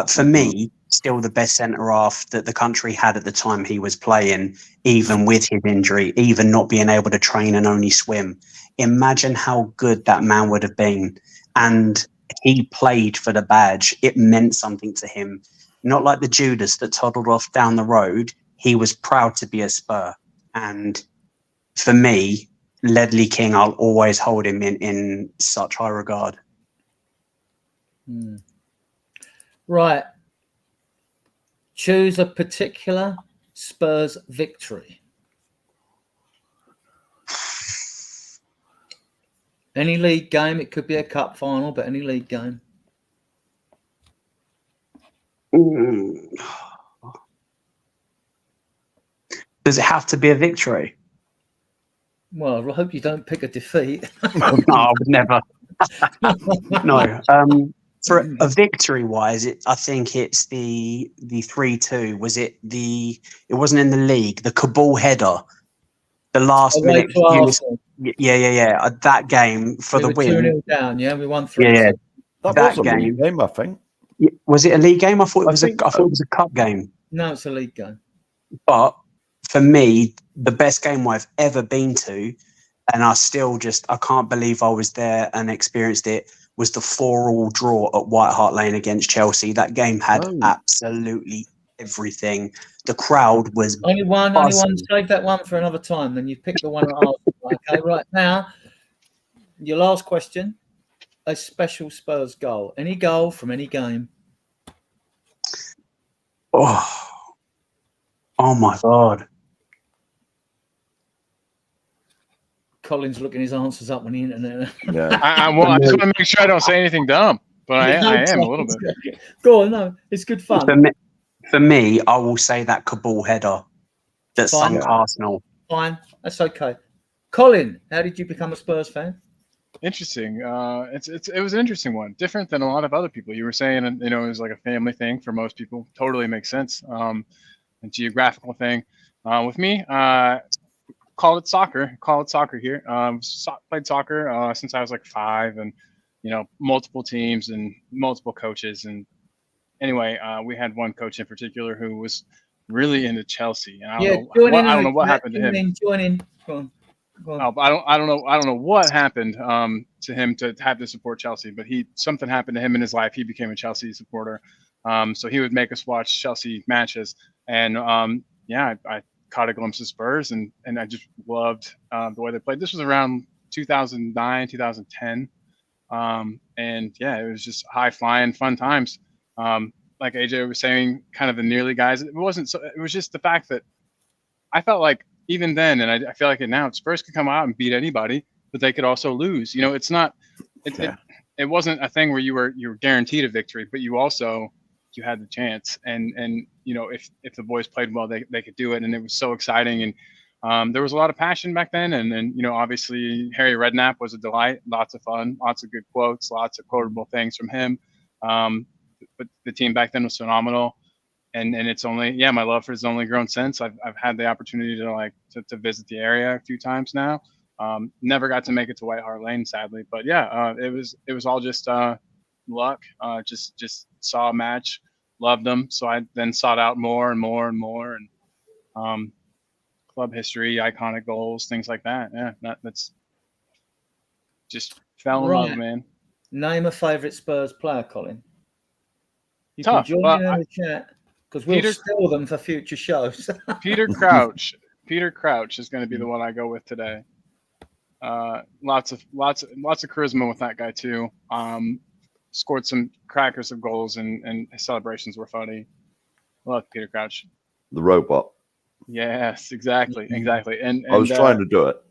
For me, still the best centre half that the country had at the time he was playing, even with his injury, even not being able to train and only swim. Imagine how good that man would have been. And he played for the badge. It meant something to him. Not like the Judas that toddled off down the road. He was proud to be a Spur. And for me, Ledley King, I'll always hold him in such high regard. Right. Choose a particular Spurs victory. Any league game. It could be a cup final, but any league game. Does it have to be a victory? Well, I hope you don't pick a defeat. No, I would never. No. For a victory wise, I think it's the 3-2. Was it the? It wasn't in the league. The Kabul header, the last minute. Yeah. That game for the win. 2-0 down. Yeah, we won 3. Yeah, that was a league game, I think. Was it a league game? I thought it was I thought it was a cup game. No, it's a league game. But for me, the best game I've ever been to, and I can't believe I was there and experienced it, was the 4-4 draw at White Hart Lane against Chelsea. That game had absolutely everything. The crowd was only one. Save that one for another time. Then you pick the one at Arsenal. Okay, right now, your last question: a special Spurs goal. Any goal from any game. Oh my God. Colin's looking his answers up on the internet. Yeah. I just want to make sure I don't say anything dumb, but I am a little bit. Go on, no, it's good fun. For me, I will say that Kabul header that sunk Arsenal. Fine, that's okay. Colin, how did you become a Spurs fan? Interesting. It was an interesting one, different than a lot of other people. You were saying, it was like a family thing for most people. Totally makes sense. A geographical thing. With me, call it soccer here. Played soccer since I was like 5, and multiple teams and multiple coaches. And anyway, we had one coach in particular who was really into Chelsea, and I don't know what happened to him. Join in. Go on. Oh, I don't know what happened to him to have to support Chelsea, but something happened to him in his life. He became a Chelsea supporter, so he would make us watch Chelsea matches, and I caught a glimpse of Spurs, and I just loved the way they played. This was around 2009, 2010, and it was just high flying, fun times. Like AJ was saying, kind of the nearly guys. It wasn't. It was just the fact that I felt like even then, and I feel like it now, Spurs could come out and beat anybody, but they could also lose. It's not. It wasn't a thing where you were guaranteed a victory, but you had the chance, and if the boys played well, they could do it, and it was so exciting, and there was a lot of passion back then, and then obviously Harry Redknapp was a delight, lots of fun, lots of good quotes, lots of quotable things from him, but the team back then was phenomenal, and it's only my love for it has only grown since. I've had the opportunity to visit the area a few times now. Never got to make it to White Hart Lane, sadly, but it was all just luck. Just saw a match, loved them, so I then sought out more and more and more, and club history, iconic goals, things like that. That's just fell in love, man. Name a favourite Spurs player, Colin. You Tough, can join in the chat because we'll steal them for future shows. Peter Crouch is going to be the one I go with today. Lots of charisma with that guy too. Scored some crackers of goals, and his celebrations were funny. Love Peter Crouch. The robot. Yes, exactly. And I was trying to do it.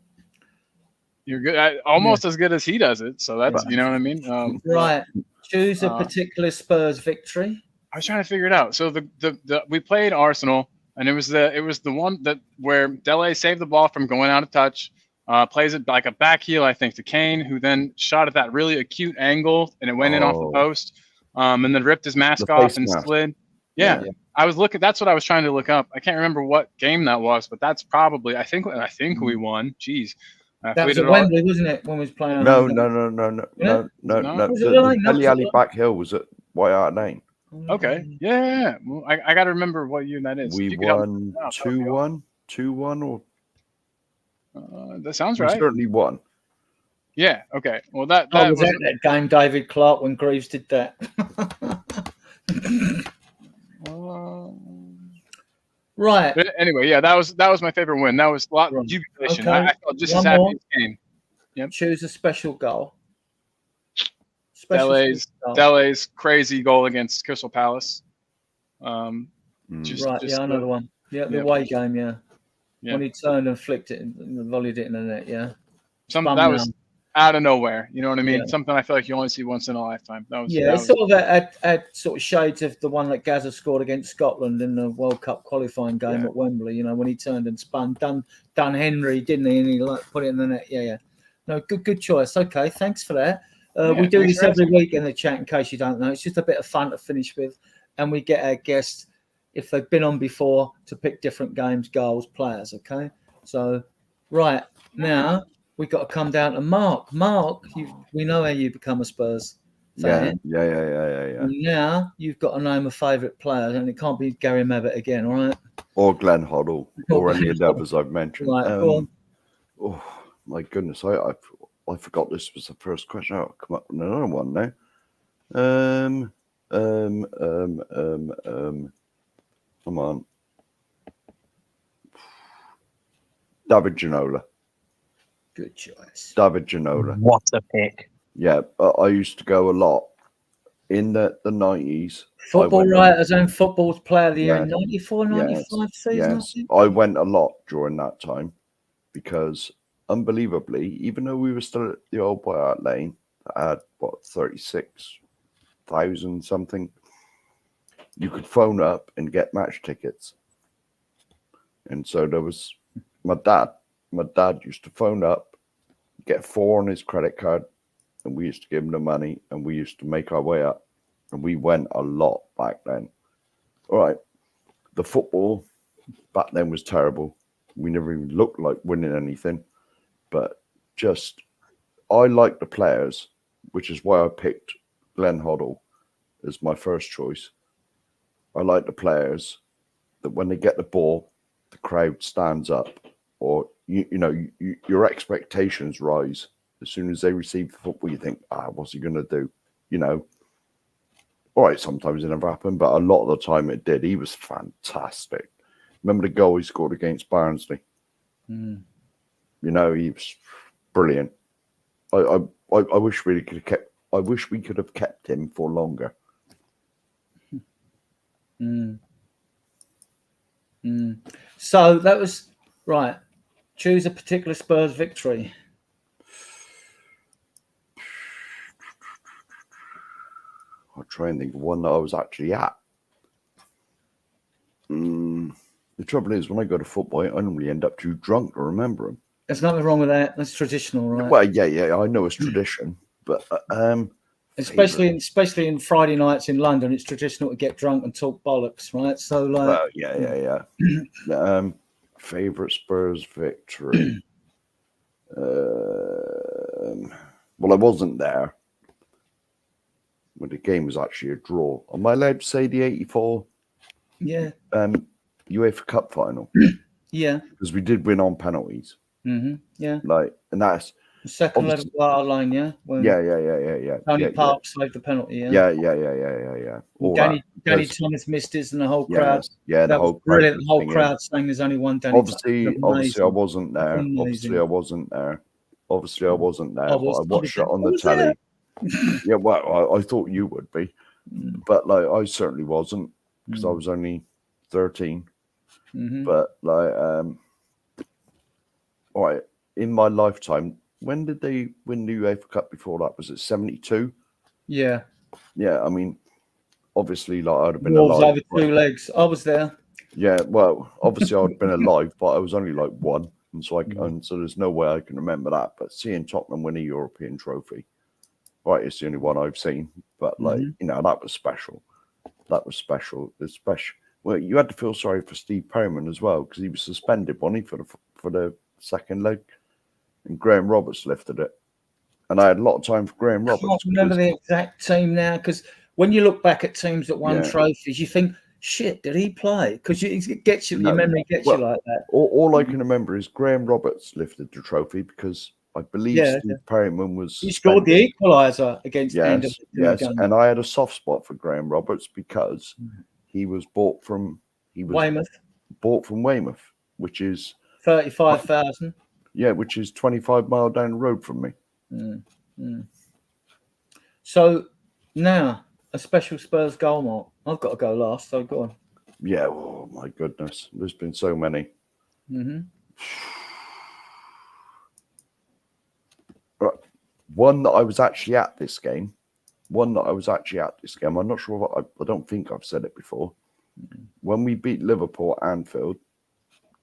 You're good, almost as good as he does it. So that's you know what I mean. Right. Choose a particular Spurs victory. I was trying to figure it out. So the we played Arsenal, and it was the one where Dele saved the ball from going out of touch. Plays it like a back heel, I think, to Kane, who then shot at that really acute angle, and it went in off the post, and then ripped his mask off and slid. Yeah. I was looking. That's what I was trying to look up. I can't remember what game that was, but that's probably. I think we won. Jeez. That was at Wembley, wasn't it? When we was playing. No. The Dele Alli back hill was at White Hart Lane. Okay. Yeah. Well, I got to remember what year that is. We won 2-1, 2-1, or. That sounds we right. certainly won. Yeah. Okay. Well, that I was was at that game, David Clark, when Greaves did that. Right. But anyway, yeah, that was my favorite win. That was a lot of Right. jubilation. Okay. I felt just One as happy more. as Kane. Yep. Choose a special goal. Special goal. Dele's crazy goal against Crystal Palace. Right, yeah, another one. Yeah, the away game, yeah. When he turned and flicked it and volleyed it in the net, yeah. That was out of nowhere. You know what I mean? Yeah. Something I feel like you only see once in a lifetime. It's sort of had sort of shades of the one that Gazza scored against Scotland in the World Cup qualifying game at Wembley. You know, when he turned and spun, done Henry, didn't he? And he put it in the net. Yeah. No, good choice. Okay, thanks for that. We do this every week in the chat. In case you don't know, it's just a bit of fun to finish with, and we get our guests, if they've been on before, to pick different games, goals, players. Okay, so right now we got to come down to Mark. Mark, we know how you become a Spurs fan. Yeah. And now you've got to name a favourite player, and it can't be Gary Mabbott again, all right? Or Glenn Hoddle, or any of the others I've mentioned. Right, go on. Oh my goodness, I forgot this was the first question. I'll come up with another one now. Come on. David Ginola. Good choice. David Ginola. What a pick. Yeah, I used to go a lot in the 90s. Football Writers and Football's Player of the Year in 94, Yes, 95 season. yes. I went a lot during that time because, unbelievably, even though we were still at the old Boy Art Lane, I had, 36,000 something, you could phone up and get match tickets. And so there was my dad used to phone up, get 4 on his credit card, and we used to give him the money, and we used to make our way up. And we went a lot back then. All right. The football back then was terrible. We never even looked like winning anything. But just, I like the players, which is why I picked Glenn Hoddle as my first choice. I like the players that when they get the ball, the crowd stands up, or your expectations rise. As soon as they receive the football, you think, what's he going to do? All right, sometimes it never happened, but a lot of the time it did. He was fantastic. Remember the goal he scored against Barnsley? He was brilliant. I wish we could have kept. I wish we could have kept him for longer. So that was right. Choose a particular Spurs victory. I'll try and think of one that I was actually at. The trouble is, when I go to football, I normally end up too drunk to remember them. There's nothing wrong with that. That's traditional, right? Well, yeah, I know it's tradition, but especially in Friday nights in London, it's traditional to get drunk and talk bollocks, right? So, like, yeah. Favorite Spurs victory. Well, I wasn't there when the game was actually a draw. Am I allowed to say the 84? Yeah. UEFA Cup final. Yeah. Because we did win on penalties. Yeah. And that's the second leg of the line, yeah. When Tony Parks saved the penalty, yeah. Yeah. Danny Thomas missed his, and the whole crowd. Yeah, that was brilliant. The whole crowd saying there's only one Danny. Obviously, I wasn't there. Obviously, I wasn't there. But I watched it on the telly. Yeah, well, I thought you would be, but I certainly wasn't because I was only 13. But all right, in my lifetime, when did they win the UEFA Cup before that? Was it 72? Yeah. Yeah, I mean, obviously, I'd have been alive. Over 2 legs. I was there. Yeah, well, obviously, I'd have been alive, but I was only 1. And so so there's no way I can remember that. But seeing Tottenham win a European trophy, right, it's the only one I've seen. But that was special. That was special. It's special. Well, you had to feel sorry for Steve Perryman as well because he was suspended, wasn't he, for the second leg, and Graham Roberts lifted it. And I had a lot of time for Graham Roberts. I can't remember the exact team now because when you look back at teams that won trophies, you think, shit, did he play? Because it gets you, your memory gets you like that. All I can remember is Graham Roberts lifted the trophy because I believe Yeah, Steve Perryman was. he scored the equaliser against Anderlecht. Yes, and I had a soft spot for Graham Roberts because he was bought from Weymouth, Weymouth, which is 35,000. Yeah, which is 25 miles down the road from me. So now a special Spurs goal, Mark. I've got to go last, so go on. Yeah, oh my goodness. There's been so many. Right. One that I was actually at this game. I'm not sure. I don't think I've said it before. When we beat Liverpool at Anfield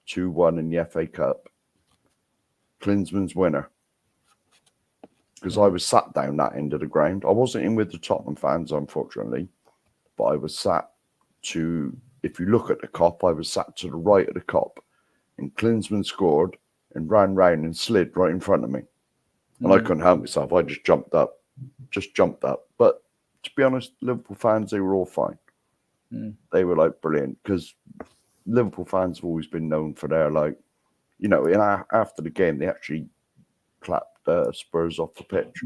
2-1 in the FA Cup, Klinsmann's winner. Because I was sat down that end of the ground. I wasn't in with the Tottenham fans, unfortunately, but I was sat to, if you look at the Kop, I was sat to the right of the Kop, and Klinsmann scored and ran round and slid right in front of me. And I couldn't help myself. I just jumped up. But to be honest, Liverpool fans, they were all fine. They were like brilliant, because Liverpool fans have always been known for their, like, you know, after the game, they actually clapped Spurs off the pitch.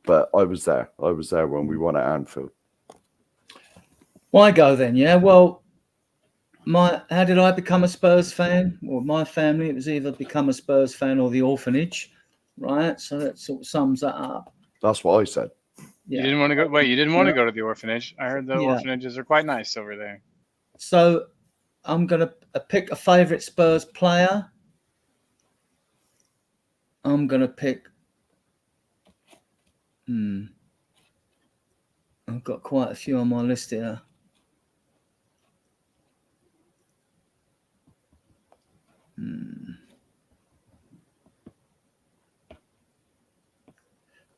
But I was there when we won at Anfield. Well, I go then, yeah. Well, how did I become a Spurs fan? Well, my family, it was either become a Spurs fan or the orphanage, right? So that sort of sums that up. That's what I said. Yeah. You didn't want to go. Wait, you didn't want to go to the orphanage? I heard the orphanages are quite nice over there. So I'm gonna pick a favourite Spurs player. I'm gonna pick. I've got quite a few on my list here.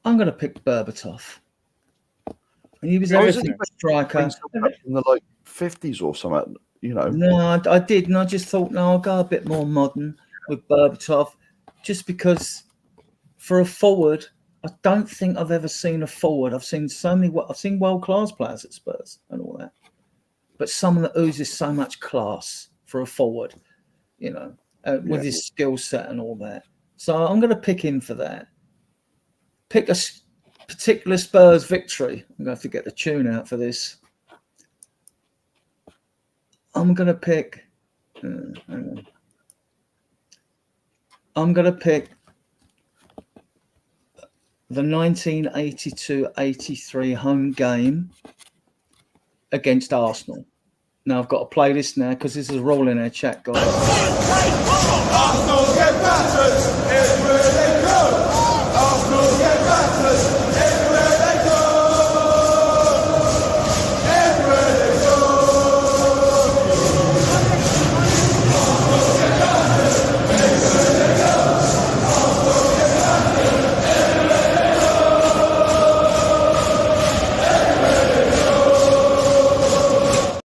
I'm going to pick Berbatov. And he was everything striker. In the like 50s or something, you know. No, I did. And I just thought, no, I'll go a bit more modern with Berbatov. Just because for a forward, I don't think I've ever seen a forward. I've seen world-class players at Spurs and all that. But someone that oozes so much class for a forward, you know, with his skill set and all that. So I'm going to pick him for that. Pick a particular Spurs victory. I'm going to have to get the tune out for this. I'm going to pick. I'm going to pick the 1982-83 home game against Arsenal. Now I've got a playlist now because this is a rule in our chat, guys. Arsenal get battered everywhere they go. Arsenal get battered everywhere they go. Everywhere they go. Arsenal get battered everywhere they go. Arsenal get battered everywhere they go. Everywhere they go.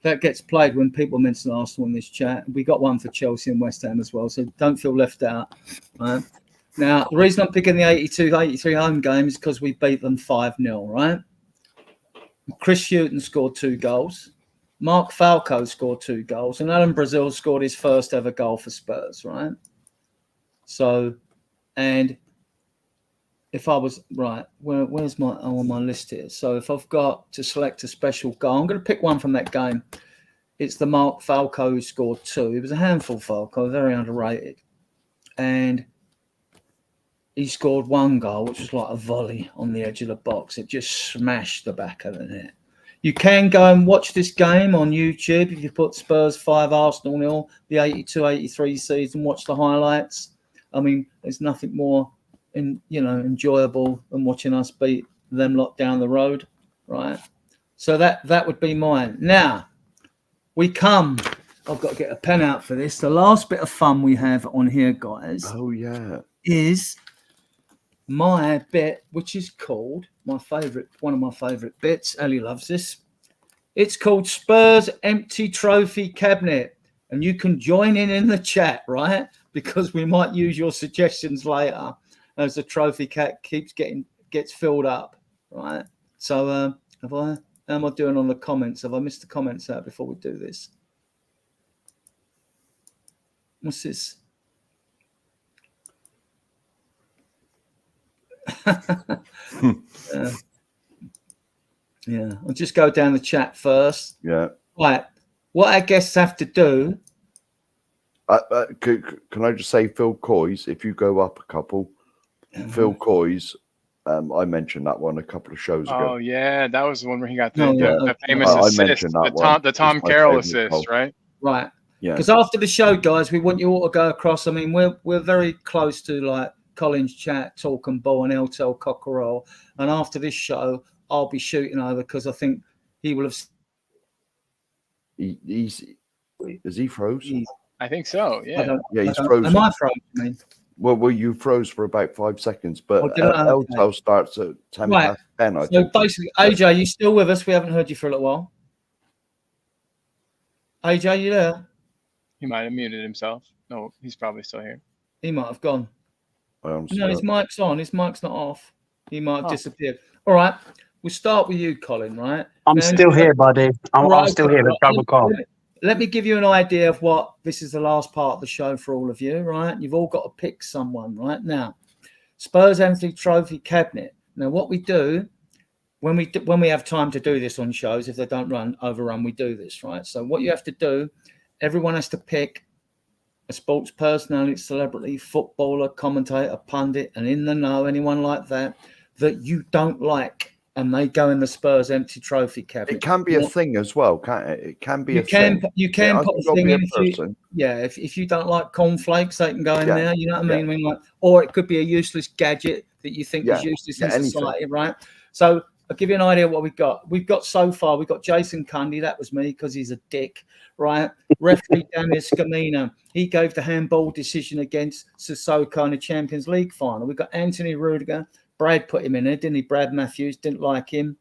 That gets played when people mention Arsenal in this chat. We got one for Chelsea and West Ham as well, so don't feel left out. Right? Now, the reason I'm picking the 82-83 home game is because we beat them 5-0, right? Chris Hughton scored 2 goals. Mark Falco scored 2 goals. And Alan Brazil scored his first ever goal for Spurs, right? So, and if I was, right, where's my on my list here? So if I've got to select a special goal, I'm going to pick one from that game. It's the Mark Falco who scored 2. He was a handful, Falco, very underrated. And he scored 1 goal, which was like a volley on the edge of the box. It just smashed the back of the net. You can go and watch this game on YouTube if you put Spurs 5, Arsenal 0, the 82-83 season, watch the highlights. I mean, there's nothing more enjoyable than watching us beat them lot down the road, right? So that would be mine. Now, I've got to get a pen out for this. The last bit of fun we have on here, guys. Oh, yeah. Is my bit, which is called one of my favourite bits. Ellie loves this. It's called Spurs Empty Trophy Cabinet. And you can join in the chat, right? Because we might use your suggestions later as the trophy cat gets filled up, right? So how am I doing on the comments? Have I missed the comments out before we do this? What's this? Yeah, I'll just go down the chat first. Yeah. Right. What our guests have to do. Can I just say Phil Coy's, if you go up a couple, Phil Coy's, I mentioned that one a couple of shows ago. Oh yeah, that was the one where he got Oh, yeah, the okay. famous I assist, mentioned that one. the Tom It's my Carroll favourite assist, goal. right? Right. Yeah. Because after the show, guys, we want you all to go across. I mean, we're very close to like Colin's chat, Talk and Ball, and Eltel Cockerel. And after this show, I'll be shooting over because I think he will have. Is he froze? I think so. Yeah. Yeah, he's frozen. Am I frozen? I mean? Well, you froze for about 5 seconds, but Oh, did I? Okay. Eltel starts at 10 Right. past 10. I So think. basically, AJ, you still with us? We haven't heard you for a little while. AJ, you there? He might have muted himself. No, he's probably still here. He might have gone. I'm No, his still- mic's on. His mic's not off. He might have Oh. disappeared. All right. We'll start with you, Colin, right? I'm Now, still here, buddy. I'm Right, still here. The trouble call. Let me give you an idea of what this is the last part of the show for all of you, right? You've all got to pick someone right now. Spurs Anthony Trophy Cabinet. Now, what we do when we have time to do this on shows, if they don't overrun, we do this, right? So what you have to do, everyone has to pick a sports personality, celebrity, footballer, commentator, pundit, and in the know, anyone like that you don't like, and they go in the Spurs empty trophy cabinet. It can be a thing as well, can't it? It can be a thing. You can It put a hasn't got to thing be in. If you don't like cornflakes, they can go in there. You know what I mean? Like, or it could be a useless gadget that you think is useless in society, right? So I'll give you an idea of what we've got. We've got so far, we've got Jason Cundy. That was me because he's a dick, right? Referee Damir Scamina. He gave the handball decision against Sissoko in the Champions League final. We've got Anthony Rudiger. Brad put him in there, didn't he? Brad Matthews didn't like him.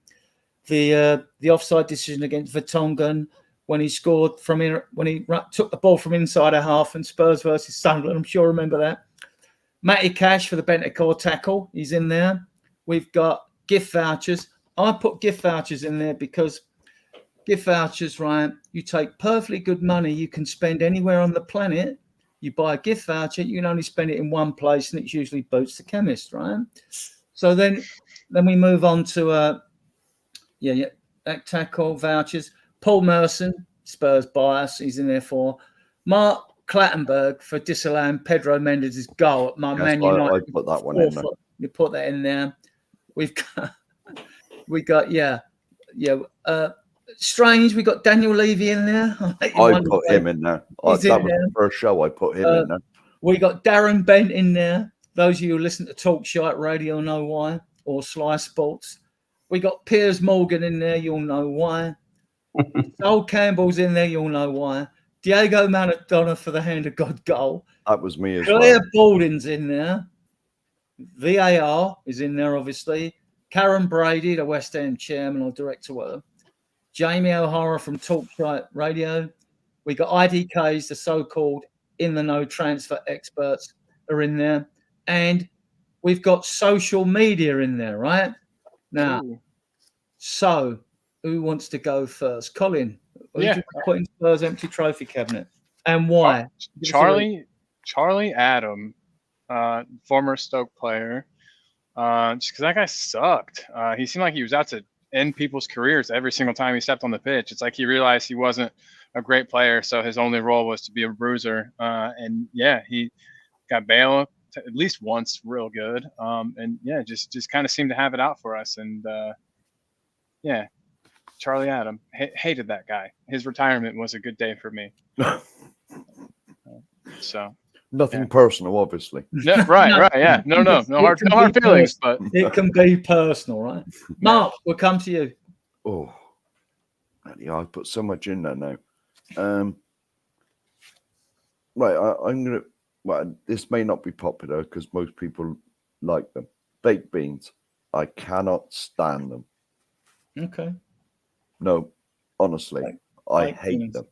The offside decision against Vertonghen when he scored when he took the ball from inside a half and Spurs versus Sunderland. I'm sure you remember that. Matty Cash for the Bentancur tackle. He's in there. We've got gift vouchers. I put gift vouchers in there because gift vouchers, right? You take perfectly good money you can spend anywhere on the planet. You buy a gift voucher, you can only spend it in one place, and it's usually Boots the Chemist, right? So then we move on to back tackle vouchers. Paul Merson, Spurs bias, he's in there for. Mark Clattenburg for disallowing Pedro Mendes' goal at Man United. I put that one in there. You put that in there. We got Strange. We got Daniel Levy in there. I put him in there. That was the first show I put him in there. We got Darren Bent in there. Those of you who listen to Talk Shite Radio know why, or Sly Sports. We got Piers Morgan in there. You'll know why. Sol Campbell's in there. You'll know why. Diego Maradona for the Hand of God goal. That was me as Claire well. Balding's in there. VAR is in there, obviously. Karen Brady, the West Ham chairman or director. Jamie O'Hara from Talk Shite Radio. We got IDKs, the so-called in-the-know transfer experts are in there. And we've got social media in there, right? Now, so who wants to go first? Colin, who did you put in Spurs empty trophy cabinet? And why? Charlie Adam, former Stoke player. Just because that guy sucked. He seemed like he was out to end people's careers every single time he stepped on the pitch. It's like he realized he wasn't a great player, so his only role was to be a bruiser. He got bailed at least once real good. Just kind of seemed to have it out for us. And Charlie Adam, hated that guy. His retirement was a good day for me. Nothing personal, obviously. Yeah, right, yeah. No hard feelings, but it can be personal, right? Mark, we'll come to you. Oh, I put so much in there now. Right, I'm gonna. Well, this may not be popular because most people like them. Baked beans, I cannot stand them. Okay. No, honestly, I hate beans. them.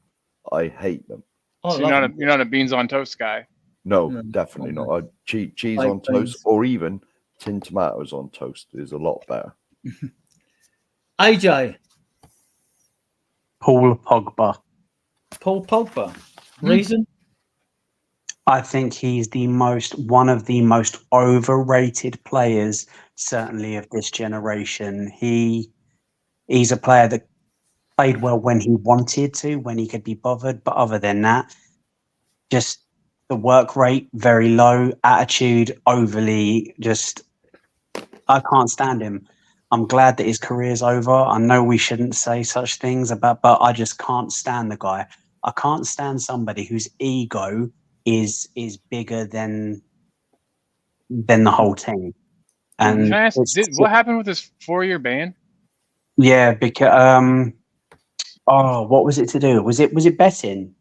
I hate them. So you're not a beans on toast guy. No, definitely not. Cheese on toast, or even tin tomatoes on toast is a lot better. AJ. Paul Pogba. Reason? I think he's one of the most overrated players, certainly of this generation. He's a player that played well when he wanted to, when he could be bothered. But other than that, just the work rate very low, attitude overly just. I can't stand him. I'm glad that his career's over. I know we shouldn't say such things but I just can't stand the guy. I can't stand somebody whose ego is bigger than the whole team. Can And I ask, what happened with this 4-year ban? yeah, because what was it to do? Was it betting?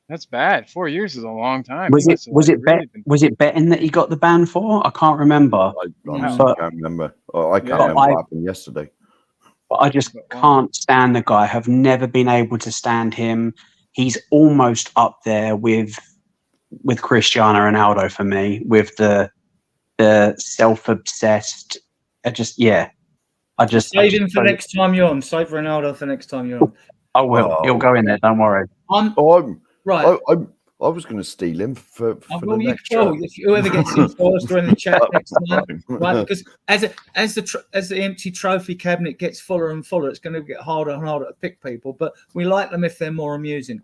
That's bad. 4 years is a long time. Was it betting that he got the ban for? I can't remember. I honestly can't remember. I can't remember what happened yesterday. But I just can't stand the guy. Have never been able to stand him. He's almost up there with Cristiano Ronaldo for me, with the self-obsessed. I just save him for next time you're on. Save Ronaldo for next time you're on. I will. He'll go in there. Don't worry. Right. I was going to steal him for the next show. Whoever gets in first or in the chat next time, right? Because as the empty trophy cabinet gets fuller and fuller, it's going to get harder and harder to pick people. But we like them if they're more amusing.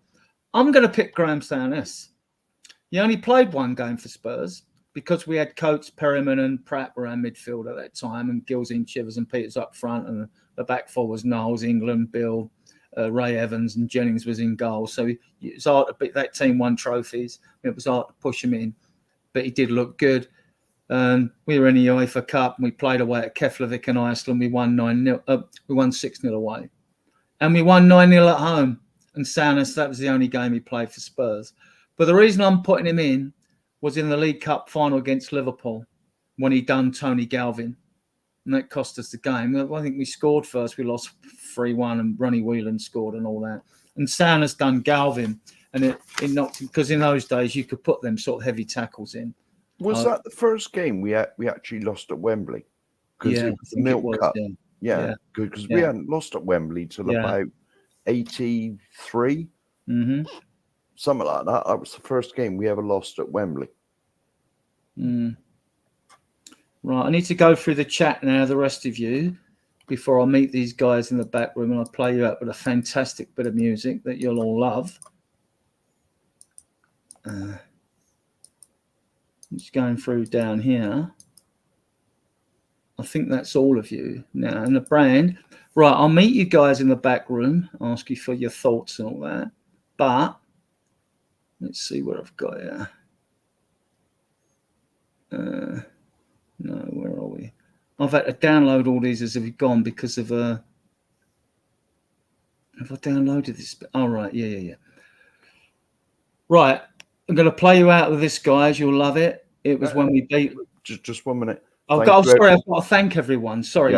I'm going to pick Graham Souness. He only played one game for Spurs because we had Coates, Perryman, and Pratt around midfield at that time, and Gills in Chivers and Peters up front, and the back four was Knowles, England, Bill. Ray Evans and Jennings was in goal, so it was hard to beat. That team won trophies. It was hard to push him in, but he did look good. We were in the UEFA Cup and we played away at Keflavik in Iceland. We won 9-0. We won 6-0 away, and we won 9-0 at home. And Souness, that was the only game he played for Spurs. But the reason I'm putting him in was in the League Cup final against Liverpool when he done Tony Galvin. And that cost us the game. I think we scored first. We lost 3-1 and Ronnie Whelan scored and all that. And Souness done Galvin. And it knocked him, because in those days you could put them sort of heavy tackles in. Was that the first game we actually lost at Wembley? Because it was the Milk Cup. Yeah, because we hadn't lost at Wembley till about 83. Mm-hmm. Something like that. That was the first game we ever lost at Wembley. Mm. Right, I need to go through the chat now, the rest of you, before I meet these guys in the back room and I'll play you out with a fantastic bit of music that you'll all love. I'm just going through down here. I think that's all of you now. And the brand, right, I'll meet you guys in the back room, ask you for your thoughts and all that. But let's see what I've got here. No, where are we? I've had to download all these as they've gone because of have I downloaded this? Oh, right, yeah. Right, I'm going to play you out with this, guys. You'll love it. It was when we beat. Just 1 minute. Sorry, I've got to thank everyone. Sorry,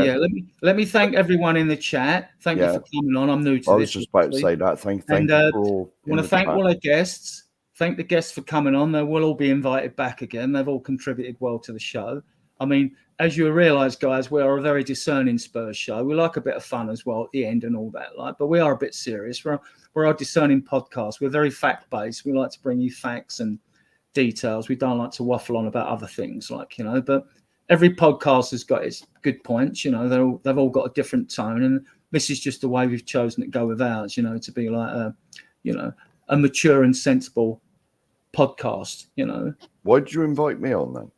Let me thank everyone in the chat. Thank you for coming on. I'm new to this. I was just about to say that. Thank you for all. I want to thank all our guests. Thank the guests for coming on. They will all be invited back again. They've all contributed well to the show. I mean, as you realise, guys, we are a very discerning Spurs show. We like a bit of fun as well at the end and all that, but we are a bit serious. We're a discerning podcast. We're very fact-based. We like to bring you facts and details. We don't like to waffle on about other things, but every podcast has got its good points. They've all got a different tone, and this is just the way we've chosen to go with ours. To be like a mature and sensible podcast. Why did you invite me on then?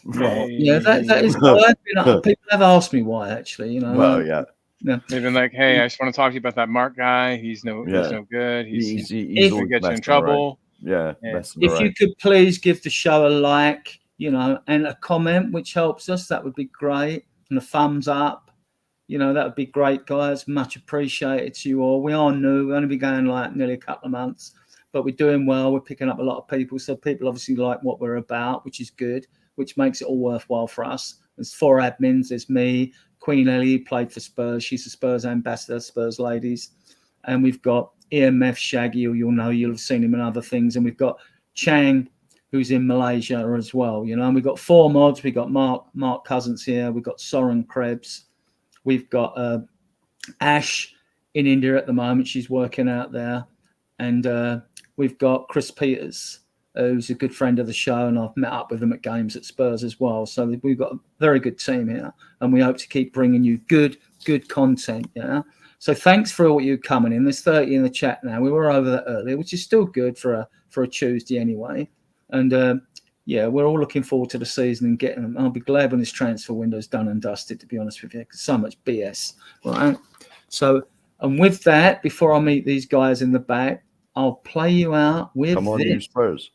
Well, that is why. People have asked me why, actually. Well, yeah. They've been like, "Hey, I just want to talk to you about that Mark guy. He's no good. He's always get you in trouble." Yeah. If you could please give the show a like, and a comment, which helps us, that would be great. And a thumbs up, that would be great, guys. Much appreciated to you all. We are new. We've only been going nearly a couple of months, but we're doing well. We're picking up a lot of people, so people obviously like what we're about, which is good, which makes it all worthwhile for us. There's 4 admins. There's me, Queen Ellie, played for Spurs. She's a Spurs ambassador, Spurs ladies. And we've got EMF Shaggy, who you'll have seen him in other things. And we've got Chang, who's in Malaysia as well. And we've got 4 mods. We've got Mark Cousins here. We've got Soren Krebs. We've got Ash in India at the moment. She's working out there. And we've got Chris Peters, who's a good friend of the show, and I've met up with him at games at Spurs as well. So we've got a very good team here, and we hope to keep bringing you good content. Yeah. So thanks for all you coming in. There's 30 in the chat now. We were over that earlier, which is still good for a Tuesday anyway. And yeah, we're all looking forward to the season and getting them. I'll be glad when this transfer window's done and dusted, to be honest with you, because so much BS, right? So, and with that, before I meet these guys in the back, I'll play you out with Come on, this. you Spurs.